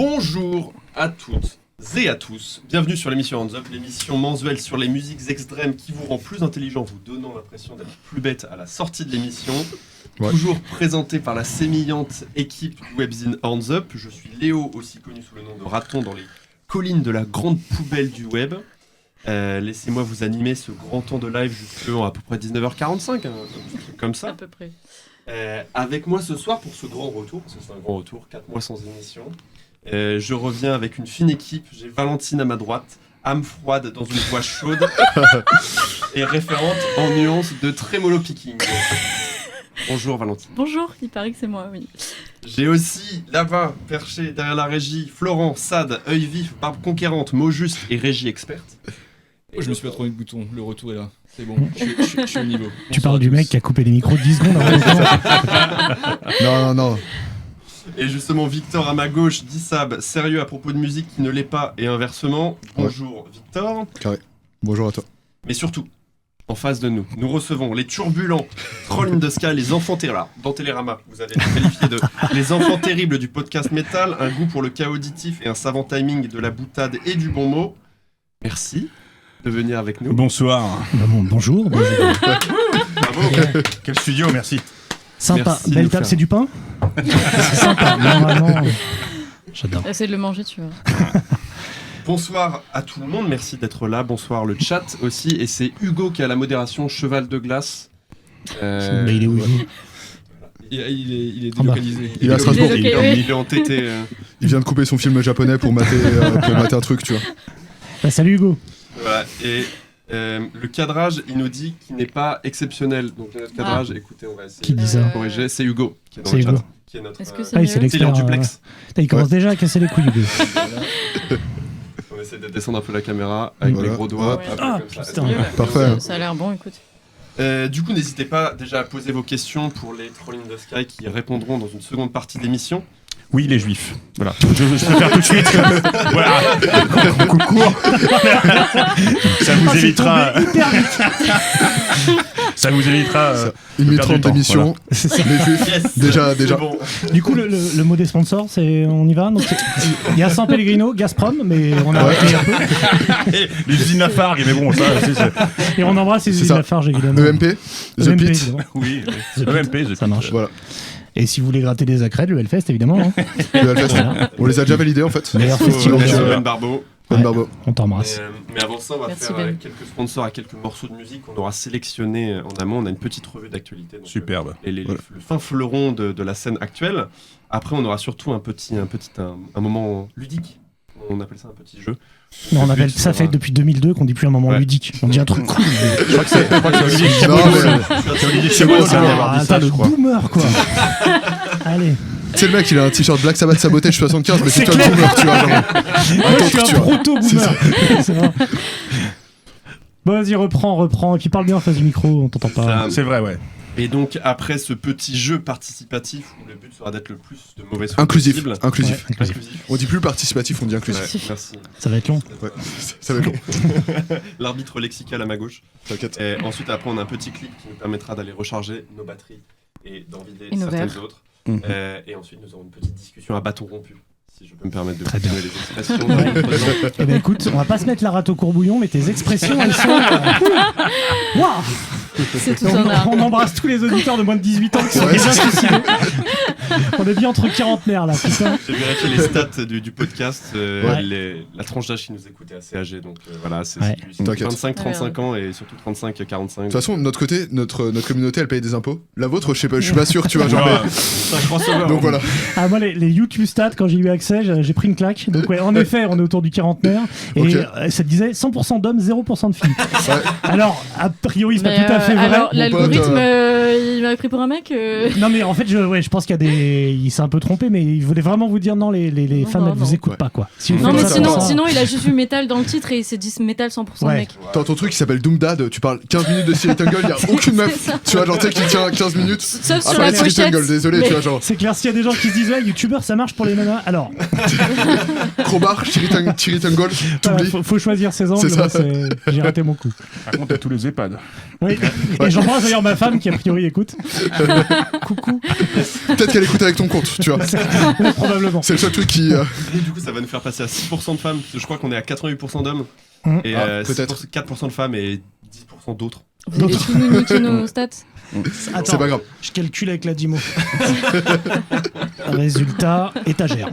Bonjour à toutes et à tous, bienvenue sur l'émission Hands Up, l'émission mensuelle sur les musiques extrêmes qui vous rend plus intelligent, vous donnant l'impression d'être plus bête à la sortie de l'émission. Ouais. Toujours présenté par la sémillante équipe du webzine Hands Up. Je suis Léo, aussi connu sous le nom de Raton dans les collines de la grande poubelle du web. Laissez-moi vous animer ce grand temps de live jusqu'à à peu près 19h45, un truc comme ça. À peu près. Avec moi ce soir pour ce grand retour, parce que c'est un grand retour, 4 mois sans émission. Je reviens avec une fine équipe. J'ai Valentine à ma droite, âme froide dans une voix chaude et référente en nuance de tremolo picking. Bonjour Valentine. Bonjour, il paraît que c'est moi, oui. J'ai aussi là-bas, perché derrière la régie, Florent, Sad, œil vif, barbe conquérante, mot juste et régie experte. Je me suis pas trouvé le bouton, le retour est là. C'est bon, je suis au niveau. Tu parles du mec qui a coupé les micros 10 secondes avant. Non. Et justement, Victor à ma gauche, Dissab, sérieux à propos de musique qui ne l'est pas et inversement. Bonjour Victor. Carré. Bonjour à toi. Mais surtout, en face de nous, nous recevons les turbulents Troll in the Sky, les enfants terribles. Dans Télérama, vous avez été qualifié de les enfants terribles du podcast métal, un goût pour le chaos auditif et un savant timing de la boutade et du bon mot. Merci de venir avec nous. Bonsoir. Bonjour. Bravo. Quel studio, merci. Sympa. Merci Belle table, c'est du pain. C'est sympa. Normalement, j'adore. Essaye de le manger, tu vois. Bonsoir à tout le monde, merci d'être là. Bonsoir le chat aussi. Et c'est Hugo qui a la modération, cheval de glace. Mais il est où Hugo ? Il est délocalisé. Il est à Strasbourg. Il est entêté. Il vient de couper son film japonais pour mater un truc, tu vois. Bah, salut Hugo. Voilà. Et le cadrage, il nous dit qu'il n'est pas exceptionnel. Donc notre cadrage, écoutez, on va essayer Qui dit ça de corriger. C'est Hugo qui est dans C'est le Hugo. chat. Qui est notre Est-ce que c'est Ah, mieux c'est l'expert. en duplex. Il commence déjà à casser les couilles Hugo. On essaie de descendre un peu la caméra avec Voilà. les gros doigts. Ouais. un peu Ah, comme ça. putain. Parfait. Ça a l'air bon, écoute. Du coup, n'hésitez pas déjà à poser vos questions pour les Troll in the Sky qui répondront dans une seconde partie de l'émission. Oui, les juifs. Voilà. Je préfère tout de suite. Voilà. Coup court. Ça vous évitera. Ça vous évitera. 1h30 d'émission. C'est ça. Les juifs. Yes. Déjà. Bon. Du coup, le mot des sponsors, c'est on y va. Donc, il y a San Pellegrino, Gazprom, mais on a arrêté un peu. Les usines Lafargue, mais bon, ça, c'est. Et on embrasse les C'est usines ça. Lafarge évidemment. EMP, The EMP, Pit. évidemment. Oui, The Pit, EMP, ça marche. Voilà. Et si vous voulez gratter des accrèdes, le Hellfest évidemment. Hein. Le Hellfest. Voilà. On les a déjà validés en fait. Meilleur Merci festival. Ben Barbeau. Ben Barbeau. On t'embrasse. Mais avant ça, on va Merci, faire Ben. quelques sponsors à quelques morceaux de musique qu'on aura sélectionnés en amont. On a une petite revue d'actualité. Donc, Superbe. le fin fleuron de la scène actuelle. Après, on aura surtout un moment ludique. On appelle ça un petit jeu. Non, on Le appelle but ça sera- fait depuis 2002 qu'on dit plus un moment Ouais. ludique. On dit un truc cool. Je crois que c'est Olivier Non, Cabot. mais- C'est Olivier C'est Cabot bon, qui c'est a bon. avoir dit Ah, ça, le je crois. boomer quoi. Allez. Tu sais, le mec, il a un t-shirt Black Sabbath Sabotage 75, mais c'est C'est toi le clair. boomer, tu vois. Genre. Moi, je suis tu un vois. proto-boomer. C'est vrai. Bon, vas-y, reprends. Et puis parle bien en face du micro, on t'entend pas. Ça. C'est vrai, ouais. Et donc, après ce petit jeu participatif, où le but sera d'être le plus de mauvaise foi Inclusif. possible. Inclusif. Ouais, inclusif. Inclusif. On dit plus participatif, on dit inclusif. Ouais, merci. Ça va être long. Ouais. Ça va être long. L'arbitre lexical à ma gauche. T'inquiète. Et ensuite, après, on a un petit clip qui nous permettra d'aller recharger nos batteries et d'en vider Et nos certaines verres. autres. Mhm. Et ensuite, nous aurons une petite discussion à bâton rompu, si je peux me permettre de Très bien. continuer les expressions. dans notre temps. Eh ben écoute, on va pas se mettre la rate au courbouillon, mais tes expressions, elles sont. Waouh. C'est tout un art. On embrasse tous les auditeurs de moins de 18 ans qui sont Ouais, déjà c'est suicidés. On est bien entre quarantenaires là, putain. J'ai vérifié les stats du podcast. Ouais. La tranche d'âge qui nous écoute est assez âgée. Donc voilà, c'est Ouais. c'est T'inquiète. 25-35 ans et surtout 35-45. De toute façon, de notre côté, notre communauté, elle paye des impôts. La vôtre, je sais pas, je suis pas sûr, tu vois. Genre, Ouais. C'est un crossover. donc voilà. Ah, moi, les YouTube stats, quand j'ai eu accès, j'ai pris une claque. Donc, ouais, en effet, on est autour du quarantenaire. Et Ok. ça disait 100% d'hommes, 0% de filles. Ouais. Alors, a priori, c'est pas Mais, tout à fait vrai. alors, Mon l'algorithme, pote, il m'a pris pour un mec. Non, mais en fait, je pense qu'il y a des. Il s'est un peu trompé, mais il voulait vraiment vous dire non, les Non, femmes, non, elles vous non. écoutent Ouais. pas, quoi. Si vous Non, faites mais ça sinon, comme ça- sinon, il a juste vu métal dans le titre et il s'est dit métal 100% Ouais. mec. Dans ton truc qui s'appelle Doom Dad, tu parles 15 minutes de Cyril Tungle, y a aucune meuf. C'est ça. Tu vois, genre, tu sais, qui tient 15 minutes. Sauf Ah, sur la pas Cyril pochette. Tungle, désolé, mais- tu vois, genre, C'est clair, s'il y a des gens qui se disent, ouais, youtubeur, ça marche pour les nanas. Alors, Crowbar, Cyril Tungle, voilà, t'oublies. faut choisir ses angles. C'est ça. Moi, j'ai raté mon coup. Par contre, à tous les EHPAD. Oui, Et j'embrasse d'ailleurs ma femme qui a priori écoute. Coucou. Peut-être qu'elle écoute avec ton compte, tu vois. Ouais, probablement. C'est le seul truc qui. Et du coup, ça va nous faire passer à 6% de femmes. Parce que je crois qu'on est à 88% d'hommes. Et peut-être. 4% de femmes et 10% d'autres. Vous avez tout nous niqué nos stats. Attends, C'est pas grave. je calcule avec la Dimo. Résultat, étagère.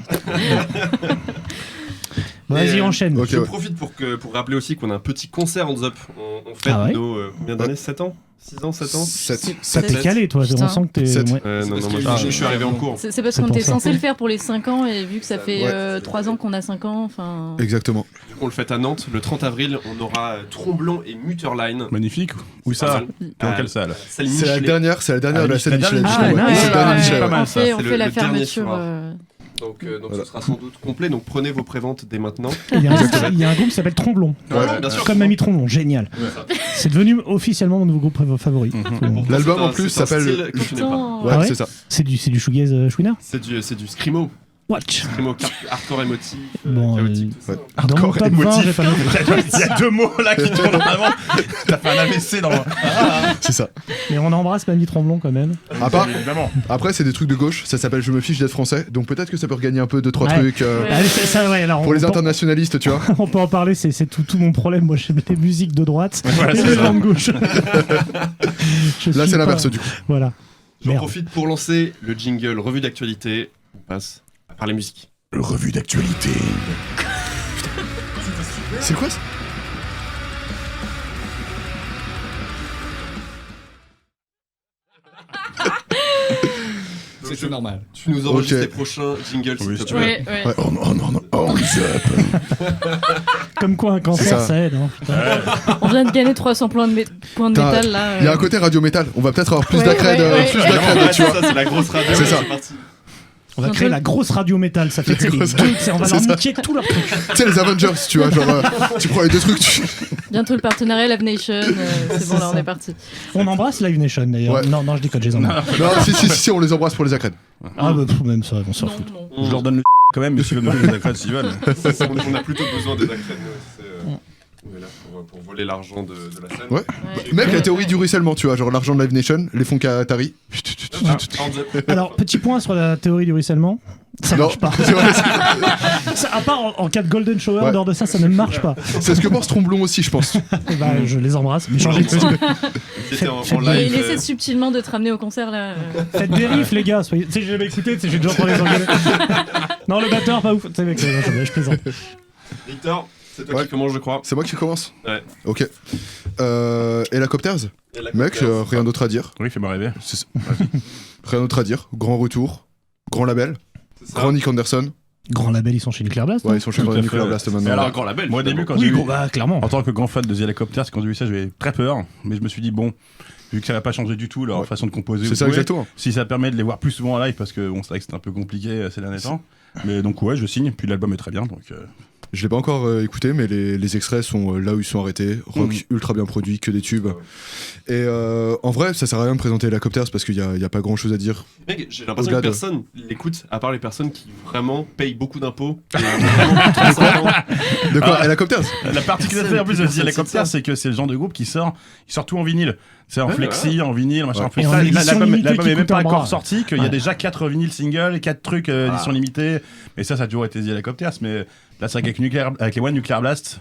Vas-y, Et, enchaîne. ok. Je profite pour rappeler aussi qu'on a un petit concert en Zup. On fête Ah ouais nos combien d'années 7 ans 6 ans 7 ans 7. Ça t'es calé, toi. Putain. On sent que t'es. Sept. Ouais. Non, parce moi que je suis arrivé en cours. C'est parce C'est qu'on pour était ça. censé le faire pour les 5 ans et vu que ça fait Ouais. 3 ans qu'on a 5 ans, enfin. Exactement. Du coup, on le fête à Nantes. Le 30 avril, on aura Tromblon et Mutterline. Magnifique. Où C'est ça pas mal. Dans quelle salle Salle C'est la Michelet. dernière de la scène la Michelin. dernière. Ah, Ouais, nice. c'est le dernier Ouais, Michelin, pas ouais. mal, on ça. fait C'est la le dernier fermeture. soir. Donc Voilà. ce sera sans doute complet. Donc prenez vos préventes dès maintenant. Il y a un groupe qui s'appelle Tromblon. Ouais. Bien sûr. Comme Mamie Tromblon, génial. C'est devenu officiellement mon nouveau groupe favori. Pourtant, L'album, c'est un- en plus, c'est un s'appelle- style que tu n'aimes pas. Putain. Ouais, Ah ouais c'est ça. C'est du shoegaze chouinard. C'est du scrimo. Watch. Scrimo hardcore émotif, Bon, chaotique, tout ça. ouais. Dans mon Hardcore top 20, émotif. j'ai pas mis. Il y a deux mots là qui tournent vraiment. T'as fait un AVC dans. C'est ça. Mais on embrasse Mamie Tromblon quand même. À part, Évidemment. après, c'est des trucs de gauche. Ça s'appelle Je me fiche d'être français. Donc peut-être que ça peut regagner un peu 2-3 Ouais. trucs. Ouais. Allez, ça, ouais, alors, Pour les internationalistes, tu vois. on peut en parler, c'est tout mon problème. Moi, j'aime les musiques de droite Voilà, et c'est les ça. gens de gauche. Je Là, suis c'est pas- l'inverse du coup. Voilà. J'en Merde. profite pour lancer le jingle revue d'actualité. On passe à parler musique. Revue d'actualité. C'est quoi ça? C'est normal. Tu nous enregistres Ok. les prochains jingles, s'il Oui, te si tu plaît. Ouais, ouais. Ouais. On Comme quoi, un cancer, ça. ça aide. Hein, putain. On vient de gagner 300 points de T'as- métal là. Il y a un côté radio métal. On va peut-être avoir plus Ouais, d'accred, ouais, ouais. plus d'accred, tu c'est vois. ça, c'est la grosse radio. C'est ça. parti. On va créer la grosse radio métal. Ça fait les grosse- deux, on va c'est leur ça. niquer tous leurs trucs. Tu sais, les Avengers, tu vois. Genre, tu prends les deux trucs. Bientôt le partenariat Live Nation. C'est bon, là on ça. est parti. On embrasse Live Nation d'ailleurs. Ouais. Non, je déconne, je les embrasse. Non, si, on les embrasse pour les accreds. Ah, bah, pff, même ça, on s'en Non, fout. non. Je leur donne le quand même, mais s'ils veulent me les accrèdes s'ils veulent. On a plutôt besoin des accrèdes, nous. On est là pour voler l'argent de la scène. Ouais. Ouais. Mec, la théorie du ruissellement, tu vois. Genre l'argent de Live Nation, les fonds Qatari. Ah, hands up. Alors, petit point sur la théorie du ruissellement. Ça Non, marche pas. c'est vrai, À part en cas de Golden Shower, Ouais. en dehors de ça, ça ne marche pas. c'est ce que pense Tromblon aussi, je pense. Et bah, je les embrasse. Mais changez de style. C'était en Faites- Il live. essaie subtilement de te ramener au concert là. Faites des riffs, les gars. Tu sais, j'ai jamais écouté, tu sais, j'ai déjà entendu les engueuler. Non, le batteur, pas ouf. Tu sais, mec, je plaisante. Victor, c'est toi Ouais. qui commence, je crois. C'est moi qui commence. Ouais. Ok. Helicopters. Et la Mec, Coopers. rien d'autre à dire. Oui, fais-moi rêver. Rien d'autre à dire. Grand retour. Grand label. C'est ça. Grand Nick Anderson. Grand label, ils sont chez Nuclear Blast. Ouais, non ils sont chez Tout à Nuclear fait. Blast Mais maintenant. alors, Encore label. Moi, au début, quand Oui, j'ai gros, vu, bah, clairement. en tant que grand fan de The Helicopters, quand j'ai vu ça, j'avais très peur. Mais je me suis dit, bon, vu que ça va pas changer du tout leur Ouais. façon de composer, C'est ou ça de jouer, exactement. si ça permet de les voir plus souvent en live, parce que bon, c'est vrai que c'était un peu compliqué ces derniers temps. Mais donc, ouais, je signe. Puis l'album est très bien. Donc, Je l'ai pas encore écouté, mais les extraits sont là où ils sont arrêtés. Rock ultra bien produit, que des tubes. Et en vrai, ça sert à rien de présenter Helicopters parce qu'il y a pas grand chose à dire. Mec, j'ai l'impression Au-delà que de- personne l'écoute, à part les personnes qui vraiment payent beaucoup d'impôts. Et vraiment plus de 35 ans. De quoi Helicopters la particularité en plus de Personne The Helicopters, sait ça. c'est que c'est le genre de groupe qui sort tout en vinyle. C'est en Ouais, flexi, en vinyle, machin. Ouais. En plus, Et en ça, édition l'album limitée l'album qui est même coûte pas un bras. encore sorti, qu'il y a Ouais. déjà 4 vinyles singles, 4 trucs édition limitée. Mais ça a toujours été The Helicopters. Mais là, c'est vrai avec les One Nuclear Blast.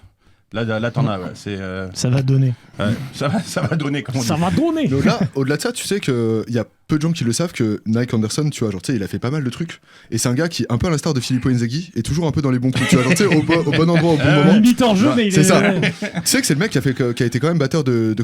Là t'en as, ouais. C'est, Ça va donner. ouais, ça va donner, comme on dit. Ça va donner. Mais au-delà de ça, tu sais qu'il y a peu de gens qui le savent que Nike Anderson, tu vois, genre, tu sais, il a fait pas mal de trucs. Et c'est un gars qui, un peu à l'instar de Filippo Inzaghi, est toujours un peu dans les bons coups, tu vois, genre, tu sais, au bon endroit, au bon moment. Limite en jeu, Ouais, mais il c'est est. ça. Tu sais que c'est le mec qui a été quand même batteur de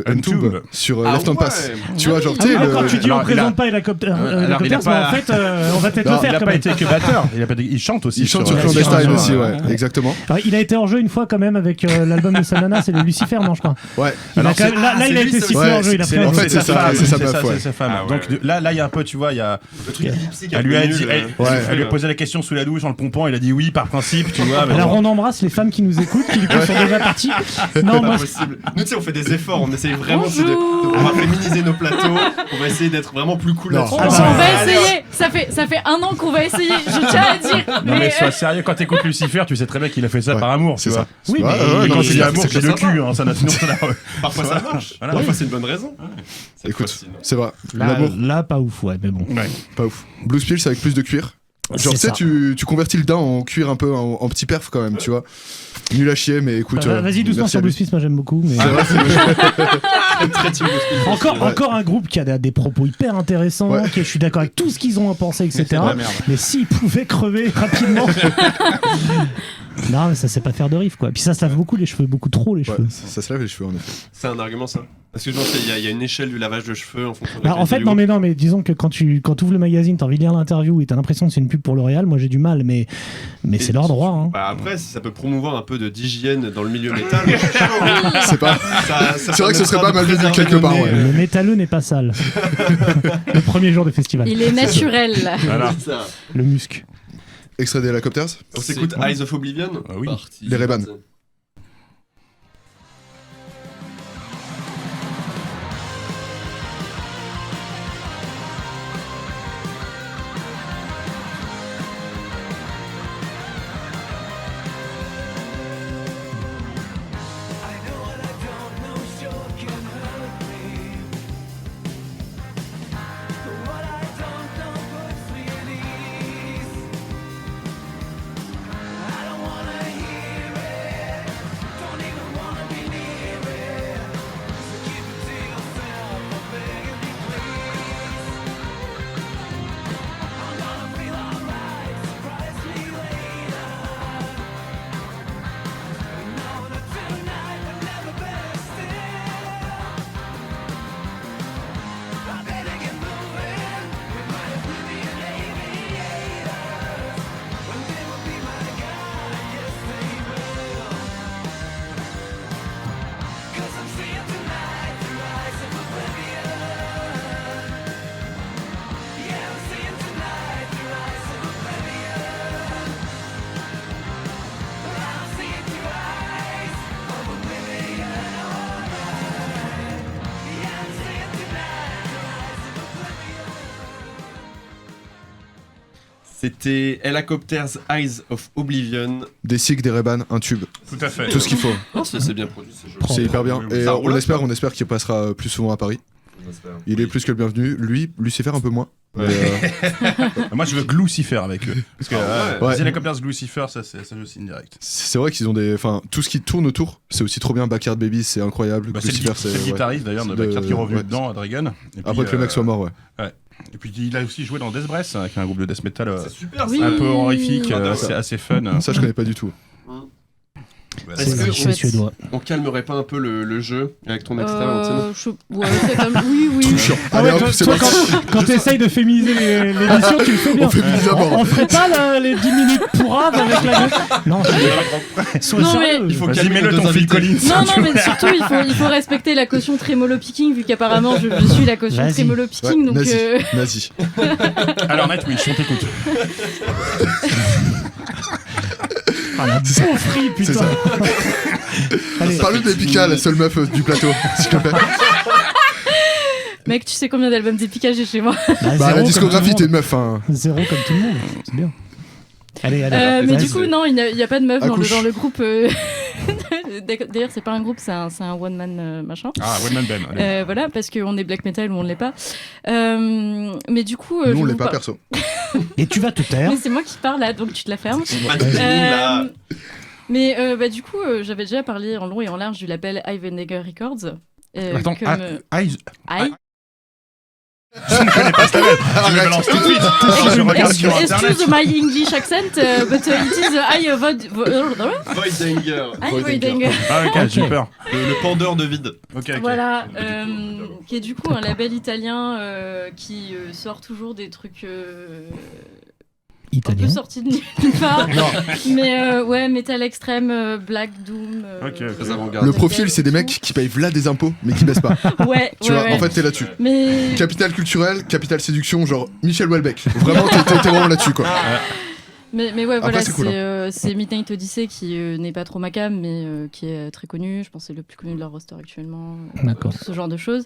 Untube Untube. sur Ah Left on ouais. Pass. Tu vois, genre, Ah tu oui, sais, d'accord, tu dis alors, on présente pas Helicopters, alors, il a mais pas- en fait, on va peut-être Non, le Il faire a quand pas même. été que batteur, il chante aussi. il chante sur sur Clandestine sur- aussi, ouais. ouais, exactement. Alors, il a été en jeu une fois quand même avec l'album de Sanana, c'est le Lucifer, non, je crois. Ouais. Il a Alors, quand même- là, c'est il a lui, été c'est- sifflé ouais, en jeu, il a c'est- pris un en jeu. fait, c'est sa meuf, ouais. C'est sa femme. Ah, donc là, il y a un peu, tu vois, il y a. Le truc ellipsique, Elle lui a un peu dit, nul, elle lui a posé la question sous la douche en le pompant, il a dit oui par principe, tu vois. mais Alors bon. on embrasse les femmes qui nous écoutent, qui du coup sont déjà parties. Non, C'est moi, pas possible. Nous, tu sais, on fait des efforts, on essaye vraiment Bonjour. on va féminiser nos plateaux, on va essayer d'être vraiment plus cool Non. là-dessus. On, Ah, on bah, va allez, essayer. Ça fait 1 an qu'on va essayer. Je tiens à dire. Non mais sois sérieux, quand t'écoutes Lucifer, tu sais très bien qu'il a fait ça Ouais, par amour, tu c'est vois. ça. Oui, Ouais, mais- ouais, Et non, quand mais tu dis amour, c'est c'est le sympa. cul, hein, ça n'a sinon ça n'a. Parfois ça marche, Voilà. parfois c'est une bonne raison. Cette Écoute, fois-ci, non. c'est vrai. là, L'amour, là, pas ouf, ouais, mais bon. Ouais. pas ouf. Blue Spill, c'est avec plus de cuir. Genre, tu sais, ça. tu convertis le daim en cuir un peu, en petit perf quand même, tu vois. Nul à chier, mais écoute. Vas-y doucement merci sur à Blue lui. Spill, moi j'aime beaucoup. Mais... C'est vrai, Très team Blue Spill. Encore un groupe qui a des propos hyper intéressants, Ouais. je suis d'accord avec tout ce qu'ils ont à penser, etc. C'est de la merde. Mais s'ils pouvaient crever rapidement. Non, mais ça sait pas faire de riff, quoi. Puis ça se lave beaucoup les cheveux, beaucoup trop les Ouais, cheveux. ça se lave les cheveux en effet. C'est un argument ça. Parce que je pense qu'il y a une échelle du lavage de cheveux en fonction de la Alors, en fait, qualité du non, mais disons que quand tu ouvres le magazine, t'as envie de lire l'interview et t'as l'impression que c'est une pub pour L'Oréal, moi j'ai du mal, mais Et c'est leur droit. Hein. Bah après, si ça peut promouvoir un peu d'hygiène dans le milieu métal, C'est pas. ça C'est vrai que ce serait pas permettra mal de vu préserver quelque nos part, nez, ouais. Le métalleux n'est pas sale. Le premier jour de festival. Il est naturel. Voilà. C'est ça. Le musc. Extrait des Helicopters. On s'écoute Eyes of Oblivion. Ah oui. Les Ray-Ban. C'était Helicopters Eyes of Oblivion. Des Sig, des Ray-Ban, un tube. Tout à fait. Tout ce qu'il faut. Oh, c'est bien produit, c'est joli. C'est hyper bien. Et Ça roule, on espère qu'il passera plus souvent à Paris. On espère. Il est plus que le bienvenu. Lui, Lucifer un peu moins. Ouais. Mais, Moi je veux Lucifer avec eux. Parce que Ah ouais. Ouais. The Helicopters Lucifer, ça je signe direct. c'est vrai qu'ils ont des. Enfin, tout ce qui tourne autour, c'est aussi trop bien. Backyard Baby, c'est incroyable. Bah, c'est Lucifer, le ouais. guitariste d'ailleurs de C'est Backyard qui est revenu ouais. dedans à Dragon. Et puis, Après que le mec soit mort, ouais. Et puis il a aussi joué dans Death Breath, qui est un groupe de death metal C'est super Oui. ça. un peu horrifique, Ah, c'est assez fun. Ça, je connais pas du tout. Est-ce C'est que c'est on- suédois. on calmerait pas un peu le jeu avec ton extrait, Valentine Ouais, c'est comme... Oui. Ah Allez, ouais, hop, toi, c'est toi, parti. quand t'essayes de féminiser l'émission, tu le fais bien. On féminise à mort. On ferait pas les 10 minutes pourraves avec la gueule. Non, sois Non, sérieux. Il faut Vas-y, calmer mets-le nos ton Phil invités. Collins. Non, mais surtout, il faut respecter la caution trémolo picking, vu qu'apparemment, je suis la caution Vas-y. trémolo picking. Ouais, Donc, nazi. Nazi. Alors Nightwish, on t'écoute. Ah, la beaufrie, C'est putain. ça. Allez, Parle de Epica, la seule meuf du plateau, s'il te plaît. mec, tu sais combien d'albums d'Epica j'ai chez moi? Bah, zéro la comme discographie, tout t'es le une meuf, hein. monde. Zéro comme tout le monde, c'est bien. Allez, Mais vas-y. du coup, non, il n'y a pas de meuf Accouche. dans le groupe. D'ailleurs, c'est pas un groupe, c'est un one-man machin. Ah, One Man Band. allez. Voilà, parce qu'on est black metal ou on ne l'est pas. Mais du coup. Nous, je on l'est vous pas par- perso. Et tu vas te taire. Mais c'est moi qui parle là, donc tu te la fermes. Là. Mais du coup, j'avais déjà parlé en long et en large du label Ivanegger Records. Attends, Eyes. Aïe. Je ne connais pas ce label. Je me balance tout de suite. Je regarde sur internet. Excuse my English accent, but it is I Voidhanger. Voidhanger. Ah, ok, j'ai peur. Le pendeur de vide. Ok. Voilà, qui est du coup un label italien qui sort toujours des trucs un Italien. peu sorti de nulle part. Mais ouais, Metal Extrême, Black Doom. Très avant-garde. Le profil, c'est des mecs qui payent Vlad des impôts, mais qui baissent pas. Ouais, Tu vois, en fait, t'es là-dessus. Mais Capital culturel, capital séduction, genre Michel Houellebecq. Vraiment, t'es vraiment là-dessus, quoi. Mais ouais, Après, voilà, c'est cool, c'est Midnight Odyssey qui n'est pas trop ma cam, mais qui est très connu. Je pense que c'est le plus connu de leur roster actuellement. D'accord. Ce genre de choses.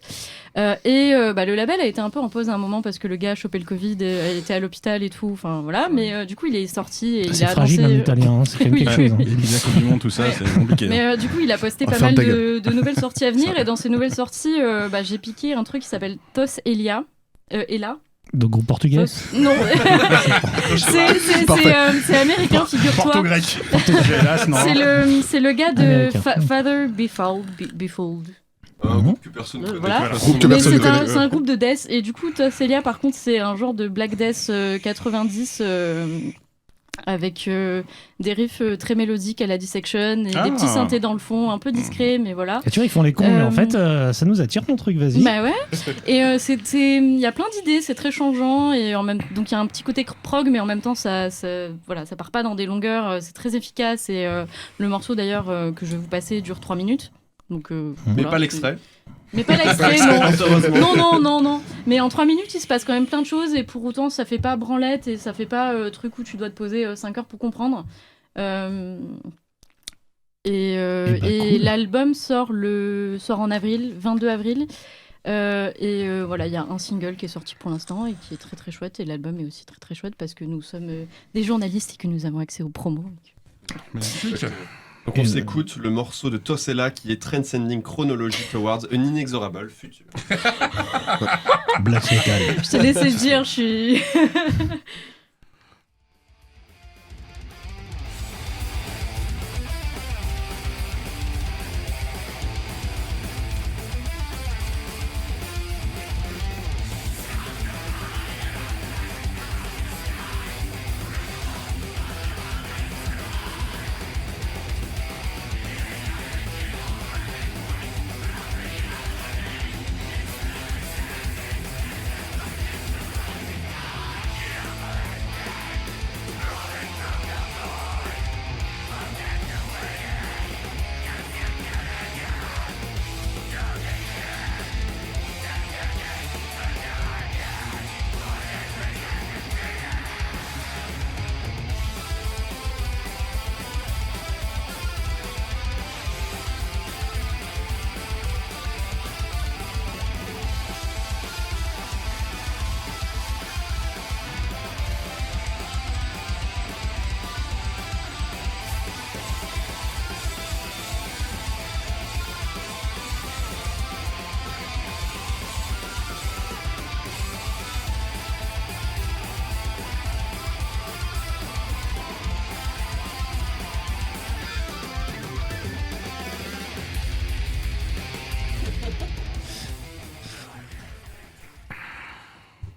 Le label a été un peu en pause à un moment parce que le gars a chopé le Covid, il était à l'hôpital et tout. Enfin voilà, mais du coup, il est sorti et il C'est a fragile, annoncé. un italien, hein, c'est quand même Oui. quelque chose. hein. Les bizarres Coupe du monde, tout ça, c'est compliqué. Mais du coup, il a posté pas ferme mal ta gueule. de nouvelles sorties à venir. Et dans ces nouvelles sorties, j'ai piqué un truc qui s'appelle Tos Elia. Ella. De groupe portugais. Tos- Non, c'est américain, figure-toi. Porto-grec. Hélas, non. C'est le gars de Américain. Father Befold. Un groupe que personne ne connaît. Voilà. de toute façon. Groupe que Mais personne ne c'est connaît. c'est un groupe de death. Et du coup, Tosselia, par contre, c'est un genre de black death 90 avec des riffs très mélodiques à la Dissection et des petits synthés dans le fond, un peu discrets, mais voilà. Et tu vois, ils font les cons, mais en fait, ça nous attire ton truc, vas-y. Bah ouais. Et il y a plein d'idées, c'est très changeant et donc il y a un petit côté prog, mais en même temps ça part pas dans des longueurs, c'est très efficace et le morceau d'ailleurs que je vais vous passer dure 3 minutes. Donc Mais voilà. pas l'extrait. Mais pas l'extrait, non. Non. Mais en 3 minutes, il se passe quand même plein de choses et pour autant, ça fait pas branlette et ça fait pas truc où tu dois te poser 5 heures pour comprendre. Cool. L'album sort en avril, 22 avril. Voilà, il y a un single qui est sorti pour l'instant et qui est très très chouette. Et l'album est aussi très très chouette parce que nous sommes des journalistes et que nous avons accès aux promos. Donc on s'écoute le morceau de Tosella qui est Transcending Chronology Towards an Inexorable Future. Black metal. Je t'ai laissé dire, je suis.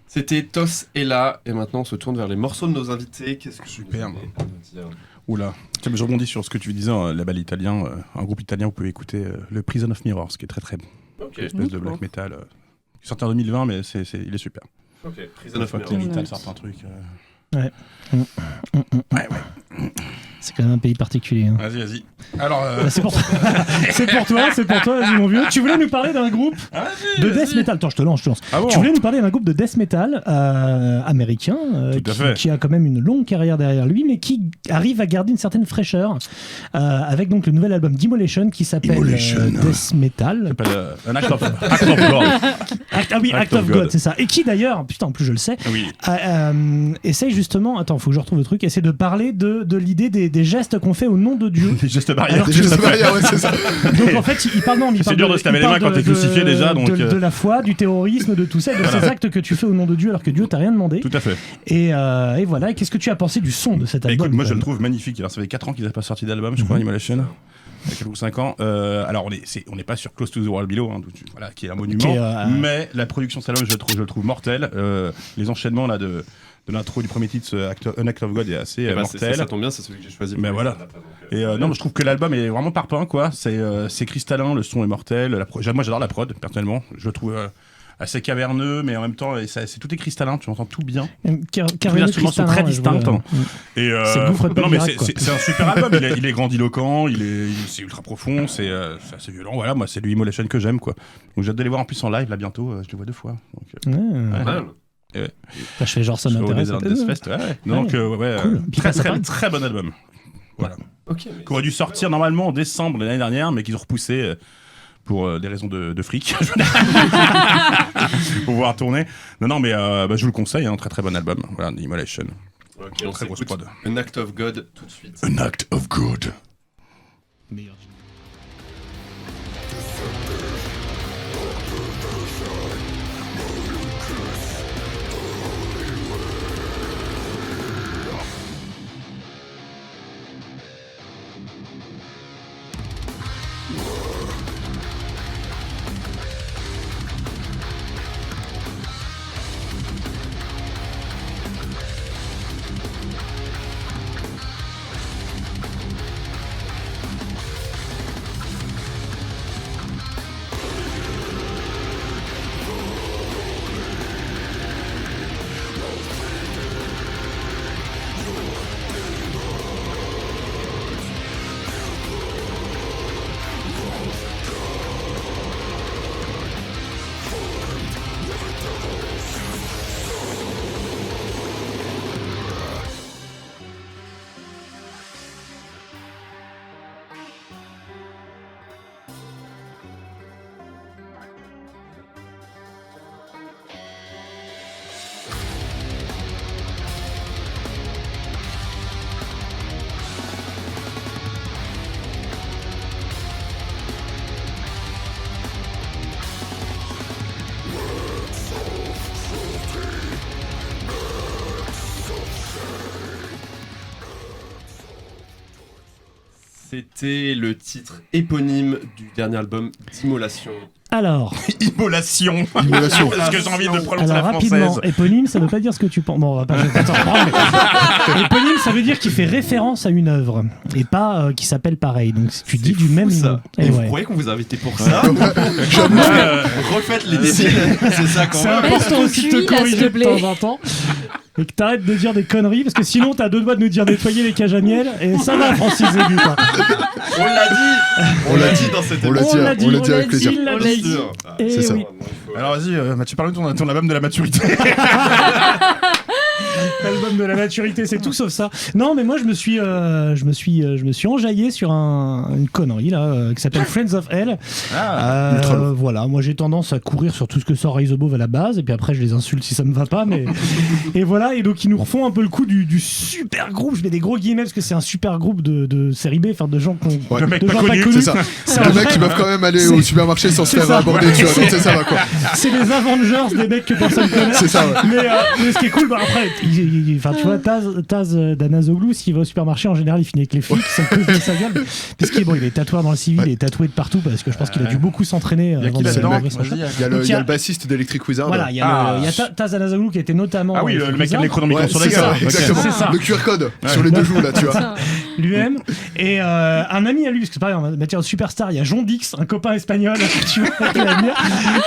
C'était Tos et là, et maintenant on se tourne vers les morceaux de nos invités. Qu'est-ce que Super. vous avez à nous dire ? Oula. Tiens, mais je rebondis sur ce que tu disais, label italien, un groupe italien, vous pouvez écouter le Prison of Mirrors, qui est très très bon. Ok, Espèce de black metal. Qui est sorti en 2020, mais il est super. ok. Prison of Fois que Mirror. l'Ital sort un truc. Ouais. C'est quand même un pays particulier. Hein. Vas-y. Alors. Bah, c'est pour toi, c'est pour toi, vas-y mon vieux. Tu voulais nous parler d'un groupe de death metal. Attends, je te lance. Ah bon. Tu voulais nous parler d'un groupe de death metal américain Tout à fait. qui a quand même une longue carrière derrière lui, mais qui arrive à garder une certaine fraîcheur avec donc le nouvel album Demolition qui s'appelle Death Metal. Un Act of God. Act of God, c'est ça. Et qui d'ailleurs, putain, en plus je le sais, Oui. essaye justement, attends, faut que je retrouve le truc, essaie de parler de l'idée des gestes qu'on fait au nom de Dieu. Les gestes barrières. Alors Des gestes barrières, ouais, c'est ça. Donc en fait, il parle C'est dur de se laver les mains quand t'es crucifié déjà, donc, de la foi, du terrorisme, de tout ça, de ces actes que tu fais au nom de Dieu alors que Dieu t'a rien demandé. Tout à fait. Et voilà, et qu'est-ce que tu as pensé du son de cet Bah, album écoute, moi je quand le même trouve magnifique. Alors ça fait 4 ans qu'ils n'avaient pas sorti d'album, je crois, Immolation. Il y a 4 ou 5 ans. Alors on n'est pas sur Close to the World Below, hein, voilà, qui est un monument. Mais la production de cet album, je le trouve mortel. Les enchaînements là de l'intro du premier titre, An Act of God, est assez mortel. Ça tombe bien, c'est celui que j'ai choisi. Mais voilà. Et non, mais je trouve que l'album est vraiment parpaing, quoi. C'est cristallin, le son est mortel. Moi, j'adore la prod, personnellement. Je le trouve assez caverneux, mais en même temps, c'est tout est cristallin, tu entends tout bien. Tous Tous les instruments sont très distincts. Et C'est le gouffre de non, mais Bergerac, quoi. c'est un super album. Il est grandiloquent, c'est ultra profond, c'est assez violent. Voilà, moi, c'est du Immolation que j'aime, quoi. Donc j'ai hâte de les voir en plus en live là bientôt. Je les vois 2 fois. Donc, Ouais. Je fais genre ça m'intéresse. Fest, ouais. Donc Cool. très bon album. Voilà. Ok. Qui aurait dû sortir normalement en décembre de l'année dernière, mais qu'ils ont repoussé pour des raisons de fric. Pour pouvoir tourner. Non, mais je vous le conseille, très très bon album. Voilà, Immolation. Ok, on Très grosse s'écoute prod. An Act of God tout de suite. An Act of God. C'était le titre éponyme du dernier album d'Immolation. Alors, Immolation. Parce que j'ai envie de prononcer alors la rapidement, française. éponyme, ça veut pas dire ce que tu penses. Bon, on va pas t'en reprendre, mais... Éponyme, ça veut dire qu'il fait référence à une œuvre et pas qui s'appelle pareil. Donc tu dis du même ça. nom. Et Et vous ouais. croyez qu'on vous a invité pour ça Refaites les débuts. C'est ça quand C'est même. important ton aussi de QI, te là, corriger s'il te de plaît. temps en temps. Et que t'arrêtes de dire des conneries, parce que sinon t'as 2 doigts de nous dire nettoyer les cages à miel, et ça va, Francis Zébu, quoi. On l'a dit. On l'a dit dans cette On l'a émission. dit avec plaisir. il l'a On l'a dit. Sûr. Et C'est ça. oui. Alors vas-y, Mathieu, parle de ton album de la maturité. Album de la maturité, c'est tout sauf ça. Non, mais moi je me suis enjaillé sur une connerie là qui s'appelle Friends of Hell. ultra lourd. Voilà, moi j'ai tendance à courir sur tout ce que sort Rise Above à la base, et puis après je les insulte si ça me va pas, mais et voilà, et donc ils nous refont un peu le coup du super groupe. Je mets des gros guillemets parce que c'est un super groupe de série B, enfin de gens qu'on Ouais. De mecs de pas gens connus. C'est ça. C'est Les un mecs vrai- qui peuvent quand même aller C'est- au supermarché sans se c'est faire ça. aborder, tu vois. Donc ça va quoi. C'est les Avengers, des mecs que personne connaît. C'est ça, ouais. Mais ce qui est cool, bah après, enfin tu vois, Taz d'Anazoglu, s'il va au supermarché, en général, il finit avec les flics qui sont tous de sa gueule. Parce qu'il bon, il est tatoueur dans le civil, il est tatoué de partout parce que je pense qu'il a dû beaucoup s'entraîner. Il y a avant qui de- là-dedans d'arriver sur ça. Il y a Donc, le bassiste d'Electric Wizard. Voilà, il y a Taz d'Anazoglu qui était notamment. Ah oui, le mec qui a Wizard. les chronomicros Ouais, sur la c'est ça, gueule. Ok. exactement. C'est ça. Le QR code sur les 2 joues là, tu vois. Lui-même et un ami à lui, parce que c'est pareil, en matière de superstar, il y a John Dix, un copain espagnol, tu vois, qui l'aime bien.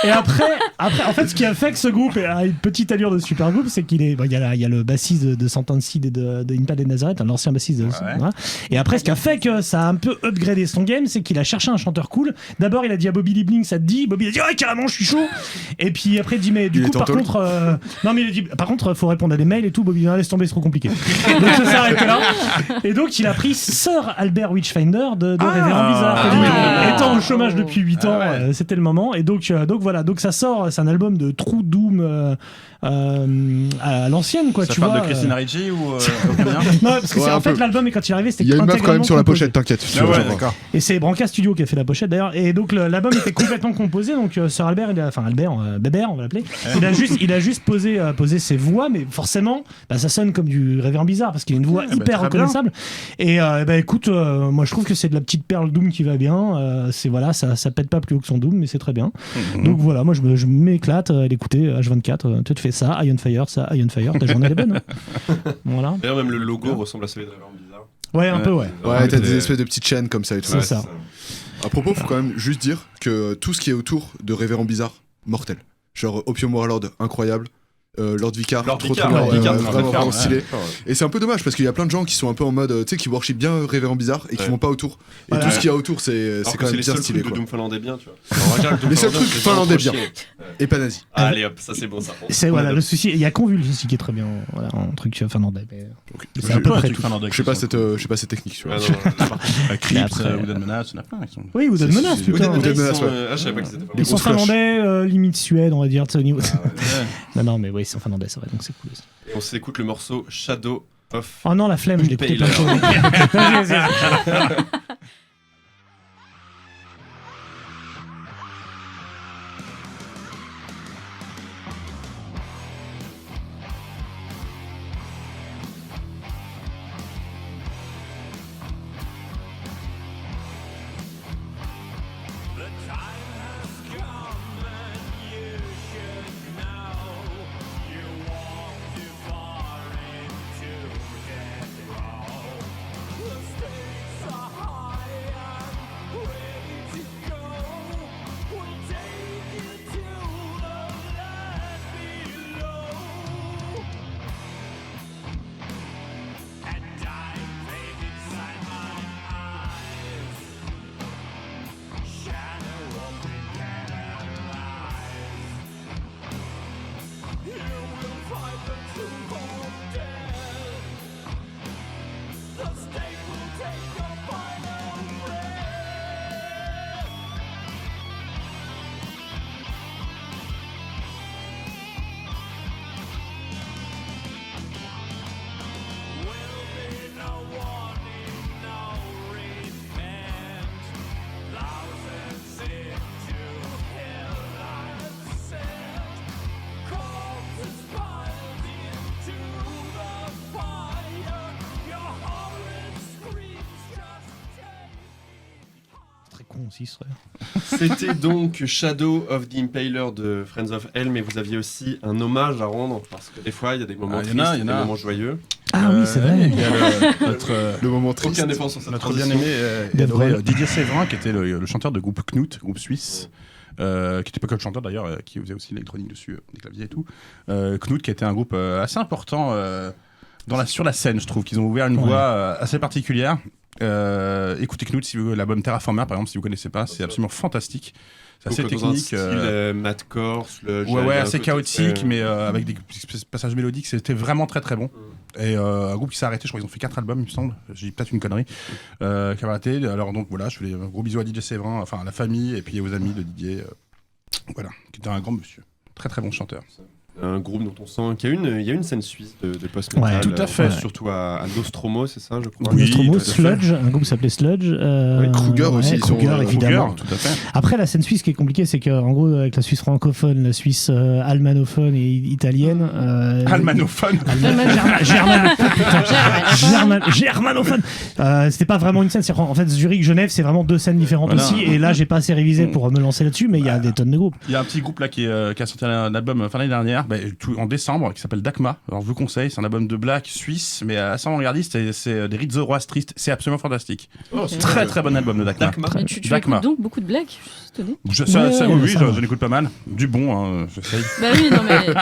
Et après, en fait, ce qui a fait que ce groupe a une petite allure de super groupe, c'est qu'il est, bon, il y a le bassiste de Satan Seed et de Impaled Nazareth, un ancien bassiste de. Voilà. Et après, ce qui a fait que ça a un peu upgradé son game, c'est qu'il a cherché un chanteur cool. D'abord, il a dit à Bobby Lee Bling, ça te dit. Bobby a dit, ouais, carrément, je suis chaud. Et puis après, il dit, mais du Il coup, est en par taule. contre, non, mais il a dit, par contre, faut répondre à des mails et tout. Bobby, non, laisse tomber, c'est trop compliqué. Donc ça s'est arrêté là. Et donc, il a pris Sir Albert Witchfinder de Révérend Bizarre. qui, lui, Ah. étant au chômage depuis 8 ans, Ah ouais. c'était le moment. Et donc voilà, donc ça sort, c'est un album de true doom à l'ancienne, quoi, Ça tu parle vois. de Christina Ricci ou combien Non, parce que Ouais, c'est un en fait peu. l'album, et quand il est arrivé, c'était Il y a une meuf quand même intégralement sur la composé. pochette, t'inquiète. Ah ouais, Genre, d'accord. Et c'est Branca Studio qui a fait la pochette d'ailleurs. Et donc l'album était complètement composé. Donc Sir Albert, Bébert, on va l'appeler. Il a juste posé ses voix, mais forcément, bah, ça sonne comme du Révérend Bizarre parce qu'il a une voix hyper très reconnaissable. Et bah écoute, moi je trouve que c'est de la petite perle Doom qui va bien. C'est voilà, ça pète pas plus haut que son Doom, mais c'est très bien. Donc voilà, moi je m'éclate à l'écouter H24. Tu te fais ça, Iron Fire, ta journée elle est bonne. Hein. Voilà. D'ailleurs, même le logo ressemble à celui de Révérend Bizarre. Ouais, un peu, ouais. Ouais, t'as des espèces de petites chaînes comme ça et tout. C'est ça. À propos, faut quand même juste dire que tout ce qui est autour de Révérend Bizarre, mortel. Genre Opium Warlord, incroyable. Lord Vicar, Lord trop Vicar, bien, Lord Vicar, vraiment stylé. Ouais. Et c'est un peu dommage parce qu'il y a plein de gens qui sont un peu en mode, tu sais, qui worship bien Révérend Bizarre et qui Ouais. vont pas autour. Et Voilà. tout ce qu'il y a autour, c'est Alors quand que même c'est les bien seuls stylé. trucs de Quoi. Doom finlandais bien, tu vois. Alors, regarde, le Doom Les seuls finlandais, trucs c'est vraiment finlandais trop bien. chier. Et pas nazi. Allez hop, ça c'est bon ça. C'est voilà le souci. Il y a Convulse aussi qui est très bien. Voilà, un truc finlandais. C'est à peu près tout. Je sais pas cette technique, tu vois. Ah, non, par contre, Crips, après, Wooden Menace, il y en a plein qui sont. Oui, Wooden C'est- Menace, c'est- putain. Wooden ils Menace, sont, ouais. ah, je savais pas qu'ils étaient Ils sont grosses cloches. finlandais, limite Suède, on va dire, tu sais, au niveau. Ouais. Non, mais oui, ils sont finlandais, c'est vrai, donc c'est cool aussi. Et on s'écoute le morceau Shadow of. Oh non, la flemme, je l'ai écouté plein de fois. Très con aussi, ce serait. C'était donc Shadow of the Impaler de Friends of Hell, mais vous aviez aussi un hommage à rendre parce que des fois il y a des moments Ah, y en tristes, a, et y en des a. moments joyeux. Ah oui, c'est vrai. Il y a notre Le moment triste. Aucun effort sur cette notre transition. bien-aimé et Des adoré drôles. Didier Séverin, qui était le chanteur de groupe Knut, groupe suisse, qui n'était pas que le chanteur d'ailleurs, qui faisait aussi l'électronique dessus, des claviers et tout. Knut, qui était un groupe assez important sur la scène, je trouve, qu'ils ont ouvert une Ouais. voie assez particulière. Écoutez Knut, si vous l'album Terraformer, par exemple, si vous connaissez pas, c'est absolument fantastique. C'est assez Donc, dans un technique. style madcore, sludge. Ouais, il y a un assez côté chaotique, très- mais avec des passages mélodiques, c'était vraiment très très bon. Et un groupe qui s'est arrêté, je crois qu'ils ont fait 4 albums, il me semble. J'ai dit peut-être une connerie. Qui a arrêté. Alors donc voilà, je fais un gros bisou à Didier Séverin, enfin à la famille et puis aux amis de Didier. Voilà, qui était un grand monsieur. Très très bon chanteur. Un groupe dont on sent qu'il y a une scène suisse de post-metal. Ouais, tout à fait. Surtout à Nostromo, c'est ça, je crois. Oui, Nostromo, tout à fait. Sludge, un groupe qui s'appelait Sludge. Kruger aussi, ils sont, Kruger, évidemment. Kruger, tout à fait. Après, la scène suisse, qui est compliquée, c'est qu'en gros, avec la Suisse francophone, la Suisse almanophone et italienne. Almanophone. Germanophone. C'était pas vraiment une scène. En fait, Zurich, Genève, c'est vraiment deux scènes différentes Voilà. aussi. Et là, j'ai pas assez révisé pour me lancer là-dessus, mais il y a des tonnes de groupes. Il y a un petit groupe là qui a sorti un album fin l'année dernière, en décembre, qui s'appelle Dakma. Alors je vous conseille, c'est un album de black suisse, mais assez avant-gardiste. C'est des rites zoroastristes. C'est absolument fantastique. Oh, c'est Très très bon album de Dakma. Dakma. Mais tu Dakma. écoutes donc beaucoup de blagues, je suis étonnée. Ouais, ça va. Je l'écoute pas mal. Du bon, hein, j'essaye. Bah oui, non mais.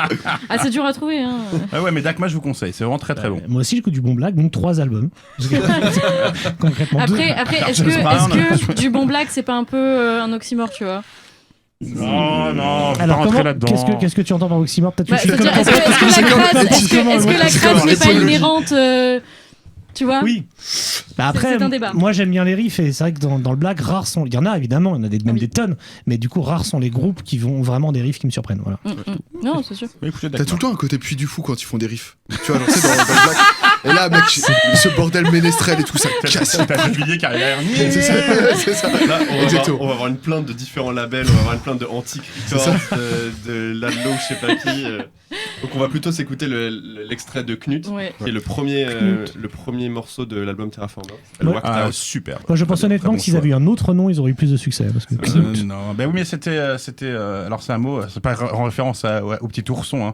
Ah, c'est dur à trouver, hein. Ah ouais, mais Dakma, je vous conseille. C'est vraiment très très bon. Moi aussi, j'écoute du bon black, donc 3 albums. Concrètement, Après, est-ce James Brown. que du bon black, c'est pas un peu un oxymore, tu vois? Non, non, faut pas Alors, rentrer là-dedans. qu'est-ce que tu entends par oxymore? Peut-être Bah, que je suis c'est-à-dire, comme- est-ce que la crasse n'est pas l'étymologie. inhérente, tu vois? Oui. Bah après, C'est un débat. moi j'aime bien les riffs et c'est vrai que dans le black, rares sont. Il y en a évidemment, il y en a même Oui. des tonnes, mais du coup, rares sont les groupes qui vont vraiment des riffs qui me surprennent. Voilà. Non, c'est sûr. Mais écoutez, T'as Dakma. tout le temps un côté puits du fou quand ils font des riffs. Tu vois, genre, tu sais, dans le black. Et là, mec, ce bordel ménestrel et tout ça casse. T'as Juillet qui arrive derrière. C'est ça, c'est ça. Là, Exactement. on va avoir une plainte de différents labels, on va avoir une plainte de Antique Records, de Ladlo, je sais pas qui. Donc on va plutôt s'écouter l'extrait de Knut, Ouais. qui est le premier morceau de l'album Terraformer. Ça s'appelle Ouais. Whacked Ah, Out. super. Moi je pense honnêtement que s'ils avaient eu un autre nom, ils auraient eu plus de succès. Parce que... Non, ben oui, mais c'était. Alors, c'est un mot, c'est pas en référence au petit ourson. Hein.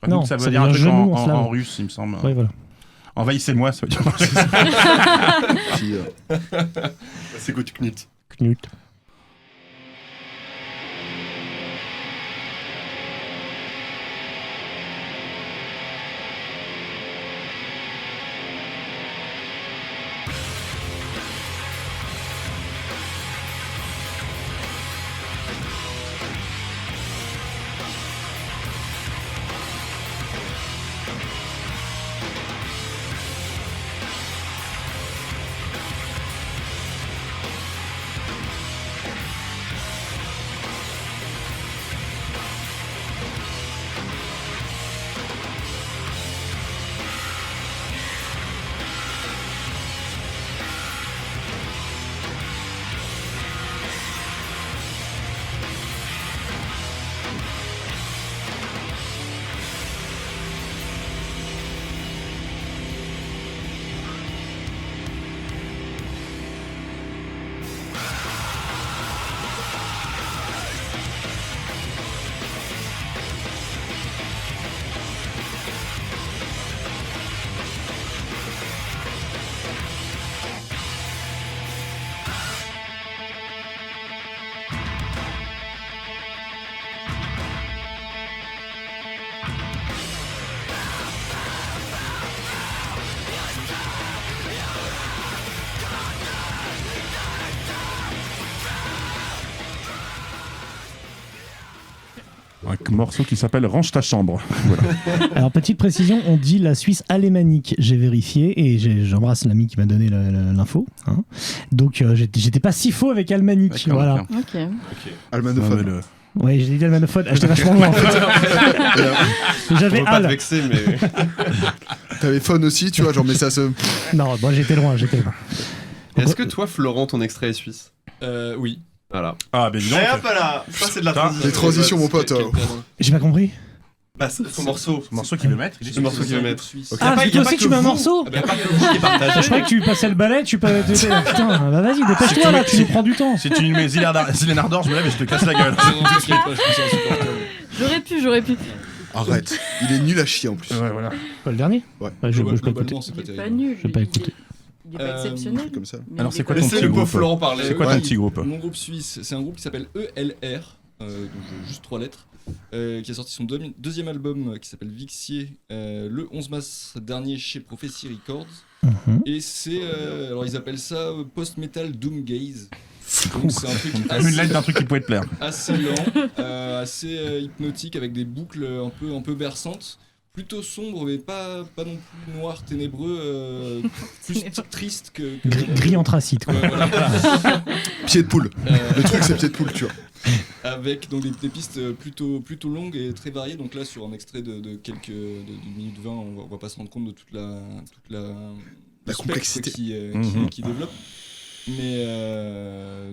Je crois Non, que ça ça veut dire un veut truc dire genou en slave. en russe, il me semble. Ouais, voilà. Envahissez-moi, ça veut dire. Puis, C'est quoi, Knut? Knut. Un morceau qui s'appelle Range ta chambre. Voilà. Alors, petite précision, on dit la Suisse alémanique. J'ai vérifié et j'embrasse l'ami qui m'a donné l'info. Hein. Donc, j'étais pas si faux avec almanique. D'accord, Voilà. Ok. Almanophone. Ouais, j'ai dit almanophone. J'étais vachement loin en fait. J'avais Pas te al. vexer, mais. T'avais phone aussi, tu vois, genre, mais ça se. Non, bon, j'étais loin. Est-ce que toi, Florent, ton extrait est suisse? Oui. Voilà. Ah, ben dis donc. Et hop là, ça c'est de la transition. Les transitions, mon pote. J'ai pas compris. Bah, c'est son morceau. Le morceau qu'il veut mettre. Le morceau qu'il veut mettre. Ok. Ah, toi aussi tu mets un morceau. Il n'y a pas que vous qui partagez. Je croyais que tu passais le balai, putain, bah vas-y, dépêche-toi là, tu nous prends du temps. Si tu me mets Zélénardor, je me lève et je te casse la gueule. J'aurais pu. Arrête. Il est nul à chier en plus. Ouais, voilà. Pas le dernier? Ouais. Je peux écouter. Globalement, c'est pas Il est pas terrible. nul. Je vais pas écouter. Il est pas exceptionnel. Comme ça. mais Alors, il est c'est quoi quand ton même- Laissez petit le beau groupe Florent parler. C'est quoi ton petit groupe? Mon groupe suisse, c'est un groupe qui s'appelle ELR, donc juste 3 lettres, qui a sorti son deuxième album qui s'appelle Vixier le 11 mars dernier chez Prophecy Records. Et c'est. Alors ils appellent ça post-metal doom gaze. Donc c'est un truc Une lettre d'un truc qui pouvait te plaire. assez lent, assez hypnotique avec des boucles un peu berçantes. Plutôt sombre, mais pas non plus noir, ténébreux, plus triste que. Gris anthracite, quoi. Ouais, voilà. Pied de poule. Le truc, c'est pied de poule, tu vois. Avec donc des pistes plutôt longues et très variées. Donc là, sur un extrait de d'une minute 20, on va pas se rendre compte de toute la La spectre complexité. qui développe. Mais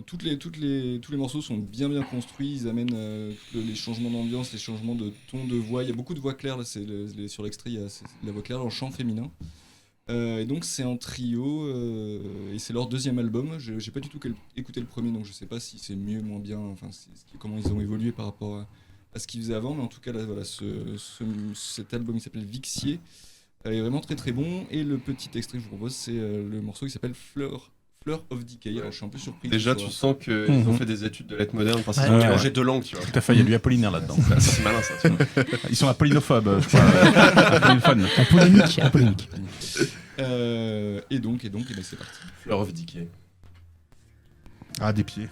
tous les morceaux sont bien construits. Ils amènent les changements d'ambiance, les changements de ton de voix. Il y a beaucoup de voix claires. Là, sur l'extrait, il y a la voix claire en chant féminin. Et donc c'est un trio et c'est leur deuxième album. J'ai pas du tout écouté le premier, donc je sais pas si c'est mieux, moins bien, enfin comment ils ont évolué par rapport à ce qu'ils faisaient avant, mais en tout cas là, voilà, cet album il s'appelle Vixier, est vraiment très très bon. Et le petit extrait que je vous propose, c'est le morceau qui s'appelle Fleur of Decay. Alors je suis un peu surpris. Déjà, tu sens qu'ils ont fait des études de lettres modernes parce qu'ils Ouais. ont mélangé deux langues, tu vois. Tout à fait, il y a du Apollinaire là-dedans. C'est malin ça, tu vois. Ils sont apollinophobes, je crois. Apollinophone. Apollonique. Et donc ben, c'est parti. Fleur of Decay. Ah, des pieds.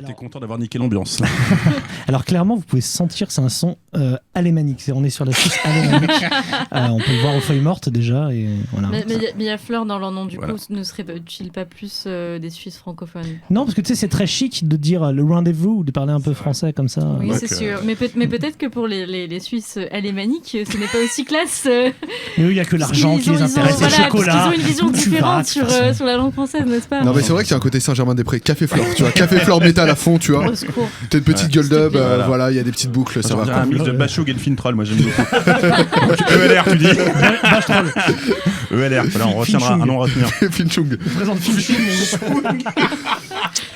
T'es content d'avoir niqué l'ambiance. Alors clairement, vous pouvez sentir que c'est un son alémanique. On est sur la Suisse alémanique. On peut le voir aux feuilles mortes déjà. Et voilà. Mais il y a Fleur dans leur nom, du Voilà. coup, ne serait-il pas plus des Suisses francophones? Non, parce que tu sais, c'est très chic de dire le rendez-vous ou de parler un peu français comme ça. Oui, Ouais, c'est que- sûr. Mais peut-être que pour les Suisses alémaniques, ce n'est pas aussi classe. Mais eux, il n'y a que l'argent qui les intéresse, le Voilà, chocolat. parce qu'ils ont une vision où tu différente vas, de toute façon. sur la langue française, n'est-ce pas? Non, mais c'est vrai qu'il y a un côté Saint-Germain-des-Prés, Café Flore, tu vois. Café Flore métal à fond, tu vois. Au secours. T'as une petite Ouais. gueule dub, Voilà. voilà, il y a des petites boucles, ça Ça va. dirait un quoi. mix de Bachog et de Fintroll, moi j'aime beaucoup. Donc, ELR, tu dis Vache troll. ELR, voilà, on retiendra un nom à retenir. Finchung. Je présente Finchung.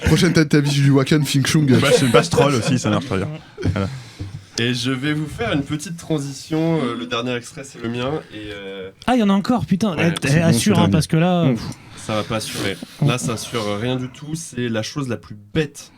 Prochaine tête d'affiche du Wacken, Finchung. C'est Bastrol aussi, ça marche très bien. Et je vais vous faire une petite transition. Le dernier extrait, c'est le mien. Et Ah, il y en a encore, putain. Ouais, c'est bon, Assure, c'est hein, dingue. parce que là. ça va pas assurer. Là, ça assure rien du tout. C'est la chose la plus bête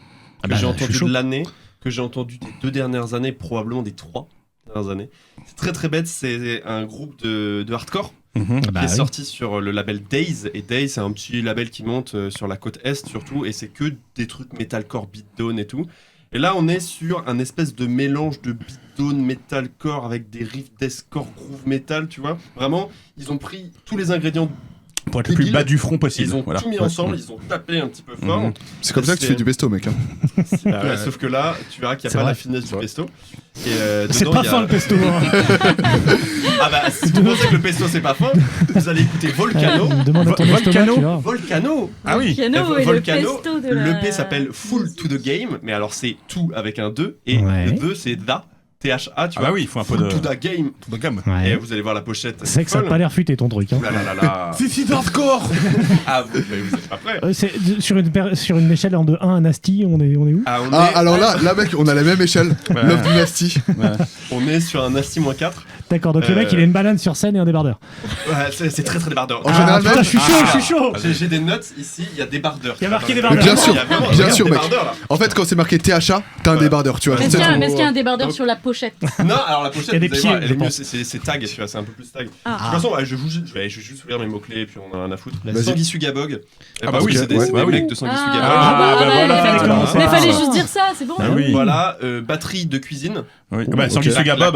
que bah, j'ai je suis entendue chaud. de l'année, que j'ai entendue des 2 dernières années, probablement des 3 dernières années. C'est très très bête, c'est un groupe de hardcore qui est oui. sorti sur le label Days. Et Days, c'est un petit label qui monte sur la côte Est surtout, et c'est que des trucs metalcore, beatdown et tout. Et là, on est sur un espèce de mélange de beatdown, metalcore avec des riffs deathcore, groove metal, tu vois. Vraiment, ils ont pris tous les ingrédients pour être le plus bas du front possible. Ils ont tout mis ensemble, ils ont tapé un petit peu fort. C'est comme ça que tu fais du pesto, mec. Sauf que là, tu verras qu'il n'y a pas la finesse du pesto. Et, c'est pas fin le pesto. Ah bah, si vous pensez que le pesto c'est pas fin, vous allez écouter Volcano. Demande à ton estomac, tu vois. Volcano. Ah oui. Volcano. Le pesto de Le la... P s'appelle Full to the Game, mais alors c'est tout avec un 2 et le 2 c'est THA, tu vois. Ah oui, il faut un peu Full de to the game. de gamme. Et vous allez voir la pochette. C'est que ça a pas l'air futé ton truc. Hein. Ouh là là là là. C'est hardcore. Ah vous êtes pas prêts. C'est sur une échelle de 1 à Nasty, on est où? Alors là, mec, on a la même échelle. Love Dynasty. On est sur un Nasty -4. D'accord, donc le mec il a une banane sur scène et un débardeur. Ouais, c'est très très débardeur. En général, putain, même. je suis chaud. J'ai des notes ici, il y a débardeur. Il y a marqué Mais débardeur. bien sûr, mec. Là. En fait, quand c'est marqué THA, t'as un débardeur, tu vois. Mais est-ce qu'il y a un débardeur sur la pochette? Non, alors la pochette, Il y a des vous allez pieds, voir, elle je est mieux, pense. c'est tag, tu vois, c'est un peu plus tag. Ah. De toute façon, ouais, je vais juste ouvrir mes mots-clés et puis on a rien à foutre. Vas-y. Sanguissu Gabog. Ah bah oui, c'est des mecs de Sanguissu Gabog. Mais fallait juste dire ça, c'est bon. Ah oui. Voilà, batterie de cuisine, Oui. Bah, Sanguissu Gabod,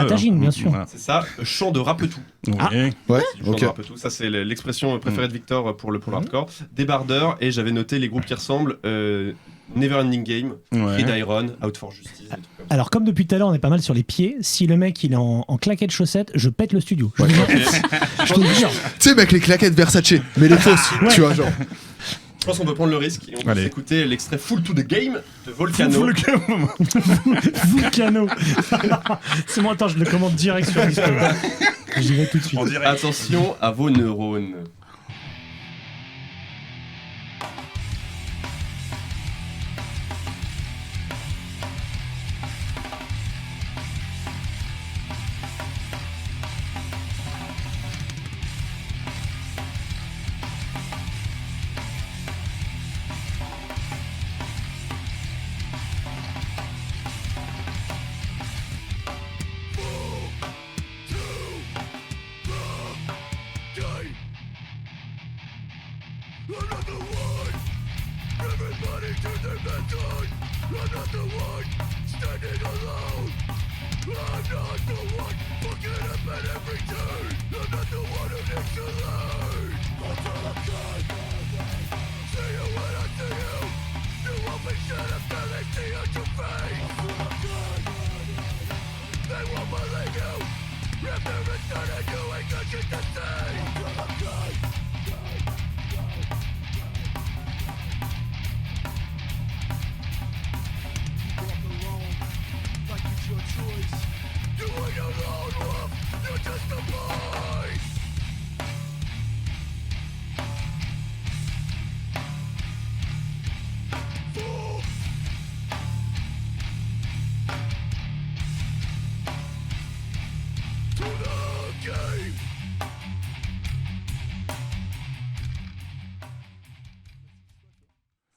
Platagine, bien sûr. c'est ça. Chant de Rapetou. Oui. Ouais, Chant ok. de Rapetou, ça c'est l'expression préférée de Victor pour le hardcore. Débardeur, et j'avais noté les groupes qui ressemblent. Neverending Game, Creed Iron, Out for Justice, des trucs comme ça. Alors comme depuis tout à l'heure on est pas mal sur les pieds, si le mec il est en claquettes chaussettes, je pète le studio. Je te le jure. Tu sais, mec, les claquettes Versace, mais les fausses, tu vois, genre. Je pense qu'on peut prendre le risque et on peut Allez. écouter l'extrait Full to the Game de Volcano. Vulcano. C'est moi, attends, je le commande direct sur Discord. J'y vais tout de suite. Attention à vos neurones.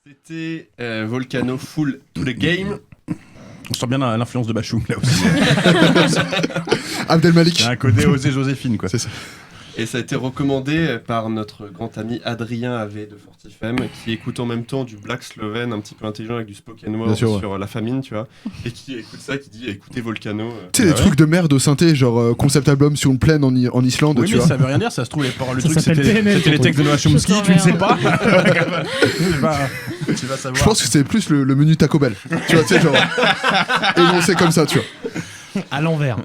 C'était Volcano Full to the Game. On sent bien l'influence de Bachoum là aussi. Abdelmalik. Il y a un côté osé Joséphine quoi. C'est ça. Et ça a été recommandé par notre grand ami Adrien Ave de Fortifem, qui écoute en même temps du black slovène un petit peu intelligent avec du spoken word sur la famine, tu vois, et qui écoute ça, qui dit écoutez Volcano. Tu sais, des trucs de merde au synthé, genre concept album sur une plaine en Islande, Oui, tu mais vois. ça veut rien dire, ça se trouve, le Ça truc s'appelle c'était TNL, les textes de Noah Chomsky, tu ne sais pas. Tu vas savoir. Je pense que c'est plus le menu Taco Bell. Tu vois, tu sais, genre. énoncé comme ça, tu vois. À l'envers.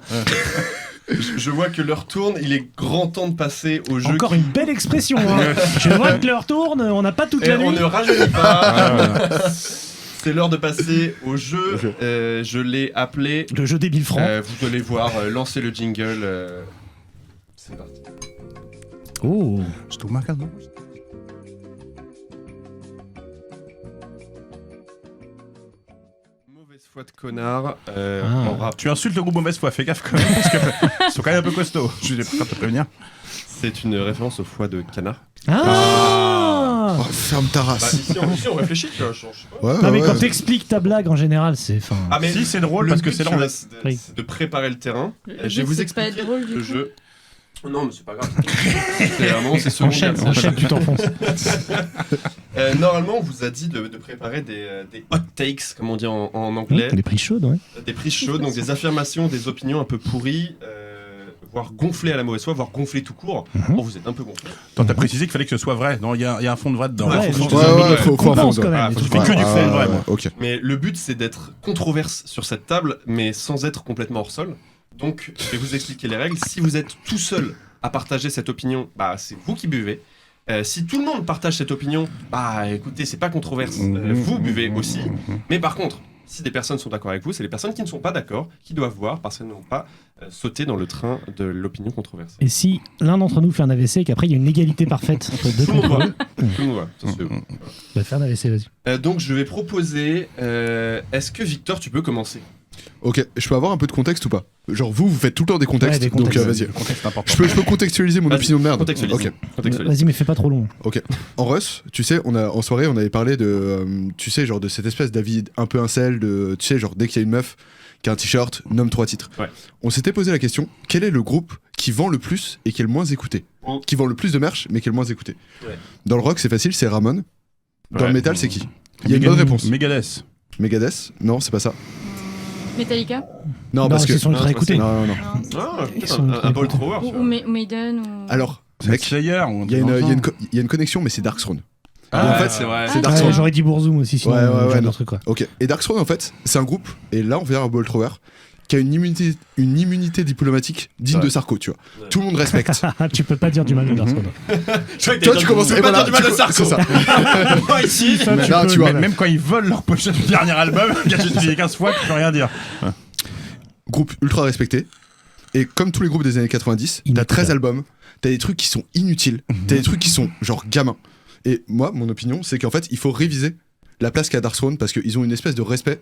Je vois que l'heure tourne, il est grand temps de passer au jeu. Encore une belle expression. Hein. Je vois que l'heure tourne, on n'a pas toute Et la nuit. on ne rajeunit pas. C'est l'heure de passer au jeu. Je l'ai appelé. Le jeu débile franc. Vous allez voir, lancer le jingle. C'est parti. Oh. Mauvaise foi de connard. En rap. Tu insultes le groupe Mauvaise Foi, fais gaffe quand même, parce qu'ils sont quand même un peu costauds. Je vais pas te prévenir. C'est une référence aux foies de canard. Ah. Ah. Oh, ferme ta Bah, race. ici, on réfléchit, tu vois. Je sais pas. Ouais, Non, mais ouais, quand ouais. t'expliques ta blague en général, c'est. Ah, mais Si, c'est drôle le parce que but, c'est tu long. vois, c'est de préparer le terrain. Le Je vais but, vous c'est de pas expliquer être drôle, du le coup. jeu. Non, mais c'est pas grave. C'est un moment, c'est secondaire. Enchaîne, tu t'enfonces. Normalement, on vous a dit de préparer des hot takes, comme on dit en anglais. Les prix chaudes, ouais. Des prises chaudes, donc des affirmations, des opinions un peu pourries, voire gonflées à la mauvaise foi, voire gonflées tout court. Bon, vous êtes un peu gonflés. Attends, t'as précisé qu'il fallait que ce soit vrai. Non, il y a un fond de vrai dedans. Ouais, Faut- faut- Ouais, faut Compense un quand même. Ah, les faut trucs. que tu fais que du Ah, fond de vrai, ouais, moi. ok. Mais le but, c'est d'être controverse sur cette table, mais sans être complètement hors sol. Donc, je vais vous expliquer les règles. Si vous êtes tout seul à partager cette opinion, bah, c'est vous qui buvez. Si tout le monde partage cette opinion, bah écoutez, c'est pas controverse. Vous buvez aussi. Mais par contre, si des personnes sont d'accord avec vous, c'est les personnes qui ne sont pas d'accord qui doivent boire parce qu'elles n'ont pas sauté dans le train de l'opinion controversée. Et si l'un d'entre nous fait un AVC et qu'après il y a une égalité parfaite entre deux Tout le monde contrôles, Tout le monde voit, ça, c'est- bah fais un AVC, vas-y. Donc je vais proposer. Est-ce que Victor, tu peux commencer? Ok, je peux avoir un peu de contexte ou pas? Genre vous faites tout le temps des contextes, Ouais, des donc contextes. vas-y. Le contexte est important. Je peux contextualiser mon Vas-y, opinion de merde. Contextualise. Ok. Contextualise. Vas-y, mais fais pas trop long. En Russ, tu sais, en soirée, on avait parlé de, tu sais, genre de cette espèce d'avis un peu incel, de, tu sais, genre dès qu'il y a une meuf qui a un t-shirt, nomme 3 titres. Ouais. On s'était posé la question, quel est le groupe qui vend le plus et qui est le moins écouté? Oh. Qui vend le plus de merch mais qui est le moins écouté? Ouais. Dans le rock, c'est facile, c'est Ramon. Dans Ouais. le métal, c'est qui? Il y a une bonne réponse. Megadeth. Megadeth? Non, c'est pas ça. Metallica Non, parce que. ils sont ultra non, écoutés. Non. Ah, Ils peut-être sont un ball thrower. tu ou vois. Maiden ou... Alors, C'est mec, Slayer ou un il y a truc dans le genre. il y a une connexion, mais c'est Darkthrone. Ah, en fait, c'est vrai. c'est Ah, Dark ouais. Throne. J'aurais dit Bourzoum aussi, sinon Ouais, genre non. de truc, quoi. Ok. Et Darkthrone, en fait, c'est un groupe, et là on vient à Ball Thrower, qui a une immunité diplomatique digne Ouais. de Sarko, tu vois. Ouais. Tout le monde respecte. Tu peux pas dire du mal de Dark Throne. Toi, tu commences. Et voilà, du mal de Sarko. c'est ça. Moi ici. Ça, Mais là, peux, tu vois, mais- Même quand ils volent leur pochette du dernier album, j'ai utilisé 15 fois, tu peux rien dire. Groupe ultra respecté. Et comme tous les groupes des années 90, t'as 13 albums, t'as des trucs qui sont inutiles, t'as des trucs qui sont genre gamins. Et moi, mon opinion, c'est qu'en fait, il faut réviser la place qu'a Darkthrone parce qu'ils ont une espèce de respect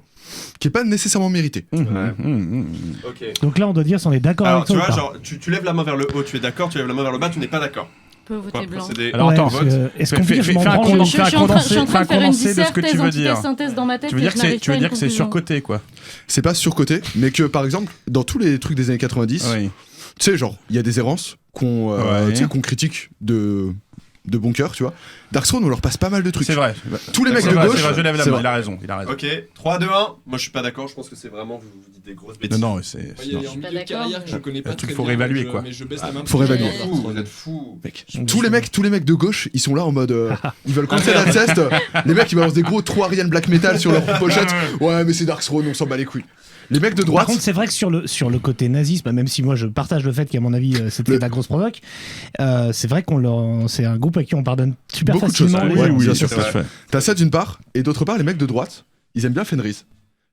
qui est pas nécessairement mérité. Ok. Donc là, on doit dire si on est d'accord Alors, avec tu toi. vois, ou pas. genre, tu lèves la main vers le haut, tu es d'accord, tu lèves la main vers le bas, tu n'es pas d'accord. On peut voter On va blanc. procéder. Alors, Ouais, attends, parce que- est-ce qu'on fais- dit que je fais- m'en fais un branle con- ou- fais un Je suis en train condensé de de faire une ce que tu veux dire. synthèse dans ma tête Tu veux et dire je que c'est, n'arrive tu veux pas à dire une que c'est conclusion. surcoté, quoi. C'est pas surcoté, mais que par exemple, dans tous les trucs des années 90, Oui. tu sais, genre, il y a des errances qu'on Ouais. tu sais, qu'on critique de bon cœur, tu vois. Darkthrone, on leur passe pas mal de trucs. C'est vrai. Tous les mecs C'est de vrai, gauche, c'est vrai, je lève la c'est main, vrai. il a raison, il a raison. Ok, 3, 2, 1. Moi, je suis pas d'accord, je pense que c'est vraiment, vous dites des grosses bêtises. Non, non, c'est. Il y a non. un pas milieu de d'accord, carrière que je mais- connais pas Un truc, très faut bien, réévaluer, mais quoi. Mais je baisse la main. Faut pour réévaluer. dire, Vous êtes fous. Mec, tous les mecs de gauche, ils sont là en mode. Ils veulent contrer la test. Les mecs, ils balancent des gros 3 Ariane Black Metal sur leur pochette. Ouais, mais c'est Darkthrone, on s'en bat les couilles. Les mecs de Par droite. contre, c'est vrai que sur le côté nazisme, même si moi je partage le fait qu'à mon avis c'était Le- de la grosse provoque, c'est vrai c'est un groupe à qui on pardonne super Beaucoup de choses, facilement. oui, les- bien sûr. ça se fait. T'as ça d'une part, et d'autre part, les mecs de droite, ils aiment bien Fenris.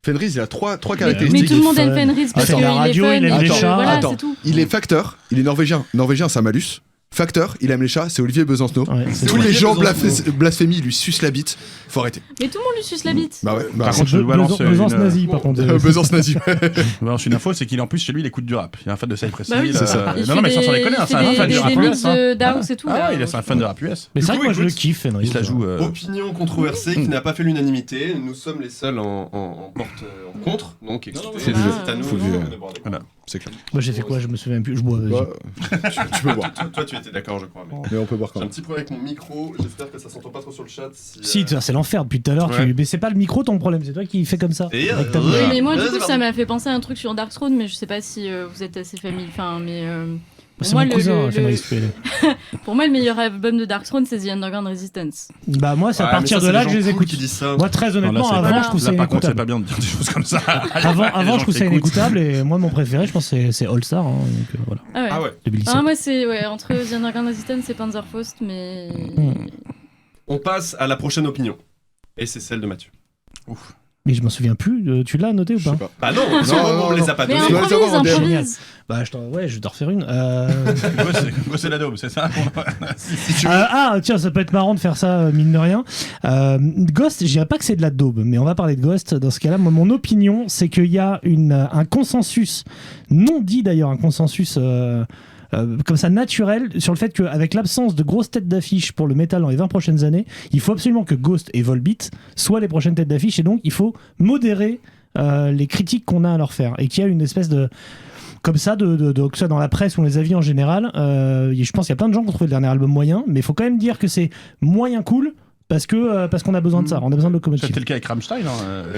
Fenris, il a trois Mais caractéristiques. tout le monde fun. aime Fenris parce Attends, qu'il la est radio, fun. il aime et les que- chats. Voilà, Attends. c'est tout. Il est facteur, il est norvégien. Norvégien, c'est un malus. Facteur, il aime les chats, c'est Olivier Besancenot. Ouais, c'est Tous vrai. les gens Besancenot. blasphémies lui sucent la bite. Faut arrêter. Mais tout le monde lui suce la bite. Bah ouais, bah Par ouais. contre, je balance Besançon une- nazi, par contre. Besançon nazi. Je balance une info, c'est qu'il en plus chez lui il écoute du rap. Il est un fan de Cypress Bah oui, Hill. c'est ça. Il Non, non, mais fait sans des- déconner, il c'est fait un fan des de rap mix US. hein. de Daos et tout. Ah, là. il est un fan de rap US. Mais c'est vrai que moi je le Écoute, kiffe, Fenris. Il se la joue. Opinion controversée qui n'a pas fait l'unanimité. Nous sommes les seuls en porte en contre. Donc, Non, non, écoutez, mais c'est à nous. faut de le- déborder. Voilà. C'est clair. Moi j'ai fait quoi? Je me souviens plus. Je bois. Bah, tu peux boire. Toi, tu étais d'accord, je crois. Mais on peut boire quand J'ai un même. petit problème avec mon micro. J'espère que ça s'entend pas trop sur le chat. Si, c'est l'enfer depuis tout à l'heure. Ouais. Mais c'est pas le micro ton problème, c'est toi qui fais comme ça. Et, avec ta ouais. bouche. Oui, mais moi, du Vas-y, coup, ça pardon. m'a fait penser à un truc sur Darkthrone, mais je sais pas si vous êtes assez familier. Enfin, mais pour C'est moi, mon le- cousin, le- Fenris. pour moi, le meilleur album de Darkthrone, c'est The Underground Resistance. Bah moi c'est à Ouais, partir mais ça, de là c'est que les je les gens cool écoute. qui disent ça. Moi très honnêtement, Non, là, c'est- avant voilà. je trouve Là, ça par contre, c'est inécoutable. pas bien de dire des choses comme ça. Avant je trouve ça inécoutable et moi mon préféré je pense c'est All Star. Hein, donc, voilà, Ah ouais. Ah ouais. de Billy Ah, Sutton. moi, c'est entre The Underground Resistance et Panzerfaust, mais. On passe à la prochaine opinion. Et c'est celle de Mathieu. Mais je m'en souviens plus. Tu l'as noté ou Je sais pas? pas. Bah non, on me les a pas Mais donnés. dois les avoir en DM. improvise. Bah je vais t'en refaire une. C'est la daube, c'est ça. Tiens, ça peut être marrant de faire ça, mine de rien. Ghost, je dirais pas que c'est de la daube, mais on va parler de Ghost. Dans ce cas-là, moi, mon opinion, c'est qu'il y a un consensus, non dit d'ailleurs, un consensus comme ça naturel sur le fait qu'avec l'absence de grosses têtes d'affiche pour le métal dans les 20 prochaines années, il faut absolument que Ghost et Volbeat soient les prochaines têtes d'affiche, et donc il faut modérer les critiques qu'on a à leur faire, et qu'il y a une espèce de comme ça, que ce soit dans la presse ou les avis en général. Je pense qu'il y a plein de gens qui ont trouvé le dernier album moyen, mais il faut quand même dire que c'est moyen cool. Parce qu'on a besoin de ça, on a besoin de locomotive. C'était le cas avec Rammstein.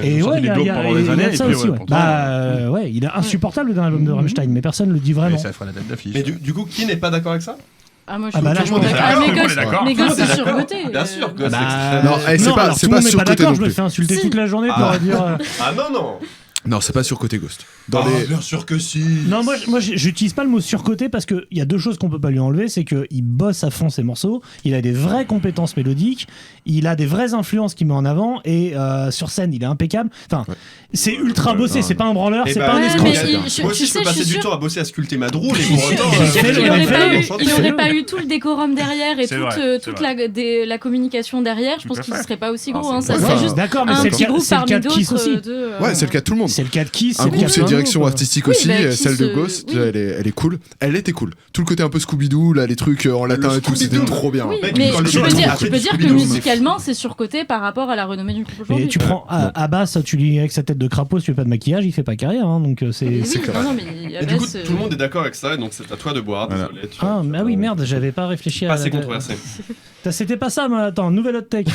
Et ouais, il y a ça aussi. Ouais, il est insupportable le dernier album de Rammstein, mais personne le dit vraiment. Et ça fera la tête d'affiche. Mais du coup, qui n'est pas d'accord avec ça? Ah, moi je suis d'accord. Mais Ghost, c'est surcoté. Bien sûr, Ghost. Non, c'est pas surcoté. Je me fais insulter toute la journée pour dire. Ah non. Non, c'est pas surcoté Ghost. Bien sûr que si. Non, moi j'utilise pas le mot surcoté parce qu'il y a deux choses qu'on peut pas lui enlever. C'est qu'il bosse à fond ses morceaux, il a des vraies compétences mélodiques, il a des vraies influences qu'il met en avant, et sur scène il est impeccable. Enfin, c'est ultra bossé, c'est pas un branleur, c'est pas un escroc. Moi aussi je peux passer du temps à bosser à sculpter ma droule, et pour autant il aurait pas eu tout le décorum derrière et toute la communication derrière. Je pense qu'il serait pas aussi gros. C'est juste d'accord, mais c'est le cas de Kiss aussi. Ouais, c'est le cas de tout le monde. C'est le cas de Kiss. Un groupe, c'est une direction artistique aussi. Celle de Ghost, elle est cool. Elle était cool. Tout le côté un peu Scooby-Doo, là, les trucs en latin et tout, c'était trop bien. Mais tu peux dire que musicalement, c'est surcoté par rapport à la renommée du groupe aujourd'hui. Et tu prends Abbas, tu lis avec sa tête de crapaud, si tu fais pas de maquillage, il fait pas carrière. Donc c'est clair. Et du coup, tout le monde est d'accord avec ça, donc c'est à toi de boire. Désolé. Ah oui, merde, j'avais pas réfléchi à. Pas assez controversé. C'était pas ça, moi. Attends, nouvelle hot take.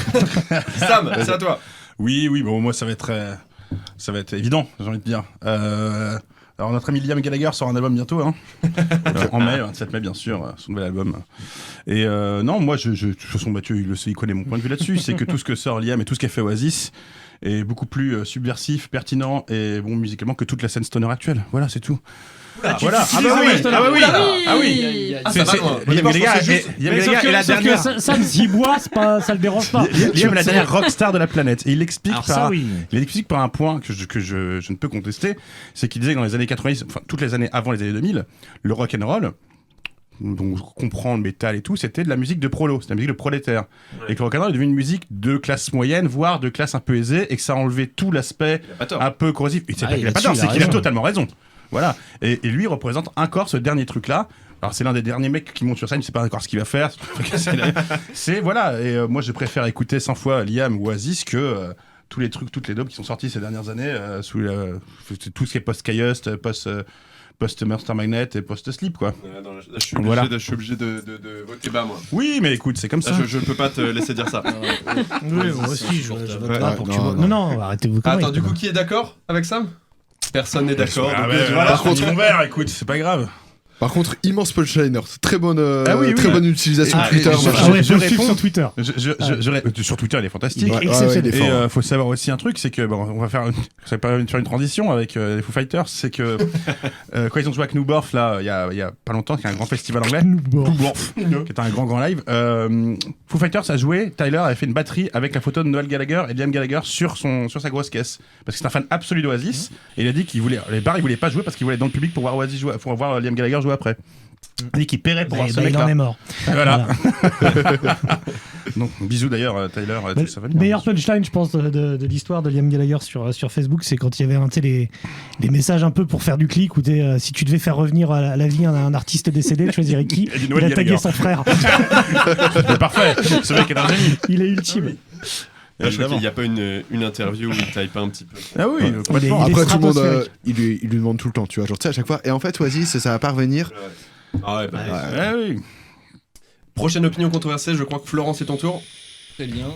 Sam, c'est à toi. Oui, bon, moi ça va être évident, j'ai envie de dire. Alors notre ami Liam Gallagher sort un album bientôt, en mai, 27 mai bien sûr, son nouvel album. Et non, moi, de toute façon, Mathieu, il connaît mon point de vue là-dessus, c'est que tout ce que sort Liam et tout ce qu'a fait Oasis est beaucoup plus subversif, pertinent et bon musicalement que toute la scène stoner actuelle. Voilà, c'est tout. Voilà. Ah oui. Liam Gallagher est la dernière. Sam s'y boit, ça le dérange pas. Liam est la dernière rockstar de la planète. Et il explique par un point que je ne peux contester, c'est qu'il disait que dans les années 90, enfin toutes les années avant les années 2000, le rock and roll, donc on comprend le métal et tout, c'était de la musique de prolo, c'était de la musique de prolétaire. Et que le rock'n'roll est devenu une musique de classe moyenne, voire de classe un peu aisée, et que ça a enlevé tout l'aspect un peu corrosif. Et c'est pas qu'il a pas tort, c'est qu'il a totalement raison. Voilà. Et lui représente encore ce dernier truc-là. Alors c'est l'un des derniers mecs qui monte sur scène, je sais pas encore ce qu'il va faire. C'est voilà. Et moi je préfère écouter 100 fois Liam ou Oasis que tous les trucs, toutes les dopes qui sont sortis ces dernières années sous tout ce qui est post-Kaiust, post-Monster Magnet et post-Sleep, quoi. Je suis obligé de voter bas, moi. Oui, mais écoute, c'est comme ça. Je ne peux pas te laisser dire ça. Oui, moi aussi, je vote pas pour que tu votes. Non, arrêtez-vous. Attends, du coup, qui est d'accord avec Sam? Personne n'est d'accord. Par contre, mon verre, écoute, c'est pas grave. Par contre, immense punchliner, très bonne utilisation de Twitter. Je le suis sur Twitter. Sur Twitter, il est fantastique. Et faut savoir aussi un truc, c'est que on va faire une transition avec les Foo Fighters, c'est que quand ils ont joué à Knuborf là, il y a pas longtemps, qui est un grand festival anglais, Knuborf, qui est un grand live. Foo Fighters a joué, Tyler avait fait une batterie avec la photo de Noel Gallagher et Liam Gallagher sur sa grosse caisse, parce que c'est un fan absolu d'Oasis, et il a dit qu'il voulait pas jouer parce qu'il voulait être dans le public pour voir Oasis jouer, pour voir Liam Gallagher jouer après. Il dit qu'il paierait pour voir ce mec-là. Il en est mort. Voilà. Donc, bisous d'ailleurs, Tyler. Meilleur punchline, je pense, de l'histoire de Liam Gallagher sur Facebook, c'est quand il y avait les messages un peu pour faire du clic, où si tu devais faire revenir à la vie un artiste décédé, tu choisirais qui? Il a tagué son frère. Parfait. Ce mec est un génie. Il est ultime. Je crois qu'il n'y a pas une interview où il type un petit peu. Ah oui, complètement. Après, tout le monde, il lui demande tout le temps, tu vois, genre, tu sais, à chaque fois. Et en fait, Oasis, ça va pas revenir. Oui. Prochaine opinion controversée, je crois que Florence, c'est ton tour. Très bien.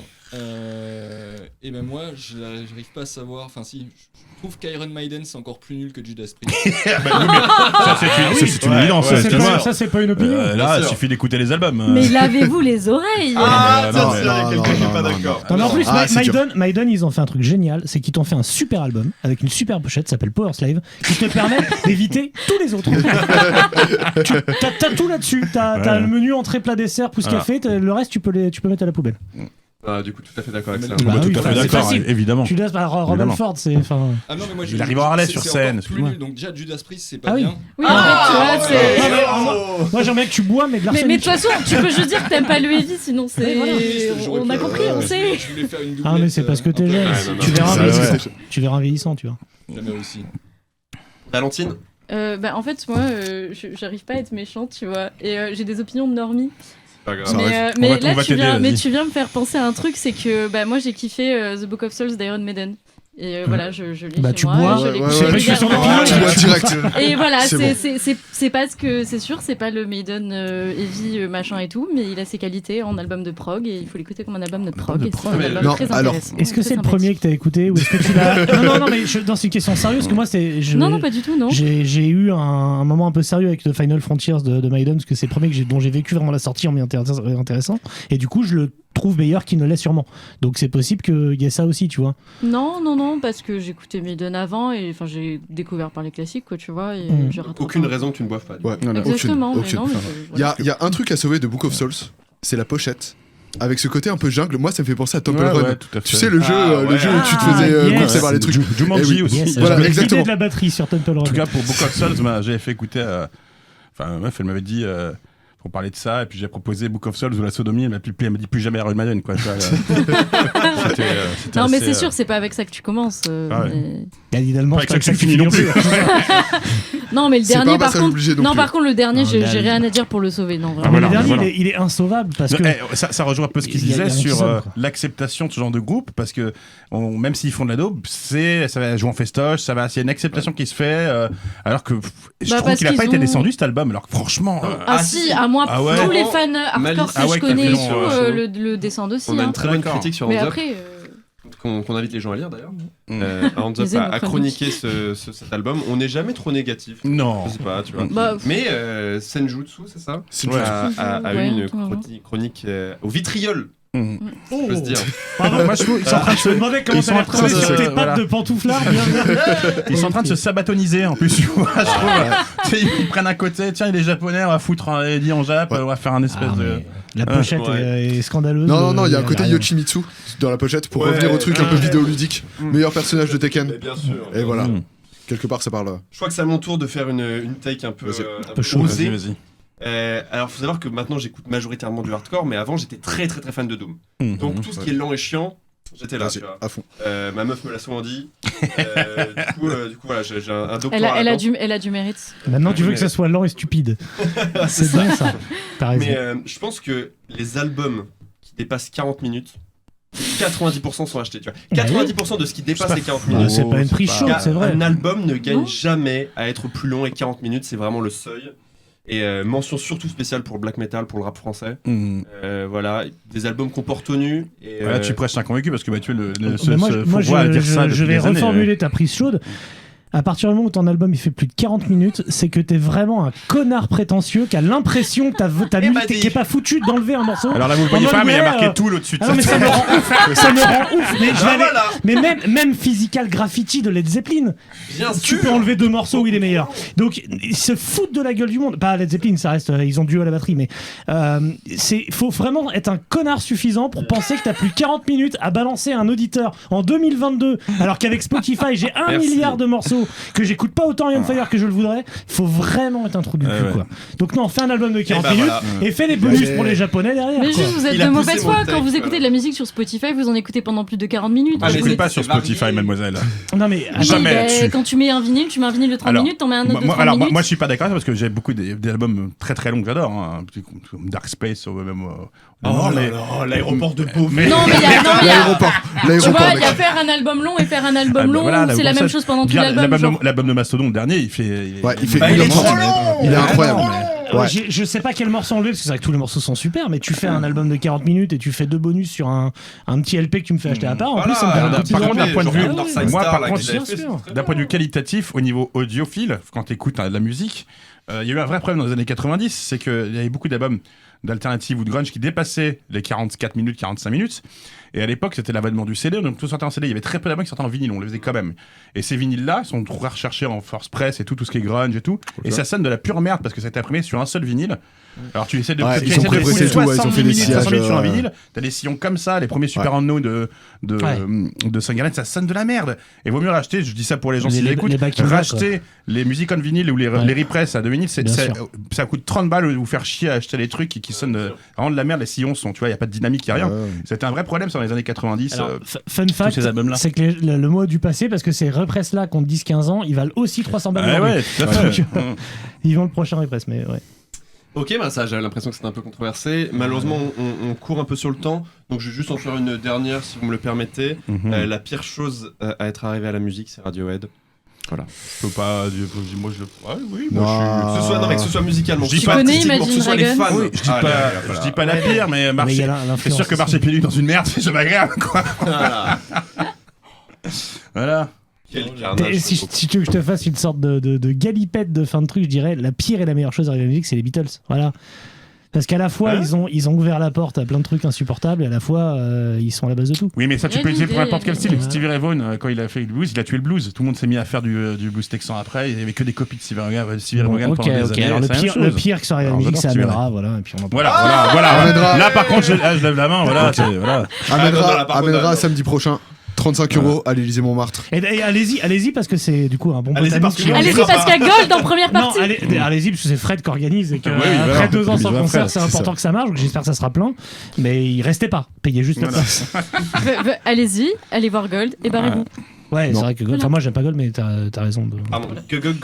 Et ben moi, je n'arrive pas à savoir. Enfin, si, je trouve qu'Iron Maiden c'est encore plus nul que Judas Priest. C'est une évidence. Ça, c'est pas une opinion. Là, il suffit d'écouter les albums. Mais lavez-vous les oreilles. Attention, il y a quelqu'un qui n'est pas d'accord. En plus, Maiden, ils ont fait un truc génial, c'est qu'ils t'ont fait un super album avec une super pochette, s'appelle Power Slave, qui te permet d'éviter tous les autres. T'as tout là-dessus. T'as le menu entrée, plat, dessert, pouce café. Le reste, tu peux mettre à la poubelle. Du coup, tout à fait d'accord avec ça. Tout à fait d'accord, évidemment. Tu laisses Robin Ford, c'est. Ah non, mais moi, il arrive à Harley sur scène. Donc déjà, Judas Priest, c'est pas bien. Oui, en fait, tu vois, c'est. Moi, j'aimerais que tu bois, mais de l'arsenic. Mais de toute façon, tu peux juste dire que t'aimes pas le heavy, sinon c'est. On a compris, on sait. Je voulais faire une doublette. Ah, mais c'est parce que t'es jeune. Tu verras un vieillissant, tu vois. Jamais aussi. Valentine. En fait, moi, j'arrive pas à être méchante, tu vois. Et j'ai des opinions de normie. Pas grave. Mais là, tu viens me faire penser à un truc, c'est que moi, j'ai kiffé The Book of Souls d'Iron Maiden. Et voilà, je lis chez tu moi. bois, je l'écoute tu régulièrement. bois direct. Et voilà, C'est c'est parce que c'est sûr, c'est pas le Maiden heavy machin et tout, mais il a ses qualités en album de prog et il faut l'écouter comme un album de prog. Et c'est un album Non, très alors, intéressant. Est-ce que très c'est le sympathique. premier que t'as écouté ou est-ce que tu l'as Non, mais c'est une question sérieuse parce que moi Non, pas du tout, non. J'ai eu un moment un peu sérieux avec The Final Frontiers de Maiden parce que c'est le premier dont j'ai vécu vraiment la sortie en bien intéressant et du coup je le trouve meilleur qu'il ne l'est sûrement. Donc c'est possible qu'il y ait ça aussi, tu vois. Non, parce que j'écoutais Maiden avant et enfin j'ai découvert par les classiques, quoi, tu vois. Et j'ai rattrapé. Aucune raison que tu ne boives pas. Ouais, Exactement, aucune. mais non, Il y a un truc à sauver de Book of Souls, c'est la pochette. Avec ce côté un peu jungle, moi ça me fait penser à Temple Run. Ouais, tout à fait. Tu sais, le jeu où tu te faisais courser par les trucs. Jumanji Eh oui. aussi. Yes, Voilà, j'avais exactement. l'idée de la batterie sur Temple Run. En tout cas, pour Book of Souls, j'avais fait écouter. Enfin, meuf, elle m'avait dit. Pour parler de ça, et puis j'ai proposé Book of Souls ou la sodomie, elle m'a dit plus jamais Iron Maiden, quoi. Non, mais c'est sûr, c'est pas avec ça que tu commences. Idéalement, Pas avec ça que tu finis non plus. Non, mais le C'est pas dernier, un par passage contre. obligé non Non, plus. par contre, le dernier, Non, j'ai le rien à dire pour le sauver. Non, Mais vraiment. le dernier, voilà. il est insauvable parce que. Ça rejoint un peu ce qu'il Il y a disait rien qui sur sonne, quoi. l'acceptation de ce genre de groupe, parce que même s'ils font de la dope, ça va jouer en festoche, c'est une acceptation qui se fait, alors que je trouve parce qu'il a pas qu'ils été ont- descendu cet album, alors que franchement. Ah si, à moi, Ah ouais. tous les fans Malice. hardcore que Ah ouais, je connais et qui a fait tout long, le descendent aussi. On a hein. une très bonne D'accord. critique sur Mais Hands Up, après, qu'on invite les gens à lire d'ailleurs. Mm. Hands Up Lisez nos a chroniqué cet album. On n'est jamais trop négatif. Non. Je sais pas, tu vois. bah, Mais Senjutsu, c'est ça Senjutsu. a eu Ouais, une attends, chronique au vitriol, Mm. je peux se dire. Pardon, moi je suis en train de se demander comment Ils ça sont va en train retrouver de- sur tes voilà. pattes de pantouflard. Ils sont en train de se sabatoniser en plus, tu vois, je trouve. Tu sais, ils prennent un côté, tiens, il est japonais, on va foutre un Eddie en Jap, on va faire un espèce de. La pochette Ouais. est scandaleuse. Non, il y a un côté rien. Yoshimitsu dans la pochette pour Ouais. revenir au truc un peu vidéoludique. Meilleur personnage de Tekken. Mais bien sûr. Et voilà, Mm. quelque part ça parle. Je crois que c'est à mon tour de faire une take un peu, Vas-y. un peu chaud, osée. Vas-y. Alors, faut savoir que maintenant j'écoute majoritairement du hardcore, mais avant j'étais très très très fan de Doom. Mm. Donc tout ce qui est lent et chiant, j'étais là. Vas-y, Tu vois. à fond. Ma meuf me l'a souvent dit. Du coup, voilà, j'ai un doctorat. elle là-dedans. a du mérite. Maintenant, tu veux que ça soit lent et stupide. C'est bien ça. T'as raison. Mais je pense que les albums qui dépassent 40 minutes, 90% sont achetés. Tu vois. 90% de ce qui dépasse les 40 Bah, minutes. c'est pas une prise chaude, c'est vrai. Un album ne gagne Non. jamais à être plus long et 40 minutes, c'est vraiment le seuil. Et mention surtout spéciale pour le black metal, pour le rap français. Mm. Voilà, des albums qu'on porte tenus. Et, Voilà, tu prêches un convaincu parce que Mathieu Mais moi, faut à dire ça je depuis vais des années. reformuler ta prise chaude. À partir du moment où ton album il fait plus de 40 minutes, c'est que t'es vraiment un connard prétentieux qui a l'impression que t'as mis, bah, dis. qui est pas foutu d'enlever un morceau. Alors là, vous le En voyez mode, pas, mais il y a ouais, marqué tout au-dessus de Ah non, mais ça me rend ouf. Ça me rend ouf. Mais, je vais Ah, aller- voilà. mais même Physical Graffiti de Led Zeppelin, bien tu sûr. peux enlever 2 morceaux où il est meilleur. Donc ils se foutent de la gueule du monde. Pas Led Zeppelin, ça reste, ils ont dû à la batterie, mais faut vraiment être un connard suffisant pour penser que t'as plus 40 minutes à balancer à un auditeur en 2022, alors qu'avec Spotify j'ai 1 Merci. milliard de morceaux que j'écoute pas autant Iron Fire que je le voudrais. Faut vraiment être un trou du cul, Ouais. quoi. Donc non, fais un album de 40 bah minutes voilà. et fais les bonus Ouais. pour les japonais derrière. Mais quoi. juste, vous êtes Il a de poussé mauvaise mon foi. take, Quand vous écoutez voilà. de la musique sur Spotify, vous en écoutez pendant plus de 40 minutes. Ah, Je mais n'écoute c'est- pas sur c'est varié. Spotify, mademoiselle. Non mais Ah oui, Jamais bah, là-dessus. quand tu mets un vinyle, tu mets un vinyle de 30 Alors, minutes, t'en mets un autre de 30 alors, minutes. moi, je suis pas d'accord parce que j'ai beaucoup d'albums très très longs que j'adore, hein, un petit comme Dark Space ou même. L'aéroport de Beauvais. mais- Non, mais il y a. L'aéroport, Tu l'aéroport, vois, il y mec. a faire un album long et faire un album Ah, bah long, voilà, c'est la comme même ça, chose pendant tout Bien, l'album. genre. L'album de Mastodon, le dernier, il fait. Ouais, il fait Bah, il est 1h30. trop long. Il est incroyable. Ouais. Je sais pas quel morceau enlever parce que c'est vrai que tous les morceaux sont super, mais tu fais un album de 40 minutes et tu fais 2 bonus sur un petit LP que tu me fais acheter à part. En plus, ça me fait un par petit contre, euro. d'un point de vue- Northside moi, Star, par là, contre, qu'ils avaient bien fait, sûr. c'est très D'un point de bien. vue qualitatif, au niveau audiophile, quand tu écoutes de la musique, il y a eu un vrai problème dans les années 90, c'est qu'il y avait beaucoup d'albums d'alternative ou de grunge qui dépassaient les 44 minutes, 45 minutes. Et à l'époque, c'était l'avènement du CD, donc tout sortait en CD. Il y avait très peu d'albums qui sortaient en vinyle, on les faisait quand même. Et ces vinyles-là sont trop recherchés en force press et tout ce qui est grunge et tout. Et ça sonne de la pure merde parce que ça a été imprimé sur un seul vinyle. Alors tu essaies de, Ouais, tu ils essaies ont de pressé foutre tout, ouais, ils ont 70 fait des minutes, 60 minutes sur un sillages, vinyle. T'as des sillons comme ça, les premiers Super Anno de Saint-Gallen, ça sonne de la merde. Et vaut mieux racheter, je dis ça pour les gens Les- qui les- l'écoutent, les backing tracks, racheter les musiques en vinyle ou les repress à 2 vinyle, Bien sûr. ça coûte 30 balles de vous faire chier à acheter les trucs qui sonnent vraiment de la merde. Les sillons sont, tu vois, il n'y a pas de dynamique, il n'y a rien. C'était un vrai problème sur les années 90. Alors, fun fact, ces albums-là. c'est que le mot du passé, parce que ces Repress-là qui ont 10-15 ans, ils valent aussi 300 balles. Ouais, tout à fait. Ils vendent le prochain Repress, mais ouais. Ok, bah ça, j'avais l'impression que c'était un peu controversé. Malheureusement, on court un peu sur le temps, donc je vais juste en faire une dernière, si vous me le permettez. La pire chose à être arrivé à la musique, c'est Radiohead. Voilà. Je peux pas. Moi, je le. Oui, Non. moi, Que ce soit musicalement, Je dis que ce pas soit Imagine artistiquement, que ce soit les Dragons. fans. Oui, je dis pas la pire, mais Mais il y marcher. a l'influence. C'est sûr que marcher pieds nus dans une merde, c'est jamais agréable, quoi. Voilà. Voilà. Quel Et carnage. si tu veux que je te fasse une sorte de galipette de fin de truc, je dirais la pire et la meilleure chose arrivée à la musique, c'est les Beatles. Voilà. Parce qu'à la fois, ils ont ouvert la porte à plein de trucs insupportables, et à la fois, ils sont à la base de tout. Oui, mais ça, tu peux utiliser pour n'importe quel style. Ouais. Stevie Ray Vaughan, quand il a fait le blues, il a tué le blues. Tout le monde s'est mis à faire du blues texan après. Il n'y avait que des copies de Stevie Ray Vaughan Ok, pendant des années. alors c'est la même le chose. pire qui soit arrivé à la Alors, musique, c'est j'adore Stevie Amedra, voilà. Et puis on en parle. Voilà. Amedra. Là, par contre, je lève la main. Voilà. Voilà. Amènera samedi prochain 35 € à l'Élysée Montmartre. Et allez-y parce que c'est du coup un bon Allez-y, parce que moi, Allez-y, parce qu'il y a Gold en première Non, partie. allez-y parce que c'est Fred qui organise et que Oui, voilà. après 2 ans sans Bisous à concert, Fred, c'est c'est important ça. que ça marche. Donc j'espère que ça sera plein, mais il restez pas, payez juste la Voilà. place. Allez-y, allez voir Gold et barrez-vous. Ouais, Non. c'est vrai que Gold. Enfin moi j'aime pas Gold, mais t'as raison. Pardon. Gold.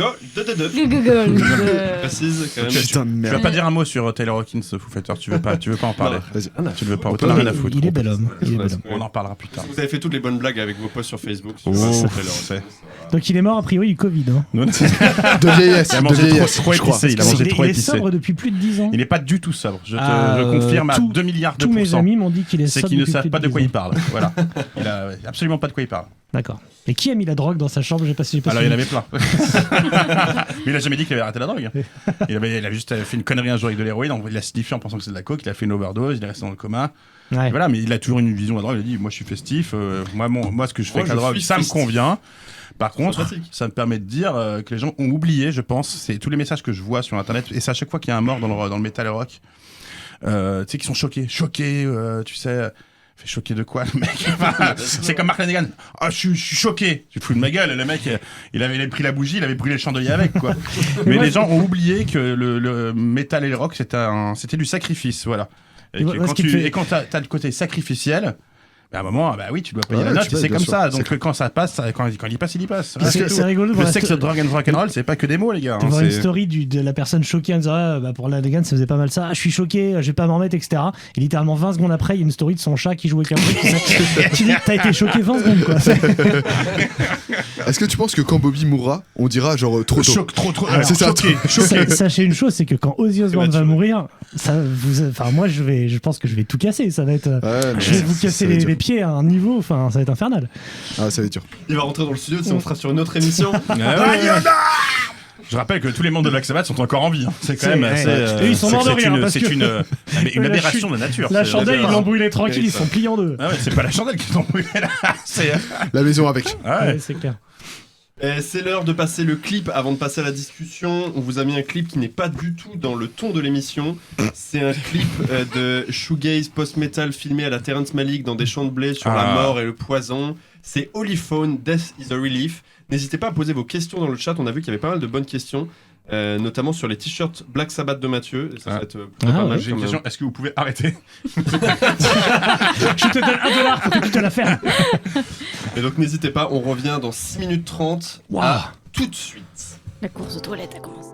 Précise quand même. Putain de Tu vas merde. pas dire un mot sur Taylor Hawkins, Foo Fighters. Tu veux pas en parler. Vas-y. Tu ne veux pas. On T'en peut- as rien à foutre. Il est bel homme. Il est bel homme. On en parlera plus tard. Vous avez fait toutes les bonnes blagues avec vos posts sur Facebook. Oh, Taylor. c'est. Donc il est mort a priori du Covid. Hein. De vieillesse. Il a De mangé vieillesse, trop je crois. épicé. Il a mangé trop Il est épicé. sobre depuis plus de 10 ans. Il n'est pas du tout sobre. Je Ah, confirme à tout- 2 milliards de Tous mes pourcents. amis m'ont dit qu'il est C'est sobre qu'ils ne depuis savent plus pas de 10 quoi ans. il parle. Voilà. Il a absolument pas de quoi il parle. D'accord. Et qui a mis la drogue dans sa chambre? J'ai pas si. Alors il y en avait plein. Mais il a jamais dit qu'il avait arrêté la drogue. Il a juste fait une connerie un jour avec de l'héroïne. Il a signifié en pensant que c'est de la coke. Il a fait une overdose. Il est resté dans le coma. Ouais. Et voilà, mais il a toujours une vision de la drogue. Il a dit moi je suis festif. Moi ce que je fais Moi, avec la je drogue, suis ça me festif. convient. Par contre, Sympathique. ça me permet de dire que les gens ont oublié, je pense, c'est tous les messages que je vois sur internet. Et c'est à chaque fois qu'il y a un mort dans le metal et rock. Tu sais, qui sont choqués, tu sais. Fait choquer de quoi, le mec? Enfin, c'est comme Mark Lanegan. Ah, je suis choqué. Tu te fous de ma gueule. Le mec, il avait pris la bougie, il avait brûlé le chandelier avec, quoi. Mais les gens ont oublié que le métal et le rock, c'était du sacrifice, voilà. Et Moi, ce quand qui me fait- quand t'as le côté sacrificiel, à un moment, bah oui, tu dois payer Ouais, la note, tu payes, c'est bien comme sûr. ça. C'est Donc clair. quand ça passe, quand il passe, il y passe. Parce C'est que tout. c'est rigolo de voir Le la sexe, sto- drug and rock'n'roll, c'est pas que des mots, les gars. de hein, voir une c'est- story de la personne choquée en disant pour la vegan ça faisait pas mal ça, je suis choqué, je vais pas m'en mettre, etc. Et littéralement 20 secondes après, il y a une story de son chat qui jouait avec un truc. Tu dis, t'as été choqué 20 secondes quoi. Est-ce que tu penses que quand Bobby mourra, on dira genre trop tôt? Choc, trop, Alors, c'est ça. choqué. Sachez une chose, c'est que quand Ozzy Osbourne va mature. mourir, moi je pense que je vais tout casser. Ça va être, Ouais, mais je vais vous ça casser va être les dur. pieds à un niveau, enfin ça va être infernal. Ah, ça va être dur. Il va rentrer dans le studio, on fera sur une autre émission. Je rappelle que tous les membres de Black Sabbath sont encore en vie. hein. C'est quand même C'est- assez. ouais. Et ils sont morts de rire, parce C'est que- une La aberration de la nature. La C'est- chandelle, ils c'est- l'ont brûlé tranquille, ils sont pliés en deux. Ah ouais, c'est pas la chandelle qui t'ont brûlé là. C'est. La maison avec. Ah ouais. Ouais, c'est clair. C'est l'heure de passer le clip avant de passer à la discussion. On vous a mis un clip qui n'est pas du tout dans le ton de l'émission. C'est un clip de shoegaze post-metal filmé à la Terrence Malick dans des champs de blé sur la Ah. mort et le poison. C'est Holyphone, Death is a Relief. N'hésitez pas à poser vos questions dans le chat. On a vu qu'il y avait pas mal de bonnes questions. Notamment sur les t-shirts Black Sabbath de Mathieu. Et ça, ça va être plutôt pas ouais. mal J'ai une comme, question. Est-ce que vous pouvez arrêter? Je te donne $1 pour que tu te la fermes. Et donc n'hésitez pas, on revient dans 6 minutes 30. Waouh. À tout de suite. La course aux toilettes a commencé.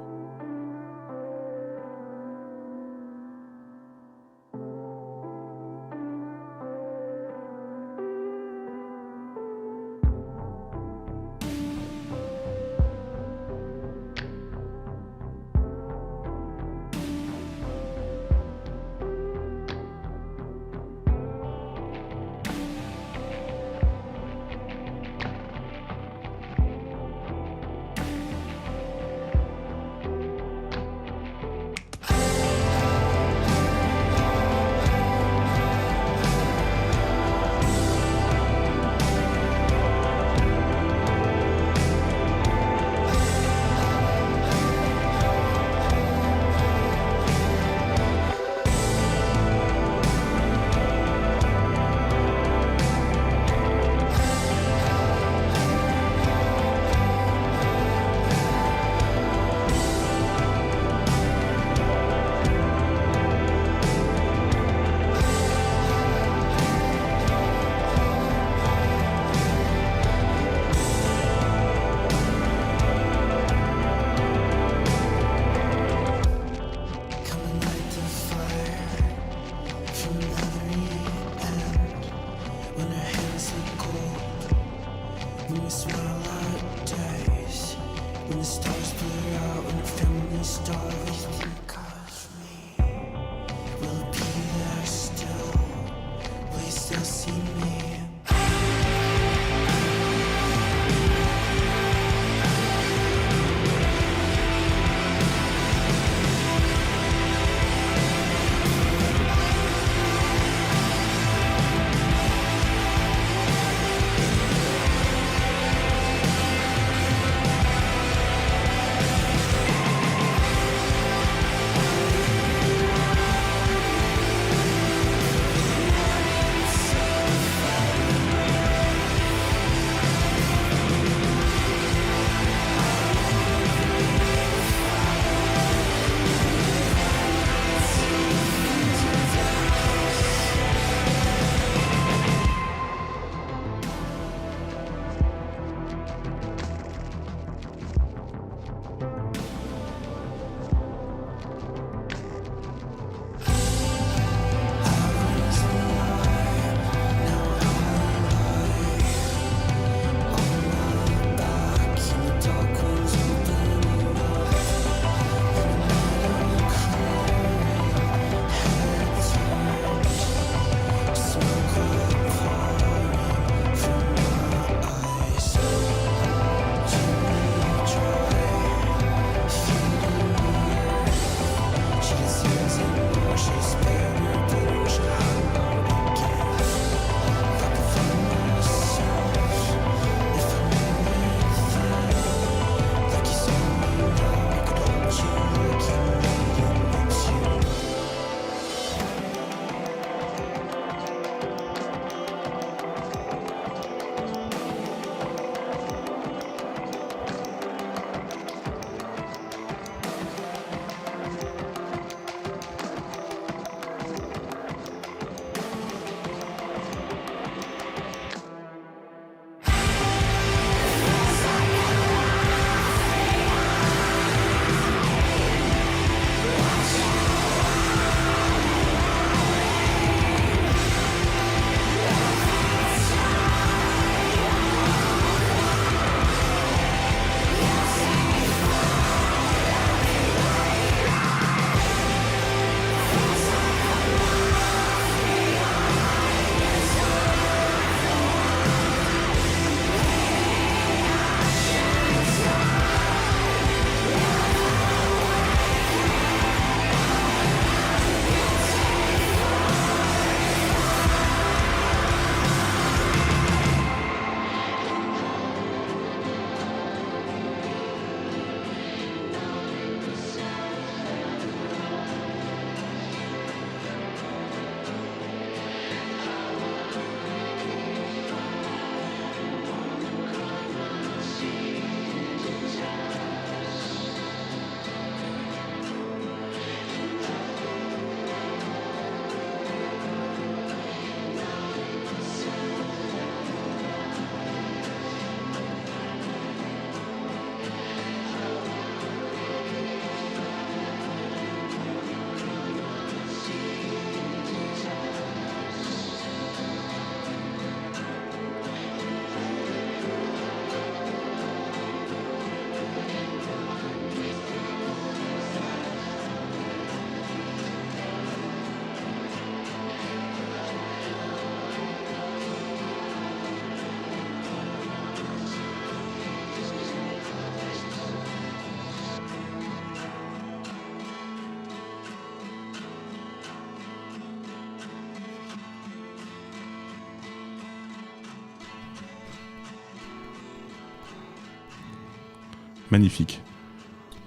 Magnifique.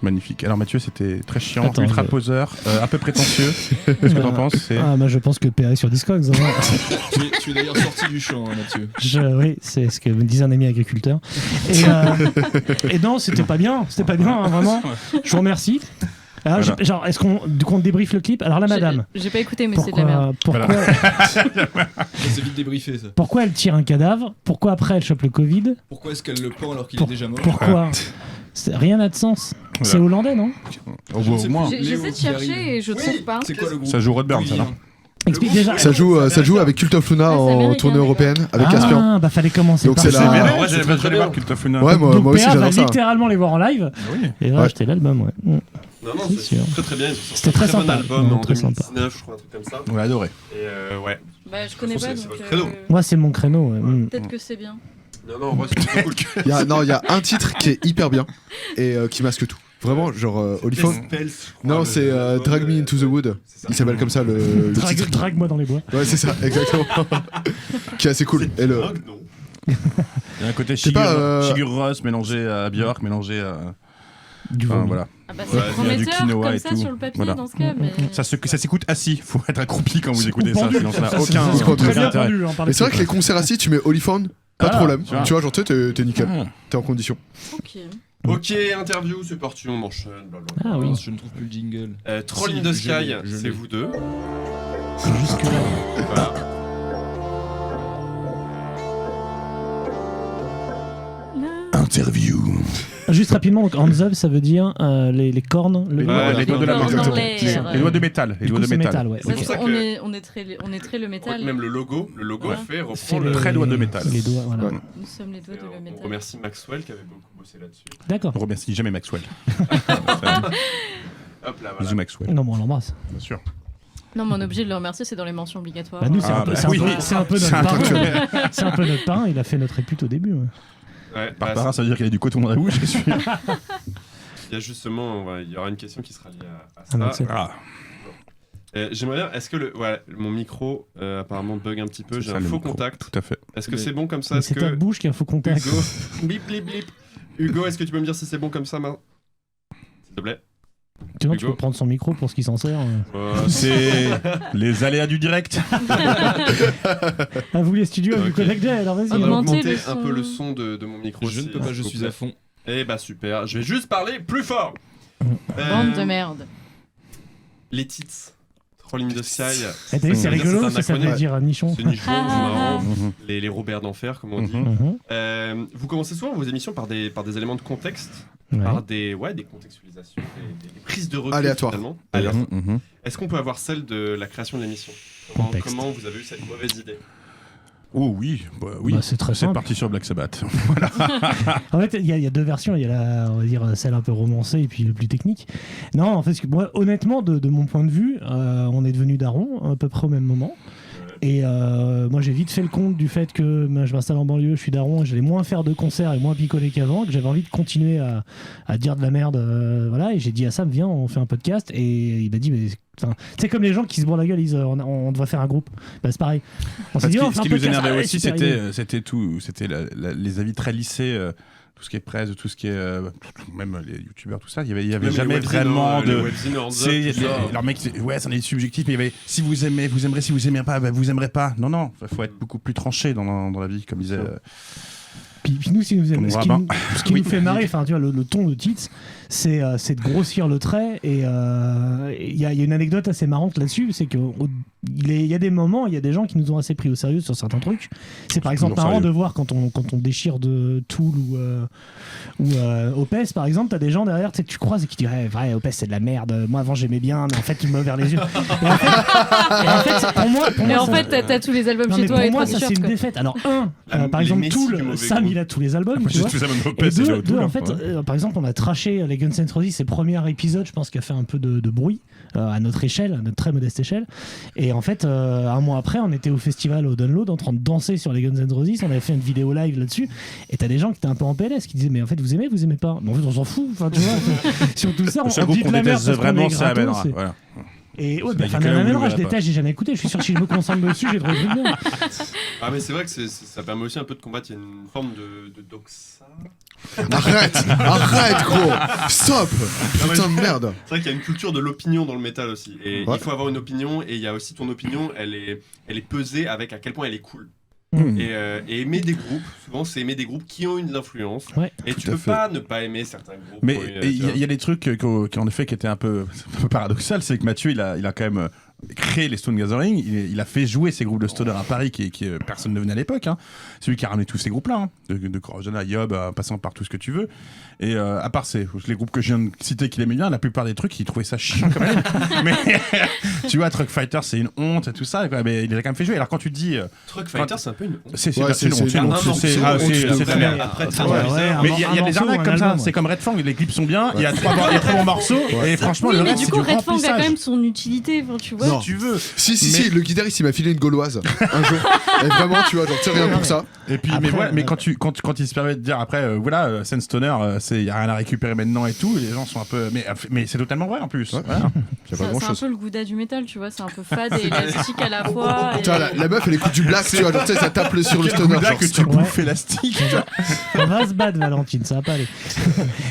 Magnifique. Alors Mathieu, c'était très chiant, ultra poseur, un peu prétentieux. Qu'est-ce que t'en penses? Moi je pense que PA est sur Discogs. Tu es d'ailleurs sorti du champ, hein, Mathieu. Oui, c'est ce que me disait un ami agriculteur. Et non, c'était pas bien, hein, vraiment. Je vous remercie. Alors, voilà. Genre, est-ce qu'on débriefe le clip? Alors la madame. J'ai pas écouté, mais c'est de la merde. Pourquoi c'est vite débriefé ça. Pourquoi elle tire un cadavre? Pourquoi après elle chope le Covid? Pourquoi est-ce qu'elle le pend alors qu'il est déjà mort? Pourquoi? Rien n'a de sens. Voilà. C'est hollandais, non? Au moins. J'essaie de chercher et je trouve pas. C'est quoi le groupe? Ça joue Rodburn, ça, non? Explique déjà. Ça joue avec Cult of Luna en américain, tournée d'accord. européenne avec Caspian. Ah, bah fallait commencer Donc par c'est ça. la- Mais Ah, moi, c'est j'allais très voir bien. Cult of Luna. Ouais, moi Donc aussi PA va j'adore ça. littéralement les voir en live. Ah oui. Et va Ouais. acheter l'album, ouais. Non, C'est c'est sûr. très très bien. Ils ont sorti C'était un très très bon sympa. album en Très sympa. 2019, je crois, un truc comme ça. On l'a adoré. Et ouais. Bah, je connais Je pense pas, que c'est donc. votre créneau. Moi, c'est mon créneau. Ouais. Peut-être que c'est bien. Non, en vrai, c'est trop cool. Il y a un titre qui est hyper bien et qui masque tout. Vraiment, genre Oliphant. Non, c'est Drag Me Into the Wood. Il s'appelle comme ça le titre. Drague-moi dans les bois. Ouais, c'est ça, exactement. Qui est assez cool. Et le... Non. Il y a un côté C'est pas, Sigur Rós mélangé à Björk, mélangé à. Du Enfin, vomi. voilà. Ah bah, Ouais, c'est il y a du prometteur quinoa comme et ça tout. sur le papier Voilà. dans ce cas, mais. Ça s'écoute assis, faut être accroupi quand vous Ou écoutez ça, pendu. sinon ça n'a Ça, aucun c'est très bien intérêt. tendu, hein, par Mais c'est vrai que les concerts assis, tu mets Oliphant, pas de Ah, problème. tu vois. Tu vois, genre, tu sais, t'es nickel. Ah. T'es en condition. Ok. Ok, interview, c'est parti, on enchaîne. Blablabla. Ah oui. Je ne trouve plus le jingle. Troll Si, in the je Sky, l'ai, je c'est l'ai. vous deux. C'est jusque là. Voilà. Interview. Juste rapidement, donc hands up, ça veut dire les cornes. Les doigts de la main. cornes en exactement. l'air. Les doigts de métal. Les Du doigts coup, de c'est métal. métal, ouais. C'est pour ok. ça ça que- on est très le métal. Même le logo Ouais. reprend C'est le. Très doigts de métal. Les doigts, voilà. Ouais. Nous sommes les doigts de le On métal. remercie Maxwell qui avait beaucoup bossé là-dessus. D'accord. On remercie jamais Maxwell. Hop là, Bisous voilà. Maxwell, Non, mais on l'embrasse. bien sûr. Non, mais on est obligé de le remercier, c'est dans les mentions obligatoires. Bah, nous, c'est Ah, un peu- bah, c'est un oui. peu- c'est un peu C'est notre parrain. intellectuel. C'est un peu notre parrain. Il a fait notre répute au début. Ouais. Ouais, Par bah, parrain, ça veut dire qu'il y a du coton dans la bouche, je suis. il y a justement, il y aura une question qui sera liée à Ah, donc ça. c'est- Ah, J'aimerais bien, est-ce que mon micro apparemment bug un petit peu, c'est j'ai ça, un le faux micro. contact. Tout à fait. Est-ce que c'est bon comme ça? Mais Est-ce c'est ta que bouche qui a un faux contact. Hugo, blip blip blip. Hugo, est-ce que tu peux me dire si c'est bon comme ça, s'il te plaît? Tu vois, Hugo. tu peux prendre son micro pour ce qu'il s'en sert. C'est les aléas du direct. Ah, vous les studios, Ok. vous connectez, alors vas-y. On va Augmenter augmenter le un son. peu le son de mon micro. Je ne peux pas, je suis à fond. Eh bah super, je vais juste parler plus fort. Bande de merde. Les tits. Troll in the Sky. Eh, t'as vu, c'est Ça veut dire rigolo, c'est un ça veut acronyme. dire nichon. C'est nichon, c'est Ah, ah, marrant. Mhm. Les Robert d'enfer, comme on dit. Mhm. Mhm. Vous commencez souvent vos émissions par des éléments de contexte, Ouais. par des contextualisations, des prises de recul Aléatoires. finalement. Mhm, mhm. Est-ce qu'on peut avoir celle de la création de l'émission? Contexte. Comment vous avez eu cette mauvaise idée? Oh oui, oui. Bah, c'est très C'est simple. parti sur Black Sabbath. En fait, il y a deux versions. Il y a on va dire, celle un peu romancée et puis le plus technique. Non, en fait, parce que moi, honnêtement, de mon point de vue, on est devenu daron à peu près au même moment. Et moi, j'ai vite fait le compte du fait que je m'installe en banlieue, je suis daron, et j'allais moins faire de concerts et moins picoler qu'avant, que j'avais envie de continuer à dire de la merde. Voilà, et j'ai dit à Sam, viens, on fait un podcast. Et il m'a dit, mais c'est comme les gens qui se bourrent la gueule, ils disent, on devrait faire un groupe. Bah, c'est pareil. On s'est dit, on Ce fait un qui nous podcast. énervait Ah ouais, aussi, super idée. c'était les avis très lissés, tout ce qui est presse, tout ce qui est même les youtubeurs, tout ça. Il y avait jamais vraiment de. Alors mec, ouais, c'en est subjectif, mais il y avait si vous aimez, vous aimerez, si vous aimez pas, bah, vous aimerez pas. Non, faut être beaucoup plus tranché dans la vie, comme disait. Puis nous, ce qui nous Rabbin. nous fait marrer, enfin, tu vois, le ton de Tits, c'est de grossir le trait. Et il y a une anecdote assez marrante là-dessus, c'est qu'il y a des moments, il y a des gens qui nous ont assez pris au sérieux sur certains trucs. C'est par exemple marrant de voir quand on déchire de Tool ou Opes, par exemple, t'as des gens derrière que tu croises et qui disent ouais, Opes c'est de la merde. Moi avant j'aimais bien, mais en fait tu me vers les yeux. Et en fait, pour moi, Mais en ça- fait, t'as tous les albums non, chez mais toi pour et moi, trois ça c'est t-shirts, une quoi. défaite. Alors, par les exemple, Messi du Tool, mauvais Sam, goût. il a tous les albums, Moi, tu j'ai vois. tout ça, même Et Opeth, c'est deux, autour, en fait, ouais. par exemple, on a traché les Guns N' Roses, ces premiers épisodes, je pense, qui a fait un peu de bruit à notre échelle, à notre très modeste échelle. Et en fait, un mois après, on était au festival au Download en train de danser sur les Guns N' Roses. On avait fait une vidéo live là-dessus. Et t'as des gens qui étaient un peu en PLS qui disaient mais en fait vous aimez pas. Mais en fait on s'en fout. Enfin tu vois. Sur tout ça, Le seul on groupe dit de qu'on la merde déteste parce qu'on vraiment, est c'est gratos, Amenra. et- Voilà. Et ouais, C'est bah, la enfin, Nicolas, vous Amenra, le je verrez déteste, j'ai jamais écouté. Je suis sûr que si je me concentre dessus, j'ai trouvé le bien. Ah mais c'est vrai que ça permet aussi un peu de combattre, il y a une forme de doxa. Arrête gros. Stop. Putain de merde. C'est vrai qu'il y a une culture de l'opinion dans le métal aussi. Et Ouais. il faut avoir une opinion, et il y a aussi ton opinion, elle est pesée avec à quel point elle est cool. Mmh. Et aimer des groupes, souvent c'est aimer des groupes qui ont une influence. Ouais. Et Tout tu à peux fait. pas ne pas aimer certains groupes. Mais pour une- il tu vois. y a des trucs qui en effet qui étaient un peu paradoxal, c'est que Mathieu il a quand même créé les Stone Gathering, il a fait jouer ces groupes de stoner à Paris qui personne ne venait à l'époque. Hein. C'est lui qui a ramené tous ces groupes-là, hein. de Corrosion à Yob, passant par tout ce que tu veux. Et à part les groupes que je viens de citer qu'il aimait bien, la plupart des trucs, il trouvait ça chiant quand même. Mais tu vois, Truck Fighter, c'est une honte et tout ça, quoi. Mais il a quand même fait jouer. Alors quand tu te dis... Truck Fighter, c'est un peu une honte. C'est une honte. C'est très bien. Mais il y a des arnaques comme ça. C'est comme Red Fang, les clips sont bien, il y a trois bons morceaux, et franchement, le reste, c'est du remplissage. Red Fang a quand même son utilité, tu vois. Si tu veux. Si, le guitariste il m'a filé une gauloise un jour. Et vraiment, tu vois, genre, c'est rien pour ça. Et puis, mais quand il se permet de dire après, voilà, Sense Stoner, il y a rien à récupérer maintenant et tout, les gens sont un peu. Mais c'est totalement vrai en plus. Voilà. C'est un peu le Gouda du métal, tu vois, c'est un peu fade et élastique à la fois. Tu vois, la meuf elle écoute du black, tu vois, genre, tu sais, ça tape sur le stoner. Que tu bouffes élastique. On va se battre, Valentine, ça va pas aller.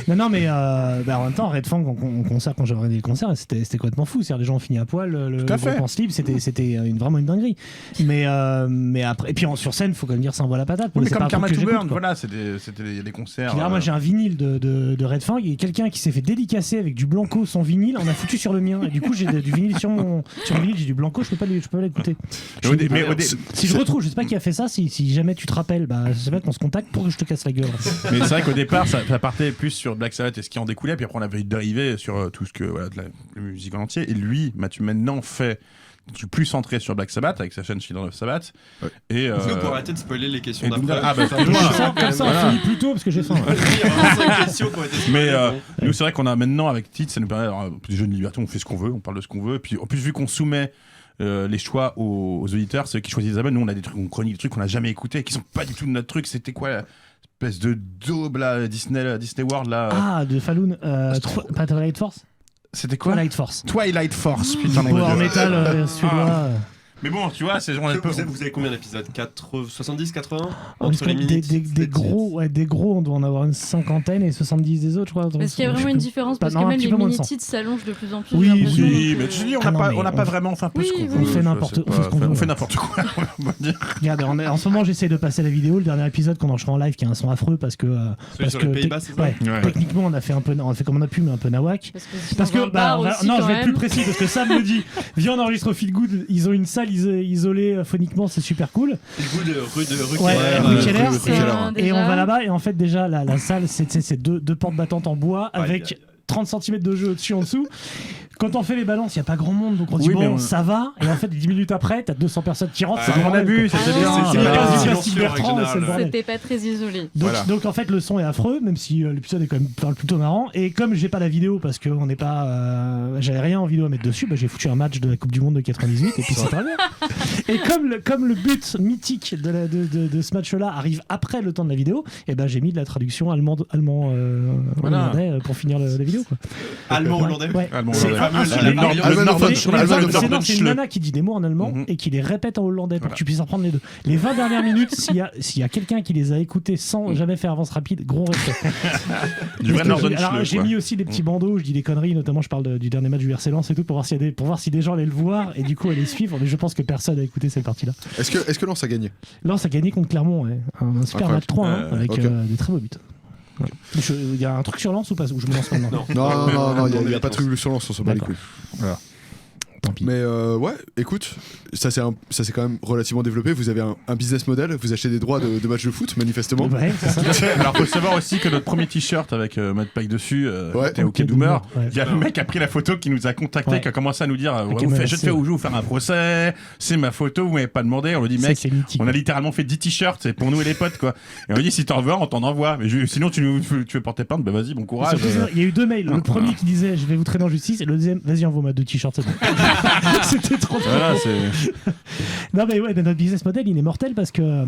non, mais en même temps, Red Fang en concert, quand j'avais regardé le concert, c'était complètement fou. C'est-à-dire, les gens ont fini à poil, le groupe en slip, c'était vraiment une dinguerie. Mais après, et puis sur scène, faut quand même dire ça envoie la patate. Mais comme Karma to Burn, voilà, il y a des concerts. Puis là, moi j'ai un vinyle de Red Fang, il y a quelqu'un qui s'est fait dédicacer avec du Blanco son vinyle, on a foutu sur le mien. Et du coup, j'ai du vinyle sur mon vinyle, j'ai du Blanco, je peux pas l'écouter. Si je retrouve, je sais pas qui a fait ça, si jamais tu te rappelles, c'est vrai qu'on se contacte pour que je te casse la gueule. Mais c'est vrai qu'au départ, ça partait plus sur Black Sabbath et ce qui en découlait, puis après on avait dérivé sur tout ce que, voilà, de la musique en entier. Et lui, Mathieu, maintenant fait plus centré sur Black Sabbath avec sa chaîne Children of Sabbath. Ouais. Et est-ce que pour arrêter de spoiler les questions d'après comme ça on finit plus tôt parce que j'ai faim. Mais nous c'est vrai qu'on a maintenant avec Tite, ça nous permet des jeux de liberté, on fait ce qu'on veut, on parle de ce qu'on veut, et puis en plus vu qu'on soumet les choix aux auditeurs, ceux qui choisissent les albums, nous on a des trucs, on chronique des trucs qu'on n'a jamais écoutés, qui sont pas du tout de notre truc. C'était quoi espèce de daube là, Disney World là. De Falloon, pas Twilight Force. C'était quoi? Twilight Force, putain. Power metal suédois. Mais bon, tu vois, c'est vous avez combien d'épisodes? 70, 80 entre les des gros, on doit en avoir une cinquantaine et 70 des autres, je crois. Est-ce qu'il y a vraiment une différence? Parce que même les mini-titres s'allongent de plus en plus. Oui, mais tu dis, on n'a pas vraiment fait un peu ce qu'on veut. On fait n'importe quoi. On fait n'importe quoi. Regarde, en ce moment, j'essaie de passer la vidéo, le dernier épisode qu'on enregistre en live, qui a un son affreux parce que. Sur les Pays-Bas, c'est ça? Techniquement, on a fait comme on a pu, mais un peu nawak. Parce que, non, je vais être plus précis, parce que Sam me dit, viens, on enregistre au Feel Good, ils ont une salle isolée phoniquement, c'est super cool. Rue Keller. Et on va là-bas, et en fait, déjà, la salle, c'est deux portes battantes en bois avec 30 cm de jeu au-dessus, en dessous. Quand on fait les balances, il n'y a pas grand monde, donc on dit ça va. Et en fait, 10 minutes après, t'as 200 personnes qui rentrent. C'est mon abus, c'était bien. C'était pas très isolé. Donc en fait, le son est affreux, même si l'épisode est quand même plutôt marrant. Et comme j'ai pas la vidéo, parce que on n'est pas, j'avais rien en vidéo à mettre dessus, j'ai foutu un match de la Coupe du Monde de 98, et puis c'est très bien. Et comme le but mythique de ce match-là arrive après le temps de la vidéo, et j'ai mis de la traduction allemand-hollandais pour finir la vidéo. Allemand-hollandais. C'est une nana qui dit des mots en allemand et qui les répète en hollandais pour que tu puisses apprendre les deux. Les 20 dernières minutes, s'il y a quelqu'un qui les a écoutées sans jamais faire avance rapide, gros respect. Alors j'ai mis aussi des petits bandeaux où je dis des conneries, notamment je parle du dernier match du RC Lens et tout pour voir si des gens allaient le voir et du coup allaient suivre, mais je pense que personne a écouté cette partie-là. Est-ce que Lens a gagné? Lens a gagné contre Clermont, un super match 3 avec des très beaux buts. Il y a un truc sur Lens ou pas où je me lance maintenant? Non, il n'y a pas de truc sur Lens, on se bat les couilles. Voilà. Tant pis. Mais ouais, écoute, ça c'est quand même relativement développé. Vous avez un business model, vous achetez des droits de matchs de foot, manifestement. Ouais, c'est ça. Alors faut savoir aussi que notre premier t-shirt avec Matt Pike dessus, était OK Doomer. Il y a le mec qui a pris la photo, qui nous a contacté, qui a commencé à nous dire je te fais vous faire un procès, c'est ma photo, vous m'avez pas demandé. On lui dit mec, on a littéralement fait 10 t-shirts, c'est pour nous et les potes quoi. Et on lui dit si t'en veux, on t'en envoie. Mais sinon tu veux porter plainte, vas-y, bon courage. Il y a eu 2 mails. Le premier qui disait je vais vous traîner en justice et le deuxième vas-y envoie-moi 2 t-shirts, c'est bon. C'était trop Non mais ouais, notre business model il est mortel parce que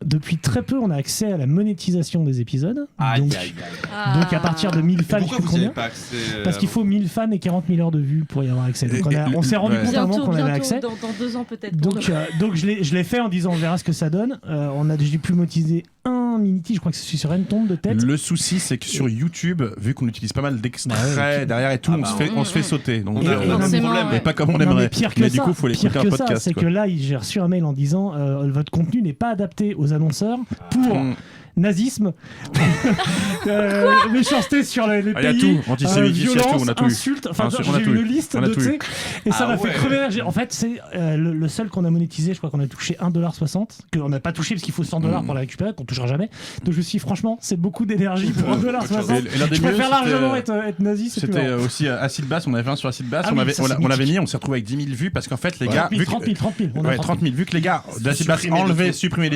depuis très peu on a accès à la monétisation des épisodes. Donc à partir de 1000 fans, pourquoi vous n'y avez pas accès parce qu'il faut 1000 fans et 40 000 heures de vues pour y avoir accès. Donc on s'est rendu compte avant qu'on avait accès. Dans 2 ans peut-être. Donc je l'ai fait en disant on verra ce que ça donne. J'ai pu monétiser un Minity, je crois que c'est sur Renton de tête. Le souci c'est que sur YouTube, vu qu'on utilise pas mal d'extraits derrière et tout, on se fait sauter. Donc on a un problème, mais pas comme on aimerait. Mais du coup, faut l'écouter en podcast. C'est que là, j'ai reçu un mail en disant votre contenu n'est pas adapté aux annonceurs pour nazisme, méchanceté sur les pays, il y a tout, antisémitisme, il y a tout, on a tout eu. insultes, enfin On a j'ai tout une eu. liste On a de tout eu. tu sais, et ça Ah m'a fait ouais. crever la- En fait, c'est le seul qu'on a monétisé, je crois qu'on a touché 1,60$, qu'on n'a pas touché parce qu'il faut 100$ pour la récupérer, qu'on touchera jamais. Donc je me suis dit, franchement, c'est beaucoup d'énergie pour 1,60$. Et l'un des Je mieux, préfère largement c'était, être nazi, c'est plus C'était marrant. aussi Acid Bass, on avait un sur Acid Bass, Ah on oui, avait- ça, on c'est l'a- on l'avait mythique. mis, on s'est retrouvé avec 10 000 vues parce qu'en fait les Ouais. gars, 30 000, on a Ouais, 30 30 000, vu que les gars d'Acid Bass Supprimer de enlevaient, tout. supprimer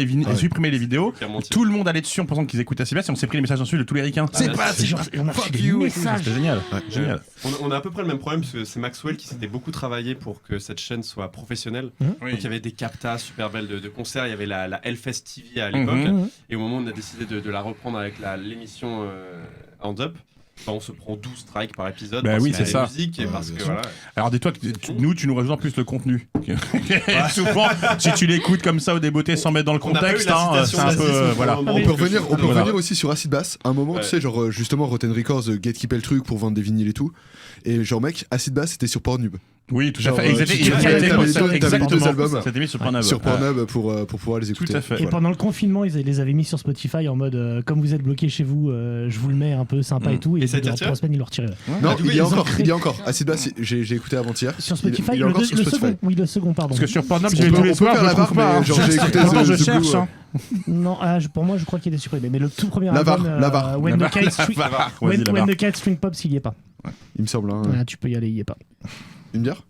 les vidéos, Qui a menti. tout le monde allait dessus en pensant qu'ils écoutaient Acid Bass et on s'est pris les messages dessus de tous les ricains. C'est pas c'est Acid genre, Bass, on a reçu fuck des you et tout. messages. C'était génial. Ouais. Génial. On a à peu près le même problème parce que c'est Maxwell qui s'était beaucoup travaillé pour que cette chaîne soit professionnelle. Oui. Donc il y avait des captas super belles de concerts, il y avait la Hellfest TV à l'époque. Mhm. Et au moment où on a décidé de la reprendre avec l'émission Hand Up, on se prend 12 strikes par épisode. Bah parce oui, qu'il y a c'est la ça. musique et parce que bien voilà. Alors dis-toi que tu nous rajoutes en plus le contenu. Souvent, si tu l'écoutes comme ça au débeauté sans mettre dans le On n'a pas eu contexte, la c'est citation un peu nazisme pour voilà. un moment On peut que revenir, je- on peut Voilà. revenir aussi sur Acid Bass. À un moment, Ouais. tu sais, genre justement Rotten Records gatekeepait le truc pour vendre des vinyles et tout. Et genre mec, Acid Bass c'était sur Pornhub. Oui, tout à Genre, fait. Ils étaient- tu ils avais étaient- les deux exactement. albums. C'était mis sur Pornhub. Sur Pornhub pour pouvoir les écouter. Tout à fait. Et Voilà. pendant le confinement, ils les avaient mis sur Spotify en mode comme vous êtes bloqué chez vous, je vous le mets un peu sympa et tout. Et ça a été dans retiré 3 semaines, ils l'ont retiré. Non, du coup, il y a ils ont encore, créé- il y a encore. Acid Bass, j'ai écouté avant-hier. Sur Spotify, il est encore sur le Spotify. second. Oui, le second, pardon. Parce que sur Pornhub, On j'ai peut- tous les on peut soirs, faire je la le barre, trouve pas. mais genre, j'ai écouté Pourtant, The je Blue, cherche. hein. Non, pour moi, je crois qu'il est supprimé. Mais le tout premier Lavar, album, Lavar. When La the Kite barre, String- la barre. When- Vas-y, la When barre. the Kite String Pops, il y est pas. Il me semble. Hein. Ah, tu peux y aller, il y est pas. Une bière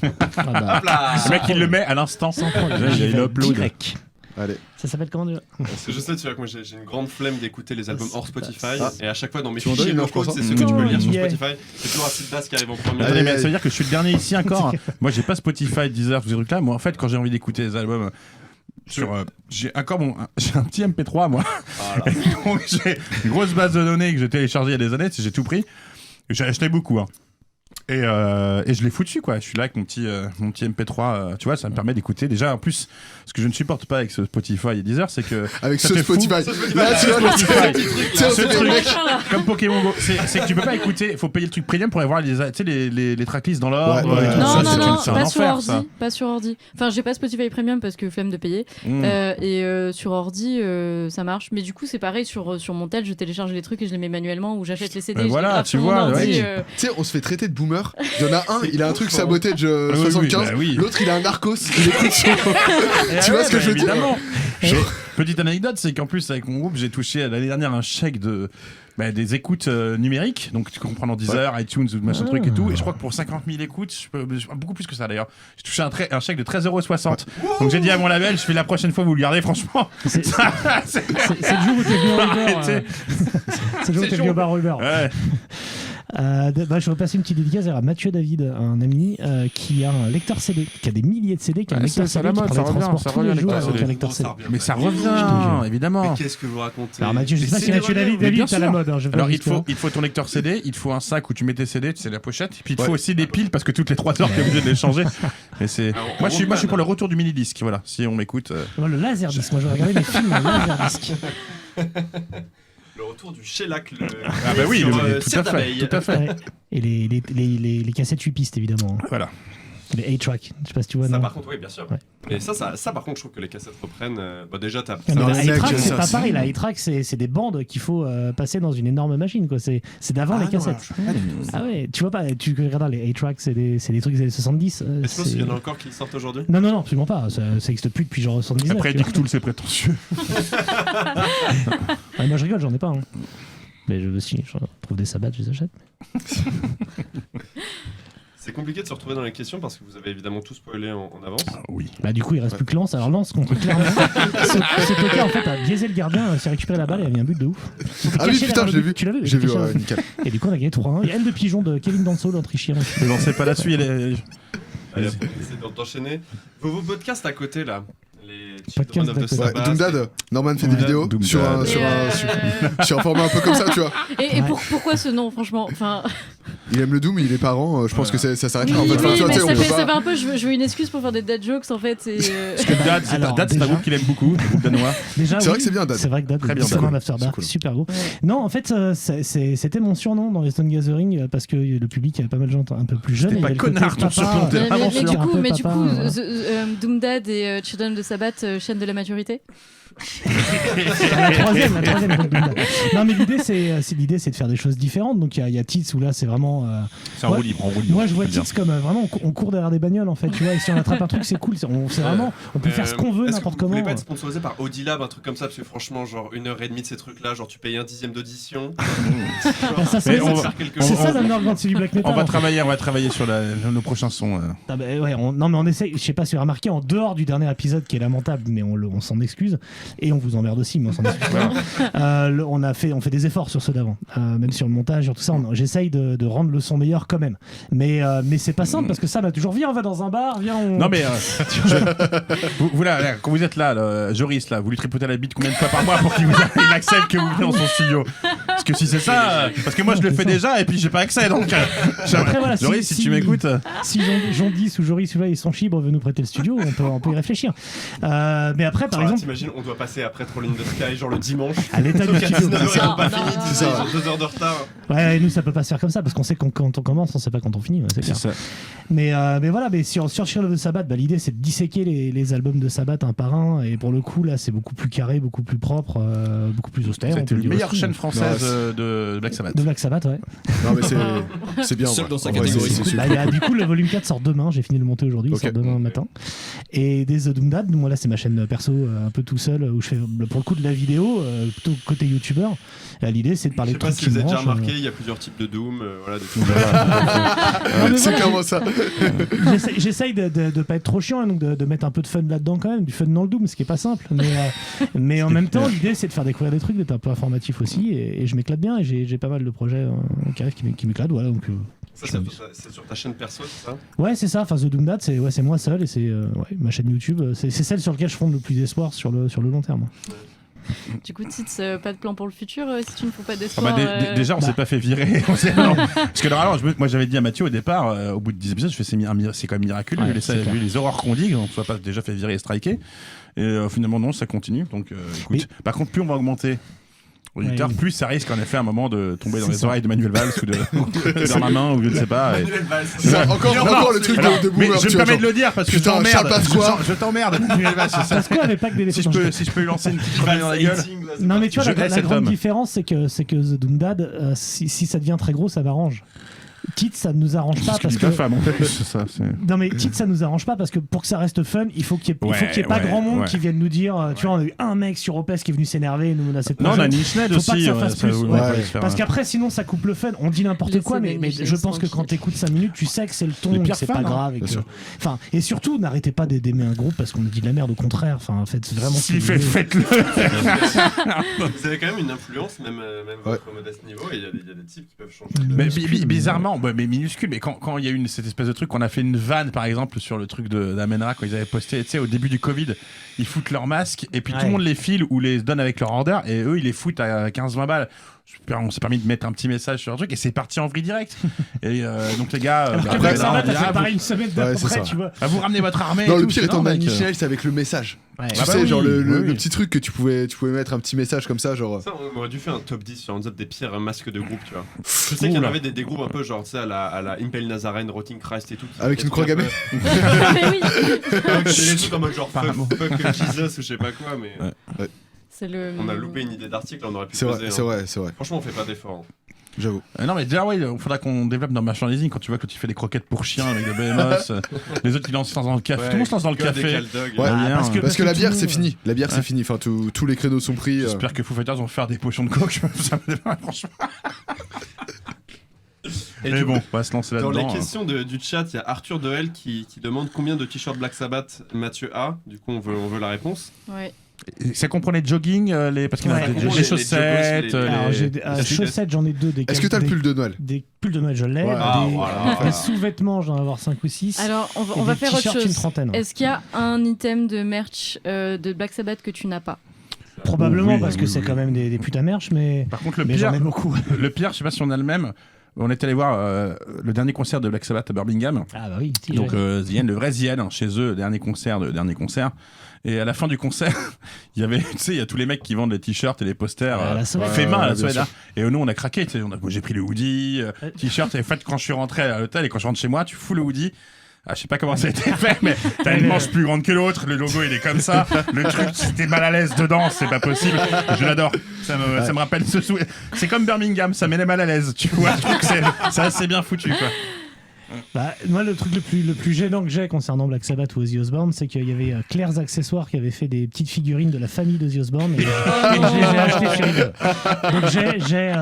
Ah bah, Hop là. Le mec, il le met à l'instant. sans problème. Déjà, il J'y a vais une upload. direct. Allez. Ça s'appelle comment déjà Parce que je sais, tu vois, que moi j'ai une grande flemme d'écouter les albums hors Spotify. Ah. Et à chaque fois dans mes Tu m'en fichiers donnes une locaux, heure pour c'est ça ceux que tu peux lire sur Yeah. Spotify. C'est toujours Acid Bass qui arrive en premier. Attendez, mais Allez. ça veut dire que je suis le dernier ici encore. Moi, j'ai pas Spotify, Deezer, tous ces trucs-là. Moi, en fait, quand j'ai envie d'écouter les albums, j'ai encore j'ai un petit MP3, moi. Voilà. Donc, j'ai une grosse base de données que j'ai téléchargée il y a des années. J'ai tout pris. J'ai acheté beaucoup. Hein. Et je l'ai foutu, quoi. Je suis là avec mon petit MP3. Tu vois, ça me permet d'écouter. Déjà, en plus, ce que je ne supporte pas avec ce Spotify et Deezer, c'est que. Avec ça ce te fout. Spotify. Spotify. Là, tu vois, Spotify. c'est un Ce truc, truc, mec. comme Pokémon Go, c'est que tu peux pas écouter. Il faut payer le truc premium pour aller voir les tracklists dans l'ordre. Ouais, et ouais. tout. Non, Ça, non, c'est non, c'est un pas sur enfer, ordi. ça. Pas sur ordi. Enfin, j'ai pas Spotify Premium parce que flemme de payer. Mm. Et sur ordi, ça marche. Mais du coup, c'est pareil sur mon tel, je télécharge les trucs et je les mets manuellement ou j'achète les CD. je les voilà, grave tu sur mon vois, ordi, oui. Tu sais, on se fait traiter de boomer. Il y en a un, il a un truc ouf, hein. sabotage oui, 75. bah oui. L'autre, il a un narcos. Il écoute son. Tu vois ce que je veux dire Évidemment. Petite anecdote, c'est qu'en plus, avec mon groupe, j'ai touché l'année dernière un chèque des écoutes numériques, donc tu comprends dans Deezer, iTunes, machin truc et tout, et je crois que pour 50 000 écoutes, beaucoup plus que ça d'ailleurs, j'ai touché un chèque de 13,60 €. Donc j'ai dit à mon label, je fais la prochaine fois, vous le gardez, franchement. C'est Ça, c'est le jour où t'es venu au Uber. Arrêtez. C'est le jour où t'es venu au bar Uber. Ouais. Je vais passer une petite dédicace à Mathieu David, un ami qui a un lecteur CD, qui a des milliers de CD, qui a un Ouais, lecteur c'est à CD, la qui mode, prend ça les revient, transports ça tous revient, les jours lecteur avec CD. un lecteur CD. Mais ça Je te revient, jure. évidemment. Mais qu'est-ce que vous racontez Alors Mathieu, je sais pas si Mathieu David, Mais bien c'est à la sûr. mode. Hein, je vais Alors pas il te jusque-là. faut ton lecteur CD, il te faut un sac où tu mets tes CD, c'est la pochette, et puis il te Ouais. faut aussi des piles parce que toutes les 3 heures tu es obligé de les changer. Et c'est Alors, moi je suis pour le retour du mini disque, voilà, si on m'écoute. Moi, le laserdisc, moi je regardais les films en laserdisc. Le retour du shellac. Ah bah oui, sur, tout cire à fait, d'abeille. tout à fait. Ouais. Et les cassettes 8 pistes évidemment. Voilà. Les 8-track. Je sais pas si tu vois. Ça non. par contre, oui, bien sûr. Ouais. Mais ça, par contre, je trouve que les cassettes reprennent. Déjà, t'as. Mais Non, la les mecs, 8-track, c'est ça, pas c'est- pareil. La 8-track, c'est des bandes qu'il faut passer dans une énorme machine. Quoi. C'est d'avant les cassettes. Ah ouais, tu vois pas, tu regardes les 8-tracks, c'est des trucs des années 70. Est-ce qu'il y en a encore qui sortent aujourd'hui? Non, absolument pas. Ça existe plus depuis genre 79. Après tu vois. Dick Tool c'est prétentieux. Ah, moi je rigole, j'en ai pas. Hein. Mais je trouve des sabbats, je les achète. C'est compliqué de se retrouver dans les questions parce que vous avez évidemment tout spoilé en avance. Oui. Bah du coup il reste plus que Lance. Alors Lance contre Clermont. ce poker en fait a biaisé le gardien, s'est récupéré la balle et a mis un but de ouf. C'était Ah oui, caché putain, derrière je le l'ai but. vu. Tu l'as vu? J'ai vu, Caché derrière le but. nickel. Et du coup on a gagné 3-1. Il y a L de Pigeon de Kevin Danso, l'Autrichien. Ne lancez pas là-dessus, Allez, essayez d'enchaîner. Vos podcasts à côté là. Les Podcast Children of the d'à côté. Ouais, Sabbath. Doomdad, Norman fait des Ouais. vidéos Doomdad. sur un, Et, sur, un, sur un format un peu comme ça, tu vois. Et Ouais. pourquoi ce nom, franchement enfin, Il aime le Doom, il est parent, je pense que ça s'arrête là. En oui, fait, Enfin, tu vois, mais tu sais, on ça peut fait pas- un peu. Je veux une excuse pour faire des dad jokes en fait. Parce que Dad, c'est Alors, Dad, c'est un déjà- groupe qu'il aime beaucoup, le groupe danois. Déjà, C'est vrai que c'est bien, Dad. C'est vrai que Dad, Très bien, c'est Dad. un After C'est Dark, cool. super gros. Ouais. Non, en fait, c'était mon surnom dans les Stone Gathering parce que le public avait pas mal de gens un peu plus jeunes. C'était et pas il y avait le connard, côté ton papa. surnom, t'es Mais, vraiment mais sûr. du Un coup, peu papa, voilà. Doom Dad et Children of the Sabbath, chaîne de la maturité. La troisième. Donc, non, mais l'idée, c'est de faire des choses différentes. Donc, il y a Tits où là, c'est vraiment. C'est en roue libre. Moi, je vois Tits comme vraiment, on court derrière des bagnoles, en fait. Tu vois, et si on attrape un truc, c'est cool. C'est vraiment, on peut faire ce qu'on veut, n'importe comment. Vous voulez pas être sponsorisé par Audilab, un truc comme ça, parce que franchement, genre 1h30 de ces trucs-là, genre tu payes 1/10 d'audition. C'est ça l'underground, c'est du black metal. On va travailler sur nos prochains sons. Non, mais on essaye. Je sais pas si vous avez remarqué, en dehors du dernier épisode qui est lamentable, mais on s'en excuse, et on vous emmerde aussi, mais on s'en excuse pas. On fait des efforts sur ceux d'avant, même sur le montage, sur tout ça. J'essaye de rendre le son meilleur quand même. Mais c'est pas simple parce que ça va toujours. Viens, on va dans un bar, viens. Non, mais vous là, quand vous êtes là, Joris, là, vous lui tripotez la bite combien de fois par mois pour qu'il accepte que vous venez dans son studio? Parce que si c'est ça, parce que moi je le fais déjà et puis j'ai pas accès, donc. Après, voilà, Joris, si tu m'écoutes. Si Jean-10 ou Joris ou son chibre veut nous prêter le studio, on peut y réfléchir. Mais après, par exemple. T'imagines, on doit passer après Trolling the Sky, genre le dimanche. À l'état du studio. C'est ça. 2 heures de retard. Ouais, nous ça peut pas se faire comme ça parce qu'on sait quand on commence, on sait pas quand on finit. Ouais, c'est clair. Ça. Mais voilà, mais sur Shield of the Sabbath, l'idée c'est de disséquer les albums de Sabbath un par un, et pour le coup là c'est beaucoup plus carré, beaucoup plus propre, beaucoup plus austère. C'était la meilleure chaîne française de Black Sabbath. De Black Sabbath, ouais. Non mais c'est bien. Seul dans sa catégorie. Du coup le volume 4 sort demain, j'ai fini de le monter aujourd'hui, il sort demain matin. Et des The Doom Dad, moi là c'est ma chaîne perso un peu tout seul où je fais pour le coup de la vidéo, plutôt côté youtubeur. L'idée c'est de parler de trucs qui je sais pas si vous avez déjà branchent. remarqué, il y a plusieurs types de Doom, voilà, C'est clairement ça. J'essaye de pas être trop chiant, hein, donc de mettre un peu de fun là-dedans quand même, du fun dans le Doom, ce qui est pas simple. Mais en même temps, l'idée c'est de faire découvrir des trucs, d'être un peu informatif aussi, et je m'éclate bien, et j'ai pas mal de projets qui arrivent qui m'éclatent, voilà. Donc, ça, c'est sur ta chaîne perso, c'est ça? Ouais, c'est ça. Enfin, The Doom Dad, c'est moi seul, et c'est ma chaîne YouTube. C'est celle sur laquelle je fonde le plus d'espoir sur le long terme. Ouais. Du coup, Tits, pas de plan pour le futur si tu ne fais pas d'espoir. Déjà, on s'est pas fait virer. Parce que normalement, moi j'avais dit à Mathieu au départ, au bout de 10 épisodes, je fais c'est quand même miraculeux, vu les horreurs qu'on dit, on ne soit pas déjà fait virer et striker. Et finalement, non, ça continue. Donc écoute, par contre, plus on va augmenter auditeur, plus ça risque en effet à un moment de tomber dans les oreilles de Manuel Valls ou dans ma main ou je ne sais pas. Encore le truc de mais boomer. je me permets de le dire parce que je t'emmerde. Je t'emmerde, Manuel Valls. Parce qu'on avait pas que des si je peux lui lancer une petite grenade dans la gueule. Non mais tu vois, la grande différence c'est que The Doom Dad, si ça devient très gros, ça m'arrange. Tits, ça ne nous arrange pas parce que. Non mais Tits, ça nous arrange pas parce que pour que ça reste fun, il faut qu'il y ait pas grand monde qui vienne nous dire. Tu vois, on a eu un mec sur Opes qui est venu s'énerver, nous menacer de projet. Non, on a Nischned aussi. Faut pas que ça fasse plus. Parce qu'après, sinon, ça coupe le fun. On dit n'importe quoi, mais je pense que quand t'écoutes 5 minutes, tu sais que c'est le ton, que c'est pas grave. Et surtout, n'arrêtez pas d'aimer un groupe parce qu'on nous dit de la merde. Au contraire, enfin, faites vraiment. Si faites-le. Vous avez quand même une influence, même votre modeste niveau. Il y a des types qui peuvent changer. Mais bizarrement. Mais minuscule, mais quand il y a eu cette espèce de truc, on a fait une vanne par exemple sur le truc d'Amenra quand ils avaient posté, tu sais, au début du Covid, ils foutent leurs masques et puis tout le monde les file ou les donne avec leur order et eux ils les foutent à 15-20 balles. On s'est permis de mettre un petit message sur le truc et c'est parti en vrille direct. Et donc les gars, après ça va pareil une semaine d'après, tu vois. Vous ramenez votre armée. Non, le pire étant Nischned, c'est avec le message. Tu sais, genre le petit truc que tu pouvais mettre un petit message comme ça, genre. Ça, on aurait dû faire un top 10 sur Hands Up des pires masques de groupe, tu vois. Je sais qu'il y en avait des groupes un peu genre, tu sais, à la Impale Nazarene, Rotting Christ et tout. Avec une croix gammée. Mais oui. C'est des trucs en mode genre fuck Jesus ou je sais pas quoi, mais. On a loupé une idée d'article, on aurait pu poser. C'est vrai. Franchement, on fait pas d'efforts. J'avoue. Non mais déjà il faudra qu'on développe dans merchandising quand tu vois que tu fais des croquettes pour chiens avec des BMOS, les autres ils lancent dans le café, tout le monde se lance dans le café. Parce que la bière c'est fini, c'est fini, enfin tous les créneaux sont pris. J'espère que Foo Fighters vont faire des potions de coke, ça me démarre franchement. Mais bon, on va se lancer là-dedans. Dans les questions du chat, il y a Arthur Dehael qui demande combien de t-shirts Black Sabbath Mathieu a. Du coup on veut la réponse. Ouais. Ça comprenait jogging, parce qu'il y a des chaussettes. Chaussettes, j'en ai 2. Est-ce que t'as le pull de Noël? Des pulls de Noël, je l'ai. Des sous-vêtements, j'en ai avoir 5 ou 6. Alors, on va faire autre chose. Une trentaine. Est-ce qu'il y a un item de merch de Black Sabbath que tu n'as pas? Probablement, parce que c'est quand même des putains merch, mais. Par contre, le pire, j'en ai beaucoup. Le pire, je sais pas si on a le même. On est allé voir le dernier concert de Black Sabbath à Birmingham. Ah bah oui. Donc The End, le vrai The End, chez eux, dernier concert. Et à la fin du concert, il y avait, tu sais, il y a tous les mecs qui vendent les t-shirts et les posters fait main à la Soeda. Et nous, on a craqué. J'ai pris le hoodie, t-shirt. Et en fait, quand je suis rentré à l'hôtel et quand je rentre chez moi, tu fous le hoodie. je sais pas comment ça a été fait, mais t'as une manche plus grande que l'autre, le logo il est comme ça, le truc, si t'es mal à l'aise dedans, c'est pas possible. Je l'adore. Ça me rappelle ce souhait. C'est comme Birmingham, ça met les mal à l'aise, tu vois. Je trouve que c'est assez bien foutu, quoi. Bah, moi, le truc le plus gênant que j'ai concernant Black Sabbath ou Ozzy Osbourne, c'est qu'il y avait Claire's Accessoires qui avait fait des petites figurines de la famille d'Ozzy Osbourne et je les ai achetées sur eBay. Donc j'ai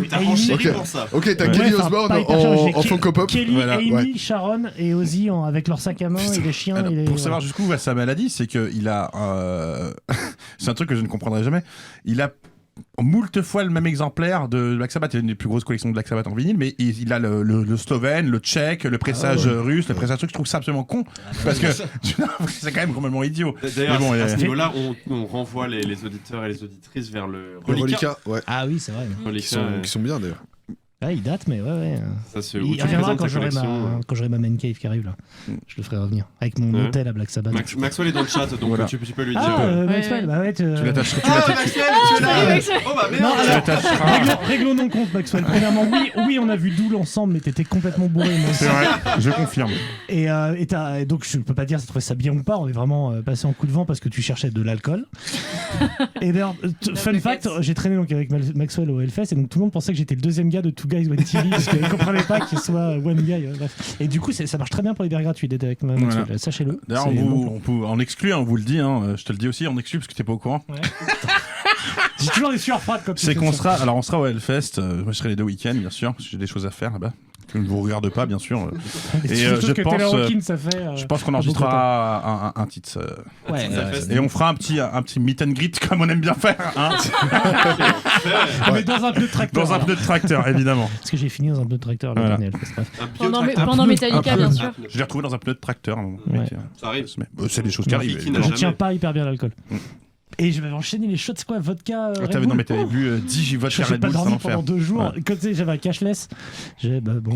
t'as renchéri pour ça. Ok, t'as Kelly Osbourne en Funko Pop. Kelly, Voilà, Amy, Sharon et Ozzy avec leur sac à main et les chiens. Alors, pour savoir jusqu'où va sa maladie, c'est qu'il a... c'est un truc que je ne comprendrai jamais. Il a moult fois le même exemplaire de Black Sabbath. Il y a une des plus grosses collections de Black Sabbath en vinyle, mais il a le slovène, le tchèque, le pressage russe, le pressage truc. Je trouve ça absolument con parce que c'est quand même complètement idiot. D'ailleurs, bon, à ce niveau-là, on renvoie les auditeurs et les auditrices vers le Reliquat. Ouais. Ah oui, c'est vrai. Qui sont bien d'ailleurs. Ouais, il date, mais ouais. Ça, c'est il reviendra quand j'aurai ma main cave qui arrive là. Je le ferai revenir avec mon hôtel à Black Sabbath. Maxwell est dans le chat, donc voilà. tu peux lui dire. Maxwell, bah ouais. Tu l'attacheras. Oh bah merde. Réglons nos comptes, Maxwell. Premièrement, oui, on a vu Dool ensemble, mais t'étais complètement bourré. C'est vrai, je confirme. Et donc je peux pas dire si tu trouvais ça bien ou pas. On est vraiment passé en coup de vent parce que tu cherchais de l'alcool. Et d'ailleurs, fun fact, j'ai traîné donc avec Maxwell au Hellfest et donc tout le monde pensait que j'étais le deuxième gars de Two Guys One TV parce qu'ils comprenaient pas qu'il soit One Guy. Bref. Et du coup, ça marche très bien pour les bières gratuites d'être avec Maxwell. Voilà. Sachez-le. D'ailleurs, on peut en exclut, on vous le dit. Je te le dis aussi, on exclut parce que t'es pas au courant. Ouais. J'ai toujours des sueurs froides comme ça. C'est qu'on sera au Hellfest. Moi, je serai les 2 week-ends, bien sûr, parce que j'ai des choses à faire là-bas. Que je ne vous regarde pas, bien sûr. Et je pense qu'on enregistrera un titre. Et on fera un petit meet and greet comme on aime bien faire. Hein. Mais dans un pneu de tracteur. Dans un pneu de tracteur, évidemment. Parce que j'ai fini dans un pneu de tracteur. Voilà. Pendant Metallica, bien sûr. Je l'ai retrouvé dans un pneu de tracteur. Ça arrive. C'est des choses qui arrivent. Je tiens pas hyper bien l'alcool. Et je vais enchaîner les shots, c'est quoi, vodka t'avais bu 10 vodka Red Bull. J'ai pas dormi pendant 2 jours. Voilà. Quand j'avais un cashless,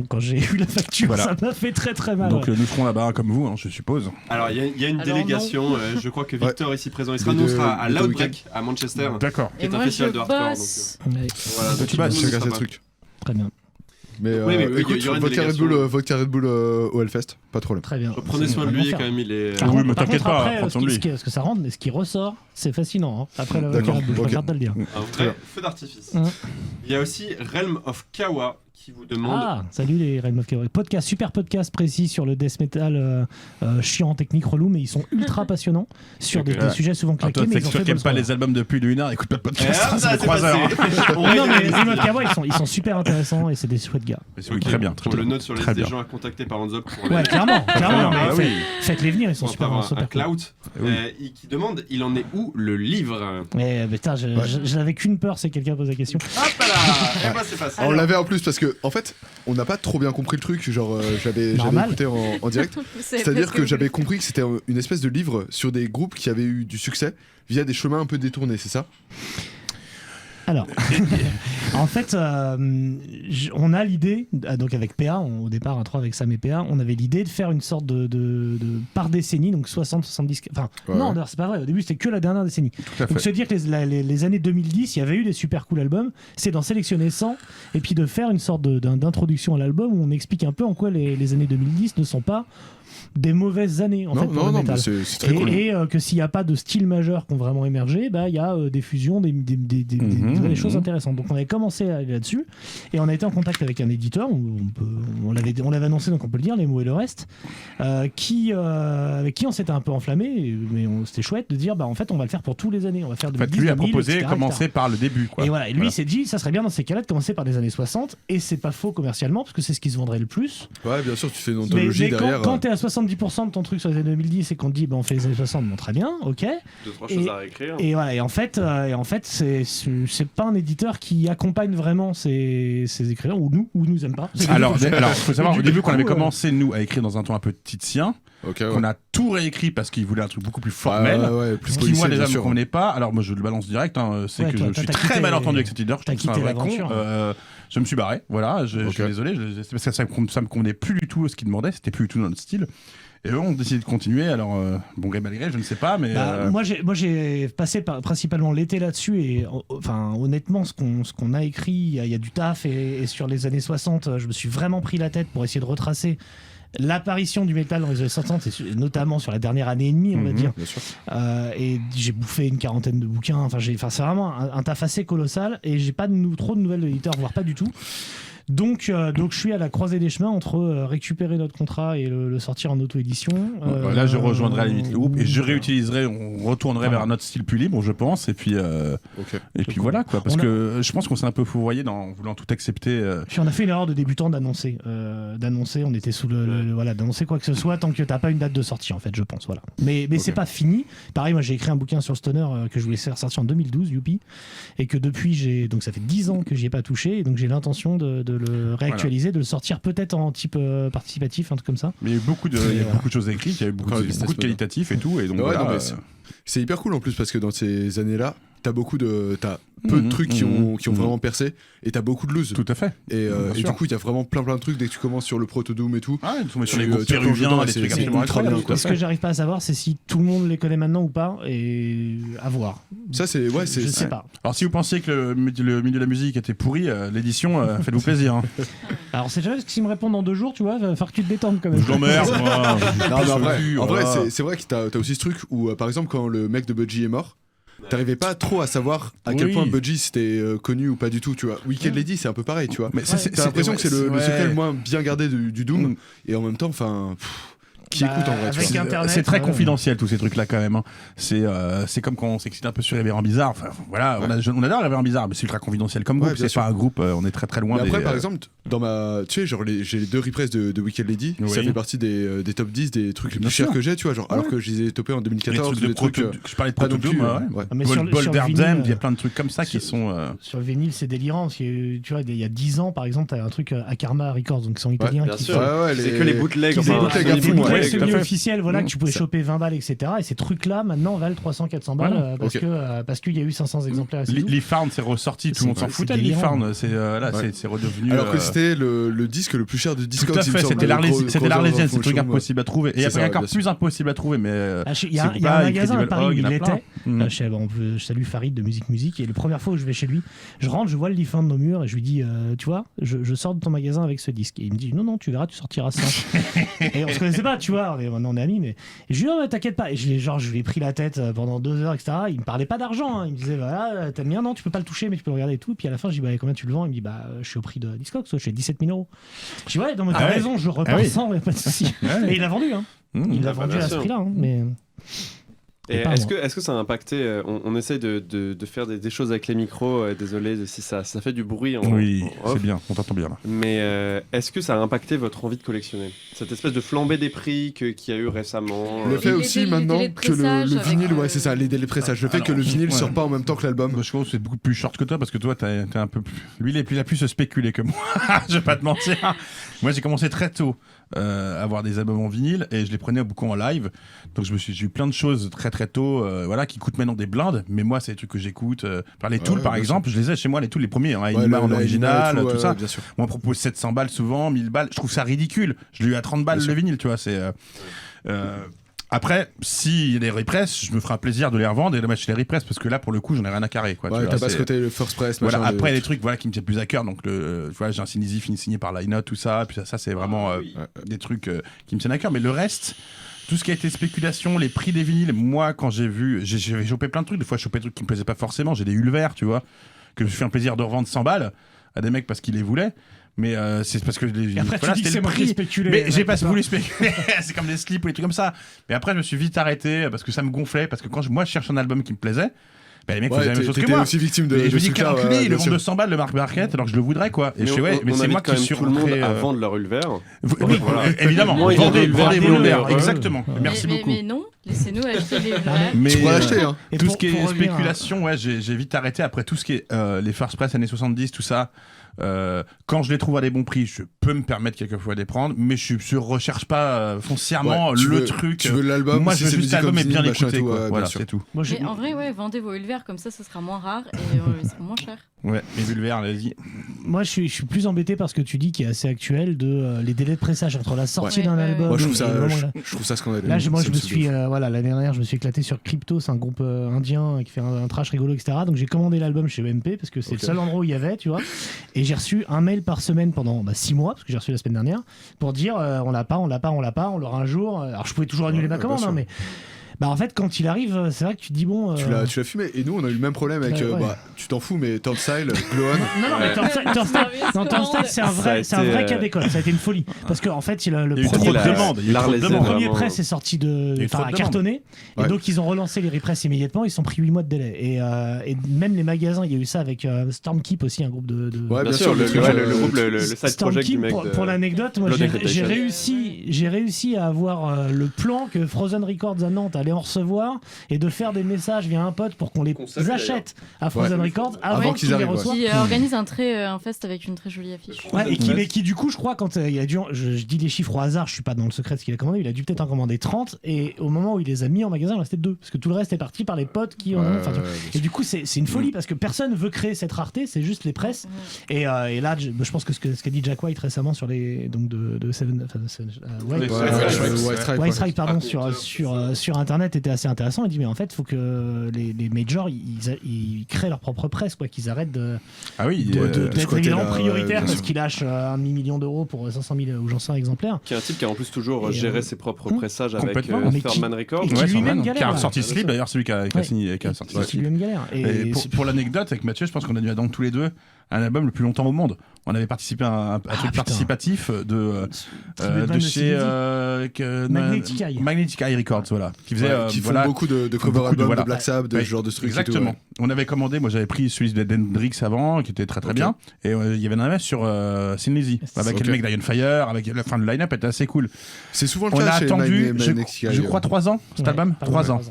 quand j'ai eu la facture, ça m'a fait très très mal. Donc nous serons là-bas comme vous, je suppose. Alors il y a une délégation, je crois que Victor ici présent, il sera à Loudbreak à Manchester. D'accord. Qui est un festival de hardcore. Voilà, tu vas casser le truc. Très bien. Mais écoute, vodka Red Bull au Hellfest, pas de problème. Très bien. Prenez soin de lui quand même, il est. Oui, mais t'inquiète pas, prends soin de lui. Ce que ça rend, mais ce qui ressort, c'est fascinant. Hein. Après le vodka Red Bull, je regarde de le dire. Un vrai feu d'artifice. Il y a aussi Realm of Kawa qui vous demande. Ah, salut les Realm of Kawa. Super podcast précis sur le death metal chiant, technique, relou, mais ils sont ultra passionnants sur des sujets souvent claqués. Toi, c'est sûr qu'ils n'aiment pas les albums de plus de 1 heure, écoute pas de podcast, c'est 3 heures. Non, mais les Realm of Kawa, ils sont super intéressants et c'est des chouettes gars. Très bien. On le note sur les liste des gens à contacter par Hands Up. Ouais, clairement. Faites-les venir, ils sont super un clout qui demande il en est où le livre. Mais putain, je n'avais qu'une peur, c'est quelqu'un pose la question. Hop là. C'est passé. On l'avait en plus parce que en fait, on n'a pas trop bien compris le truc. Genre, j'avais écouté en direct. C'est-à-dire que j'avais compris que c'était une espèce de livre sur des groupes qui avaient eu du succès via des chemins un peu détournés, c'est ça ? Alors, en fait, on a l'idée, donc avec PA, au départ, avec Sam et PA, on avait l'idée de faire une sorte de par décennie, donc 60, 70. Enfin, non, c'est pas vrai, au début, c'était que la dernière décennie. Donc, se dire que les années 2010, il y avait eu des super cool albums, c'est d'en sélectionner 100 et puis de faire une sorte d'introduction à l'album où on explique un peu en quoi les années 2010 ne sont pas des mauvaises années en fait pour le métal. C'est très cool. Et que s'il n'y a pas de style majeur qui ont vraiment émergé, il y a des fusions, des choses intéressantes. Donc on avait commencé à aller là-dessus et on a été en contact avec un éditeur, on l'avait annoncé donc on peut le dire, les mots et le reste, avec qui on s'était un peu enflammé, mais c'était chouette de dire en fait on va le faire pour tous les années, on va faire de 2010, lui a 2000, proposé etc., commencer par le début quoi. Et voilà, et lui il s'est dit ça serait bien dans ces cas-là de commencer par les années 60 et c'est pas faux commercialement parce que c'est ce qui se vendrait le plus. Ouais, bien sûr, tu fais une anthologie mais derrière. Quand t'es à 70% de ton truc sur les années 2010 et qu'on te dit on fait les années 60, bon très bien, ok. 2-3 choses à réécrire. Et voilà, et en fait c'est pas un éditeur qui accompagne vraiment ses écrivains ou nous aime pas. Alors faut savoir au début qu'on avait commencé nous à écrire dans un ton un peu titsien. On a tout réécrit parce qu'il voulait un truc beaucoup plus formel, ce qui moi déjà me convenait pas. Alors moi je le balance direct, c'est que je suis très mal entendu avec cet éditeur, je trouve que c'est un vrai con. Je me suis barré, voilà, je suis désolé, parce que ça me convenait plus du tout ce qu'il demandait, c'était plus du tout dans notre style. Et eux ont décidé de continuer, alors bon gré malgré, je ne sais pas, mais... Moi j'ai passé principalement l'été là-dessus, et enfin honnêtement, ce qu'on a écrit, il y a du taf, et sur les années 60, je me suis vraiment pris la tête pour essayer de retracer l'apparition du métal dans les années 60, et notamment sur la dernière année et demie, on va dire. Bien sûr. Et j'ai bouffé une quarantaine de bouquins. Enfin, c'est vraiment un taf assez colossal, et j'ai pas trop de nouvelles d'éditeurs, voire pas du tout. Donc je suis à la croisée des chemins entre récupérer notre contrat et le sortir en auto-édition. Là, je rejoindrai à la limite le groupe et je réutiliserai, on retournerait vers notre style plus libre, je pense. Et puis, voilà, quoi. Parce que je pense qu'on s'est un peu fourvoyé en voulant tout accepter. Puis on a fait une erreur de débutant d'annoncer. On était sous d'annoncer quoi que ce soit tant que t'as pas une date de sortie, en fait, je pense. Voilà. Mais c'est pas fini. Pareil, moi j'ai écrit un bouquin sur Stoner que je voulais faire sortir en 2012, youpi. Et que depuis, donc ça fait 10 ans que j'y ai pas touché. Et donc j'ai l'intention de le réactualiser, de le sortir peut-être en type participatif, un truc comme ça. Mais il y a beaucoup de choses écrites, il y a beaucoup de qualitatifs et tout. Et donc c'est hyper cool en plus parce que dans ces années-là, t'as peu de trucs qui ont vraiment percé et t'as beaucoup de loose. Tout à fait. Et du coup, il y a vraiment plein de trucs dès que tu commences sur le Proto-Doom et tout. Sur les groupes péruviens, des trucs absolument incroyables. Ce que j'arrive pas à savoir, c'est si tout le monde les connaît maintenant ou pas, et à voir. Ça, je sais pas. Alors, si vous pensiez que le milieu de la musique était pourri, l'édition, faites-vous plaisir. Hein. Alors, c'est jamais, parce que s'ils me répondent dans 2 jours, tu vois, il va falloir que tu te détendes quand même. Je l'emmerde, moi. En vrai, c'est vrai que t'as aussi ce truc où, par exemple, quand le mec de Budgie est mort, t'arrivais pas trop à savoir à quel point Budgie c'était connu ou pas du tout, tu vois. Weekend Lady, c'est un peu pareil, tu vois. Mais t'as l'impression que c'est le secret le moins bien gardé du Doom, et en même temps, enfin. Qui écoute en vrai, tu vois. C'est très confidentiel tous ces trucs là quand même. Hein. C'est comme quand on s'excite un peu sur Révérend Bizarre. Enfin voilà, on adore Révérend Bizarre, mais c'est ultra confidentiel comme groupe. C'est pas un groupe, on est très très loin. Mais après, par exemple, dans tu sais, genre j'ai les 2 reprises de Weekend Lady, ça fait partie des top 10 des trucs les plus chers que j'ai, tu vois, genre alors que je les ai topés en 2014. Les trucs je parlais de Proto-Doom, Bolderdam, il y a plein de trucs comme ça qui sont. Sur le vinyle, c'est délirant parce que tu vois, il y a 10 ans par exemple, t'as un truc à Karma Records, donc ils sont italiens. C'est que les bootlegs. C'est officiel, voilà, que tu pouvais choper 20 balles, etc. Et ces trucs-là, maintenant, valent 300-400 balles parce qu'il y a eu 500 exemplaires. L'E-Farn, c'est ressorti, tout le monde s'en foutait de l'E-Farn. C'est redevenu. Alors que c'était le disque le plus cher de Discogs. Tout à fait, c'était l'Arlésienne, c'est un truc impossible à trouver. Et après, encore plus impossible à trouver, mais. Il y a un magasin à Paris où il était. Je salue Farid de Musique. Et la première fois où je vais chez lui, je rentre, je vois le l'E-Farn au mur et je lui dis, tu vois, je sors de ton magasin avec ce disque. Et il me dit, non, tu verras, tu sortiras ça. Et on se connaissait pas, tu vois. On est amis, mais et je lui dis non, mais t'inquiète pas. Et je lui ai pris la tête pendant 2 heures, etc. Il me parlait pas d'argent, hein. Il me disait voilà, t'aimes bien, non, tu peux pas le toucher, mais tu peux le regarder et tout. Et puis à la fin, je dis bah combien tu le vends? Il me dit bah je suis au prix de Discogs, je suis à 17 000 €. Je dis ouais, donc t'as raison, je repars sans, y a pas de souci. Et il l'a vendu, hein. Il l'a vendu à ce prix-là, hein, mais. Et est-ce que ça a impacté on essaie de faire des choses avec les micros, désolé si ça fait du bruit oui, c'est bien, on t'entend bien là. Mais est-ce que ça a impacté votre envie de collectionner? Cette espèce de flambée des prix qu'il y a eu récemment Le fait aussi maintenant que le vinyle, ouais c'est ça, les délais de pressage, le fait que le vinyle sort pas en même temps que l'album. Je pense que c'est beaucoup plus short que toi parce que toi t'es un peu plus... Lui il a plus se spéculer que moi, je vais pas te mentir. Moi j'ai commencé très tôt à avoir des albums en vinyle et je les prenais beaucoup en live, donc j'ai eu plein de choses très très tôt qui coûtent maintenant des blindes, mais moi c'est des trucs que j'écoute les Tools par exemple, je les ai chez moi, les Tools les premiers, Inima en original, tout ça, bien sûr. Moi on propose 700 balles souvent, 1000 balles, je trouve ça ridicule, je l'ai eu à 30 balles le vinyle, tu vois, c'est après, s'il y a des repress, je me ferai un plaisir de les revendre et de mettre chez les repress parce que là, pour le coup, j'en ai rien à carrer. Quoi, t'as pas ce côté le first press. Voilà, après, les trucs qui me tiennent plus à cœur. Donc, j'ai un Sinisi signé par Line Out, tout ça. Puis ça c'est vraiment des trucs qui me tiennent à cœur. Mais le reste, tout ce qui a été spéculation, les prix des vinyles, moi, quand j'ai chopé plein de trucs. Des fois, j'ai chopé des trucs qui me plaisaient pas forcément. J'ai des Ulver, tu vois, que je me suis fait un plaisir de revendre 100 balles à des mecs parce qu'ils les voulaient. Mais c'est parce que c'était le prix. Mais j'ai pas voulu spéculer. C'est comme des slips ou des trucs comme ça. Mais après, je me suis vite arrêté parce que ça me gonflait. Parce que quand moi je cherche un album qui me plaisait, les mecs faisaient la même chose que moi. Aussi victime de je me dis quel enculé, ils le vendent 200 balles le Marc Barquette alors que je le voudrais quoi. Et mais c'est moi qui suis tout le monde à vendre leur Ulver. Oui, évidemment. Vendez vos Ulver. Exactement. Merci beaucoup. Mais non, laissez-nous acheter les Ulver. Mais tu pourrais l'acheter. Tout ce qui est spéculation, j'ai vite arrêté. Après tout ce qui est les first press années 70, tout ça. Quand je les trouve à des bons prix, je peux me permettre quelquefois de les prendre, mais je recherche pas foncièrement truc. Tu veux l'album? Moi, je veux juste l'album et bien l'écouter. Voilà, c'est tout. Mais en vrai, vendez vos Ulver vulvaire, comme ça sera moins rare et c'est moins cher. Ouais, les vulvaires, vas-y. Moi, je suis plus embêté par ce que tu dis qui est assez actuel de les délais de pressage entre la sortie d'un album. Moi, je et trouve ça scandaleux. Là, moi, je me suis l'année dernière, je me suis éclaté sur Crypto, c'est un groupe indien qui fait un trash rigolo, etc. Donc j'ai commandé l'album chez EMP parce que c'est le seul endroit où il y avait, tu vois. Et j'ai reçu un mail par semaine pendant 6 mois, parce que j'ai reçu la semaine dernière, pour dire on l'a pas, on l'aura un jour. Alors je pouvais toujours annuler ma commande, mais. Bah en fait quand il arrive c'est vrai que tu te dis bon tu l'as fumé et nous on a eu le même problème avec tu t'en fous mais Turnstile, Glow-On non mais Turnstile c'est un vrai cas d'école, ça a été une folie parce que en fait le premier press est sorti à cartonner et donc ils ont relancé les repress immédiatement, ils se sont pris 8 mois de délai et même les magasins, il y a eu ça avec Stormkeep aussi, un groupe de bien sûr le groupe le side project du mec pour l'anecdote, moi j'ai réussi à avoir le plan que Frozen Records à Nantes en recevoir et de faire des messages via un pote pour qu'on les achète à Frozen Records avant qu'ils les reçoivent. Qui organise un fest avec une très jolie affiche. Et qui du coup je crois quand il a dû, je dis les chiffres au hasard, je suis pas dans le secret de ce qu'il a commandé, il a dû peut-être en commander 30 et au moment où il les a mis en magasin il en restait 2 parce que tout le reste est parti par les potes qui et du coup c'est une folie parce que personne veut créer cette rareté, c'est juste les presses et là je pense que ce qu'a dit Jack White récemment sur les donc de White Strike pardon sur internet était assez intéressant. Il dit mais en fait il faut que les majors ils créent leur propre presse quoi, qu'ils arrêtent d'être évidemment prioritaires parce qu'ils lâchent 1 million d'euros pour 500 000 ou j'en sais un exemplaire. Qui est un type qui a en plus toujours géré ses propres pressages avec Thurman Records. Qui a sorti Slip d'ailleurs, celui qui a signé qui a sorti Slip. Lui-même galère. Et pour l'anecdote avec Mathieu, je pense qu'on a dû attendre tous les deux un album le plus longtemps au monde. On avait participé à un truc participatif de chez Magnetic Eye Records, voilà, qui faisait qui font beaucoup de cover albums de Black Sabbath, de ce genre de trucs. Exactement. On avait commandé, moi j'avais pris celui de Hendrix avant, qui était très très bien, et il y avait un MS sur Sin Lizzy avec le mec d'Iron Fire, avec la fin de line-up était assez cool. C'est souvent le cas. On a attendu, je crois 3 ans cet album, 3 ans.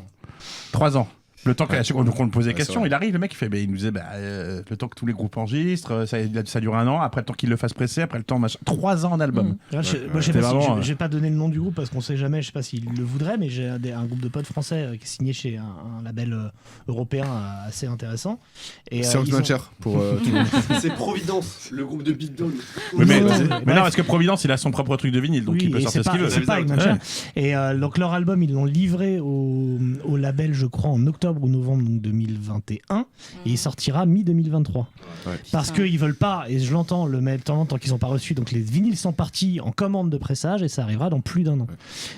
3 ans. Le temps qu'on me posait question, il arrive, le mec il nous disait le temps que tous les groupes enregistrent, ça dure 1 an, après le temps qu'ils le fassent presser, après le temps machin. 3 ans en album. Je vais pas donner le nom du groupe parce qu'on sait jamais, je sais pas s'il le voudrait, mais j'ai un groupe de potes français qui est signé chez un label européen assez intéressant. Soundmatcher pour tout le monde. C'est Providence, le groupe de Beatdown. Mais non, parce que Providence il a son propre truc de vinyle, donc il peut sortir ce qu'il veut. C'est pas et donc leur album ils l'ont livré au label je crois en octobre ou novembre 2021 et il sortira mi-2023 parce qu'ils veulent pas, et je l'entends le mail tant qu'ils ont pas reçu, donc les vinyles sont partis en commande de pressage et ça arrivera dans plus d'1 an.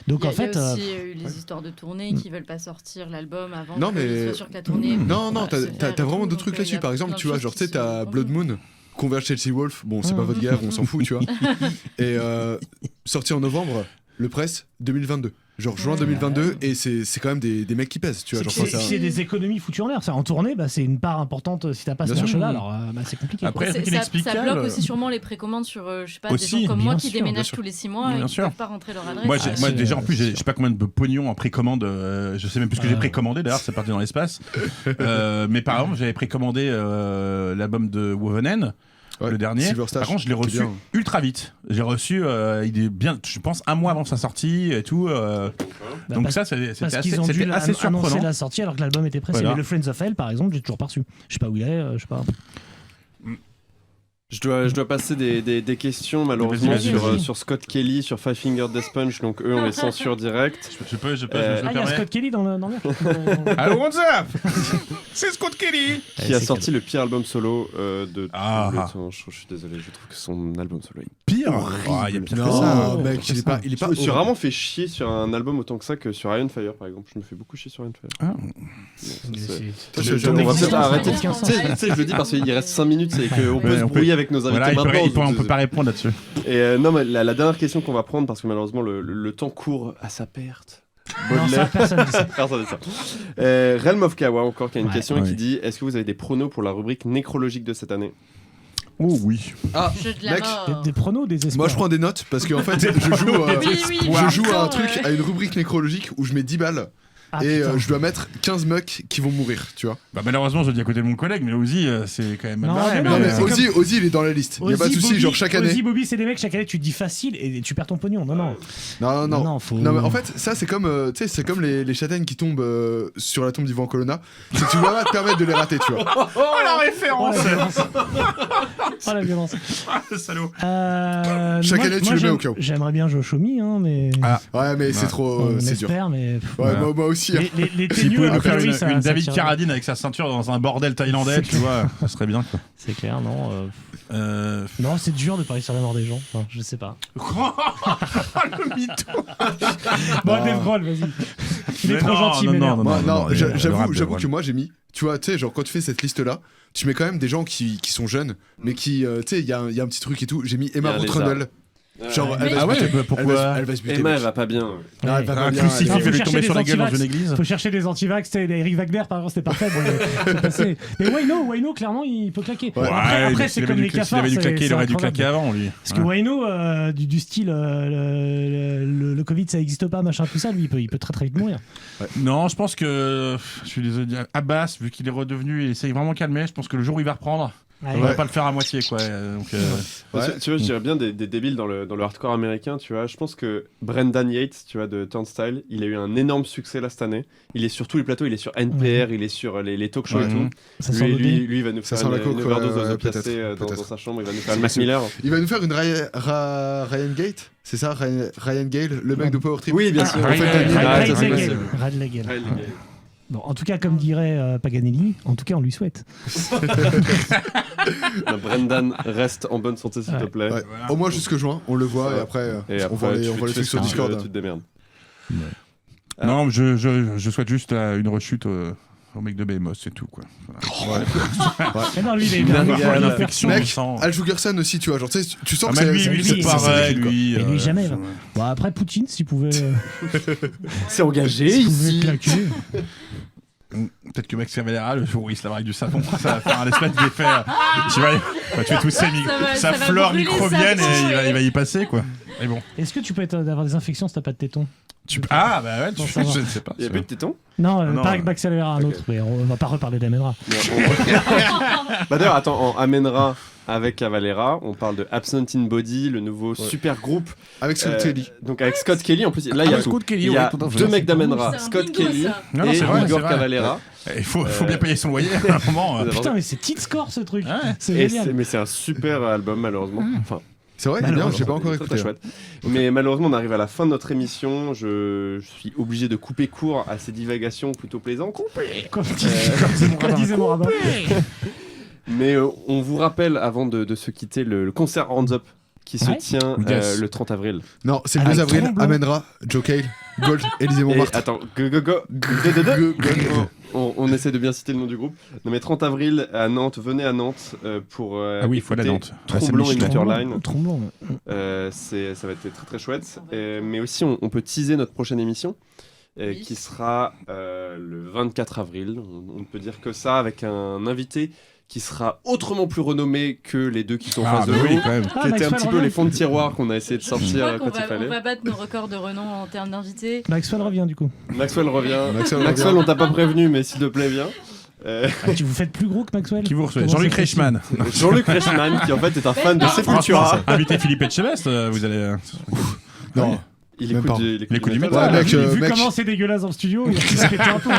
Donc en fait il y a aussi eu les histoires de tournée qui veulent pas sortir l'album avant qu'il soit sûr que la tournée t'as vraiment d'autres trucs là-dessus, par exemple tu vois genre tu sais t'as Blood Moon Converge Chelsea Wolf, bon c'est pas votre guerre, on s'en fout tu vois, et sorti en novembre le press 2022 genre juin 2022 et c'est quand même des mecs qui pèsent tu vois, c'est des économies foutues en l'air, ça en tournée c'est une part importante si t'as pas ce marché là, alors c'est compliqué. Après ça bloque aussi sûrement les précommandes sur je sais pas des gens comme moi qui déménagent tous les 6 mois et qui peuvent pas rentrer leur adresse. Moi déjà en plus je sais pas combien de pognon en précommande, je sais même plus ce que j'ai précommandé d'ailleurs, c'est parti dans l'espace. Mais par exemple j'avais précommandé l'album de Woven le dernier. Par contre, je l'ai reçu ultra vite. J'ai reçu, il est bien, je pense, 1 mois avant sa sortie et tout. Donc ça, c'était assez surprenant. Annoncer la sortie alors que l'album était pressé. Mais le Friends of Hell, par exemple, j'ai toujours pas reçu. Je sais pas où il est, je sais pas. Je dois passer des questions malheureusement sur Scott Kelly, sur Five Finger Death Punch, donc eux on les censure direct. Je peux il y a Scott Kelly dans le Allô, what's up? C'est Scott Kelly qui a sorti le pire album solo de tout le temps. Je suis désolé, je trouve que son album solo est pire. Il y a pire que ça. Mec, il est pas. Je me suis vraiment fait chier sur un album autant que ça que sur Iron Fire par exemple. Je me fais beaucoup chier sur Iron Fire. On va peut-être arrêter. Tu sais, je le dis parce qu'il reste 5 minutes et qu'on peut se brouiller avec nos invités maintenant. On peut pas répondre là-dessus. Et non, mais la dernière question qu'on va prendre, parce que malheureusement le temps court à sa perte. Non, ça, personne dit ça. Personne dit ça. Realm of Kawa encore qui a une question et qui dit: est-ce que vous avez des pronos pour la rubrique nécrologique de cette année? Oh oui. Ah, mec, des pronos, des espoirs. Moi je prends des notes parce qu'en fait je joue à un truc, à une rubrique nécrologique où je mets 10 balles. et putain. je dois mettre 15 mecs qui vont mourir, tu vois. Bah, malheureusement, je dis à côté de mon collègue, mais Ozzy, c'est quand même mal Non, barré. mais Non, mais c'est Ozzy, il est dans la liste. Il y a pas de souci, genre chaque année. Ozzy, Bobby, c'est des mecs, chaque année, tu te dis facile et tu perds ton pognon. Non. Non, faut... Non, mais en fait, ça, c'est comme, tu sais, c'est comme les châtaignes qui tombent sur la tombe d'Ivan Colonna. C'est que tu dois pas te permettre de les rater, tu vois. Oh la référence. Oh la violence. Salaud. Chaque année, tu le mets au cas où. J'aimerais bien Joshomi, hein, mais. Ouais, mais c'est trop. on C'est dur. espère, mais. Ouais, moi aussi. hein. Les S'il ténues, pouvait a nous faire priori, ça une David tire. Carradine avec sa ceinture dans un bordel thaïlandais, C'est tu vois, ça serait bien quoi. C'est clair, non. Non, c'est dur de parier sur la mort des gens. Enfin, je sais pas. Le mytho. Bon, Dave Grohl, vas-y. Il est Mais trop non, gentil, non, mais non, merde. Moi, non, le rap de j'avoue Brel. que moi j'ai mis, tu vois, tu sais, genre quand tu fais cette liste là, tu mets quand même des gens qui sont jeunes, mais qui, tu sais, il y a un petit truc et tout. J'ai mis Emma Il y a les Rotrundle. Genre, elle va Ah se ouais, buter. bah, pourquoi Elle va se buter. Emma, mec. elle va pas bien. Non, elle va pas Un bien, crucifix elle va- fait lui chercher tomber sur des la gueule dans antivax. une église. Faut chercher des antivax, Eric Wagner par exemple, c'était parfait. Bon, c'est passé. Mais Wayno, clairement, il peut claquer. Ouais. Après, c'est comme les S'il cafards. avait dû claquer, il aurait dû incroyable. claquer avant, lui. Parce que Wayno, du style le Covid ça existe pas, machin, tout ça, lui il peut très très vite mourir. Non, je pense que. Je suis désolé. Abbas, vu qu'il est redevenu, il essaye vraiment de calmer. Je pense que le jour où il va reprendre, on va pas le faire à moitié, quoi. Donc, Ouais. Tu vois, je dirais bien des débiles dans le hardcore américain, tu vois. Je pense que Brendan Yates, tu vois, de Turnstile, il a eu un énorme succès là cette année. Il est sur tous les plateaux, il est sur NPR, il est sur les talk shows et tout. Ça sort Lui, il va nous Ça faire sent la une coke, overdose peut-être, d'opiacés dans peut-être. sa chambre, il va nous faire une Mac Miller. Il va nous faire une Ryan Gate, c'est ça, Ryan Gale, le mec de Power Trip. Oui, bien sûr. Ryan Gale. Rad Legel. Bon, en tout cas, comme dirait Paganelli, en tout cas, on lui souhaite. Brendan, reste en bonne santé, s'il te plaît. Ouais. Au moins jusque juin, on le voit et après, on voit les tu trucs sur fais ce que Discord. tu te démerdes. Non, je souhaite juste une rechute au mec de Behemoth, c'est tout, quoi. Voilà. Mais non, lui, il est Une Une infection Mec, du sang. Al Jurgensen aussi, tu vois, genre, tu sais, tu sens Ah, que mais c'est lui, c'est- c'est c'est- pareil, c'est- lui. Et lui, jamais, ouais. Bon, après, Poutine, s'il pouvait, C'est engagé s'il pouvait claquer. Peut-être que Max Cavalera, le jour où il se lavera avec du savon, ça va faire un espèce d'effet. Tu vas tuer tous ses sa ça va flore brûler microbienne sa peau, et ouais. il va y passer, quoi. Mais bon. Est-ce que tu peux avoir des infections si t'as pas de téton? Ah, bah ouais, Non, ça va. je ne sais pas. Il y a plus de tétons. Non, Non, pas avec Max Cavalera, un autre, mais on va pas reparler d'Amenra. Bah d'ailleurs, attends, on amènera avec Cavalera, on parle de Absent in Body, le nouveau super groupe. Avec Scott Kelly. Donc avec Scott Kelly, en plus, là il y a, Scott Kelly, il y a ouais, tout à fait. deux mecs d'Amenra, C'est un Scott bingo, Kelly ça. Non, non, et c'est vrai, Igor c'est vrai. Cavalera. Il faut bien payer son loyer à un moment. Putain, mais c'est titre score ce truc. Ouais. C'est Et génial. mais c'est un super album malheureusement. Enfin, C'est vrai, il est bien, j'ai pas encore très, écouté. très chouette. Mais malheureusement, on arrive à la fin de notre émission. Je suis obligé de couper court à ces divagations plutôt plaisantes. Comme disait mon rabbin. Mais on vous rappelle, avant de se quitter, le concert Hands Up qui se Ouais. tient Yes. le 30 avril. Non, c'est le Avec 12 avril, Tromblon. amènera Joe Cale, Gold, Élysée Et Montmartre. attends, Gold. on essaie de bien citer le nom du groupe. Non mais 30 avril à Nantes, venez à Nantes pour Ah oui, il faut aller à écouter Nantes. À Tromblon et Saint-Michel. Naturline. Tromblon. Ça va être très très chouette. Mais aussi, on peut teaser notre prochaine émission. Oui. Qui sera le 24 avril. On ne peut dire que ça, avec un invité qui sera autrement plus renommé que les deux qui sont en Ah, face de bah nous. oui, quand même. Qui étaient un petit peu les fonds de tiroir qu'on a essayé de Je sortir crois qu'on quand il va, on fallait. va battre nos records de renom en termes d'invités. Maxwell revient du coup. Maxwell revient. Maxwell Maxwell, revient. on t'a pas prévenu, mais s'il te plaît, viens. Tu vous faites plus gros que Maxwell? Qui vous reçoit Comment Jean-Luc ça se fait? Reichmann. Jean-Luc Reichmann, qui en fait est un fan de non. Sepultura. Invitez Philippe Etchebest, vous allez. Non, Il Même écoute pas. du, Il écoute du métal. métal. Ouais, mec, Vu mec. comment c'est dégueulasse dans le studio, il va se péter un peu.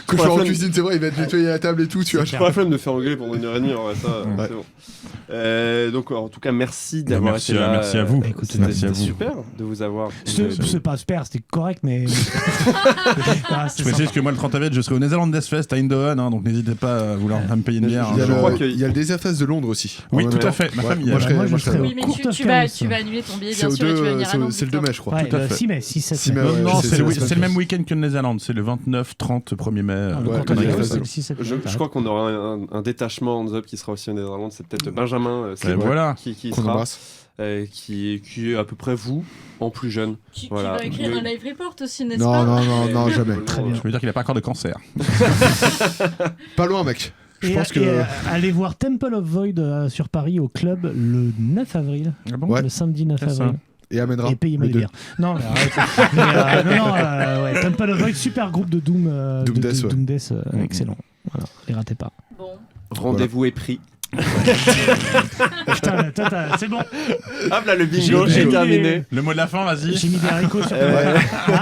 quand je Pour suis la en flemme. cuisine, c'est vrai, il va te nettoyer la table et tout, tu vois. J'ai pas la flemme de faire engueuler pendant 1h30, en vrai, ça, Ouais. c'est bon. Donc, en tout cas, merci d'avoir Merci été là. merci à vous. Bah, écoute, Merci à C'était vous. super de vous avoir. C'est pas super, c'était correct, mais. Ah, Je c'est précise sympa. que moi, le 30 avril, je serai au Netherlands Death Fest à Eindhoven, hein, donc n'hésitez pas à vouloir à me payer une bière. Il y a Je crois que- il y a le Desert Fest de Londres aussi. Oui, En tout même à temps. fait. Ma Ouais, famille. moi, je serais- Moi, je moi, je serais serais- là. Oui, mais Courte tu vas Ferme, annuler ton billet, C'est bien au sûr, et tu vas venir à Nantes. c'est le 2 mai, je crois. Ouais, Tout à le fait. 6 mai, 6-7 6 mai, mai. ouais, Non, c'est- c'est le c'est- même week-end que le Netherlands, c'est le 29, 30, 1er mai. Ah, le Ouais, Courte ouais, Ferme, ouais, c'est ouais. le 6-7 mai. Je crois qu'on aura un détachement Hands Up qui sera aussi au Netherlands. C'est peut-être Benjamin Slip voilà. qui Qu'on sera, embrasse. qui est à peu près vous, en plus jeune. Qui Voilà. va écrire Mais- un live report aussi, n'est-ce Non, pas non, jamais. Très bien. Je veux dire qu'il n'a pas encore de cancer. Pas loin, mec. Je Et, pense que. allez voir Temple of Void sur Paris au club le 9 avril. Ah bon Ouais. Le samedi 9 C'est ça. avril. Et amènera et payez-moi le les 2. bières. Non, mais arrête. Ouais, Temple of Void, super groupe de Doom, Doom Death, ouais. Doom Death, excellent. Voilà, les ratez pas. Bon. Rendez-vous est pris. Putain, c'est bon. Hop là, le bingo J'ai est mis terminé. Le mot de la fin, vas-y. J'ai mis des haricots sur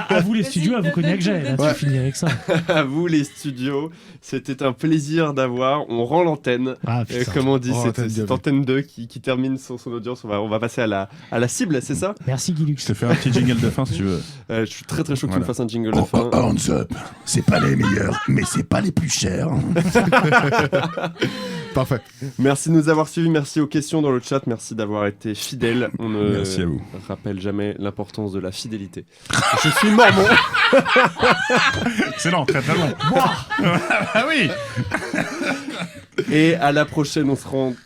à vous les studios, à vous Cognac Jet. Là, tu finis avec ça. À vous les studios, c'était un plaisir d'avoir. On rend l'antenne. Ah, putain. Comme on dit, Oh, c'est l'antenne, bien cette vu. antenne 2 qui termine son audience. On va passer à la cible, c'est ça? Merci Guilux. Je te fais un petit jingle de fin si tu veux. Je suis très très chaud que tu me Voilà. fasses un jingle de fin. Hands up, c'est pas les meilleurs, mais c'est pas les plus chers. Parfait. Merci de nous avoir suivis, merci aux questions dans le chat, merci d'avoir été fidèles. On ne Merci à vous. rappelle jamais l'importance de la fidélité. Je suis mormon. Excellent, très très bon. Ah oui. Et à la prochaine,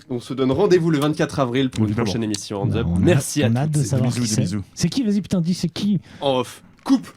on se donne rendez-vous le 24 avril pour une Évidemment. prochaine émission Hands Up. On a- Merci à on a hâte de tous. savoir Bisous, qui des c'est. bisous. C'est qui? Vas-y, putain, dis c'est qui? En off. Coupe.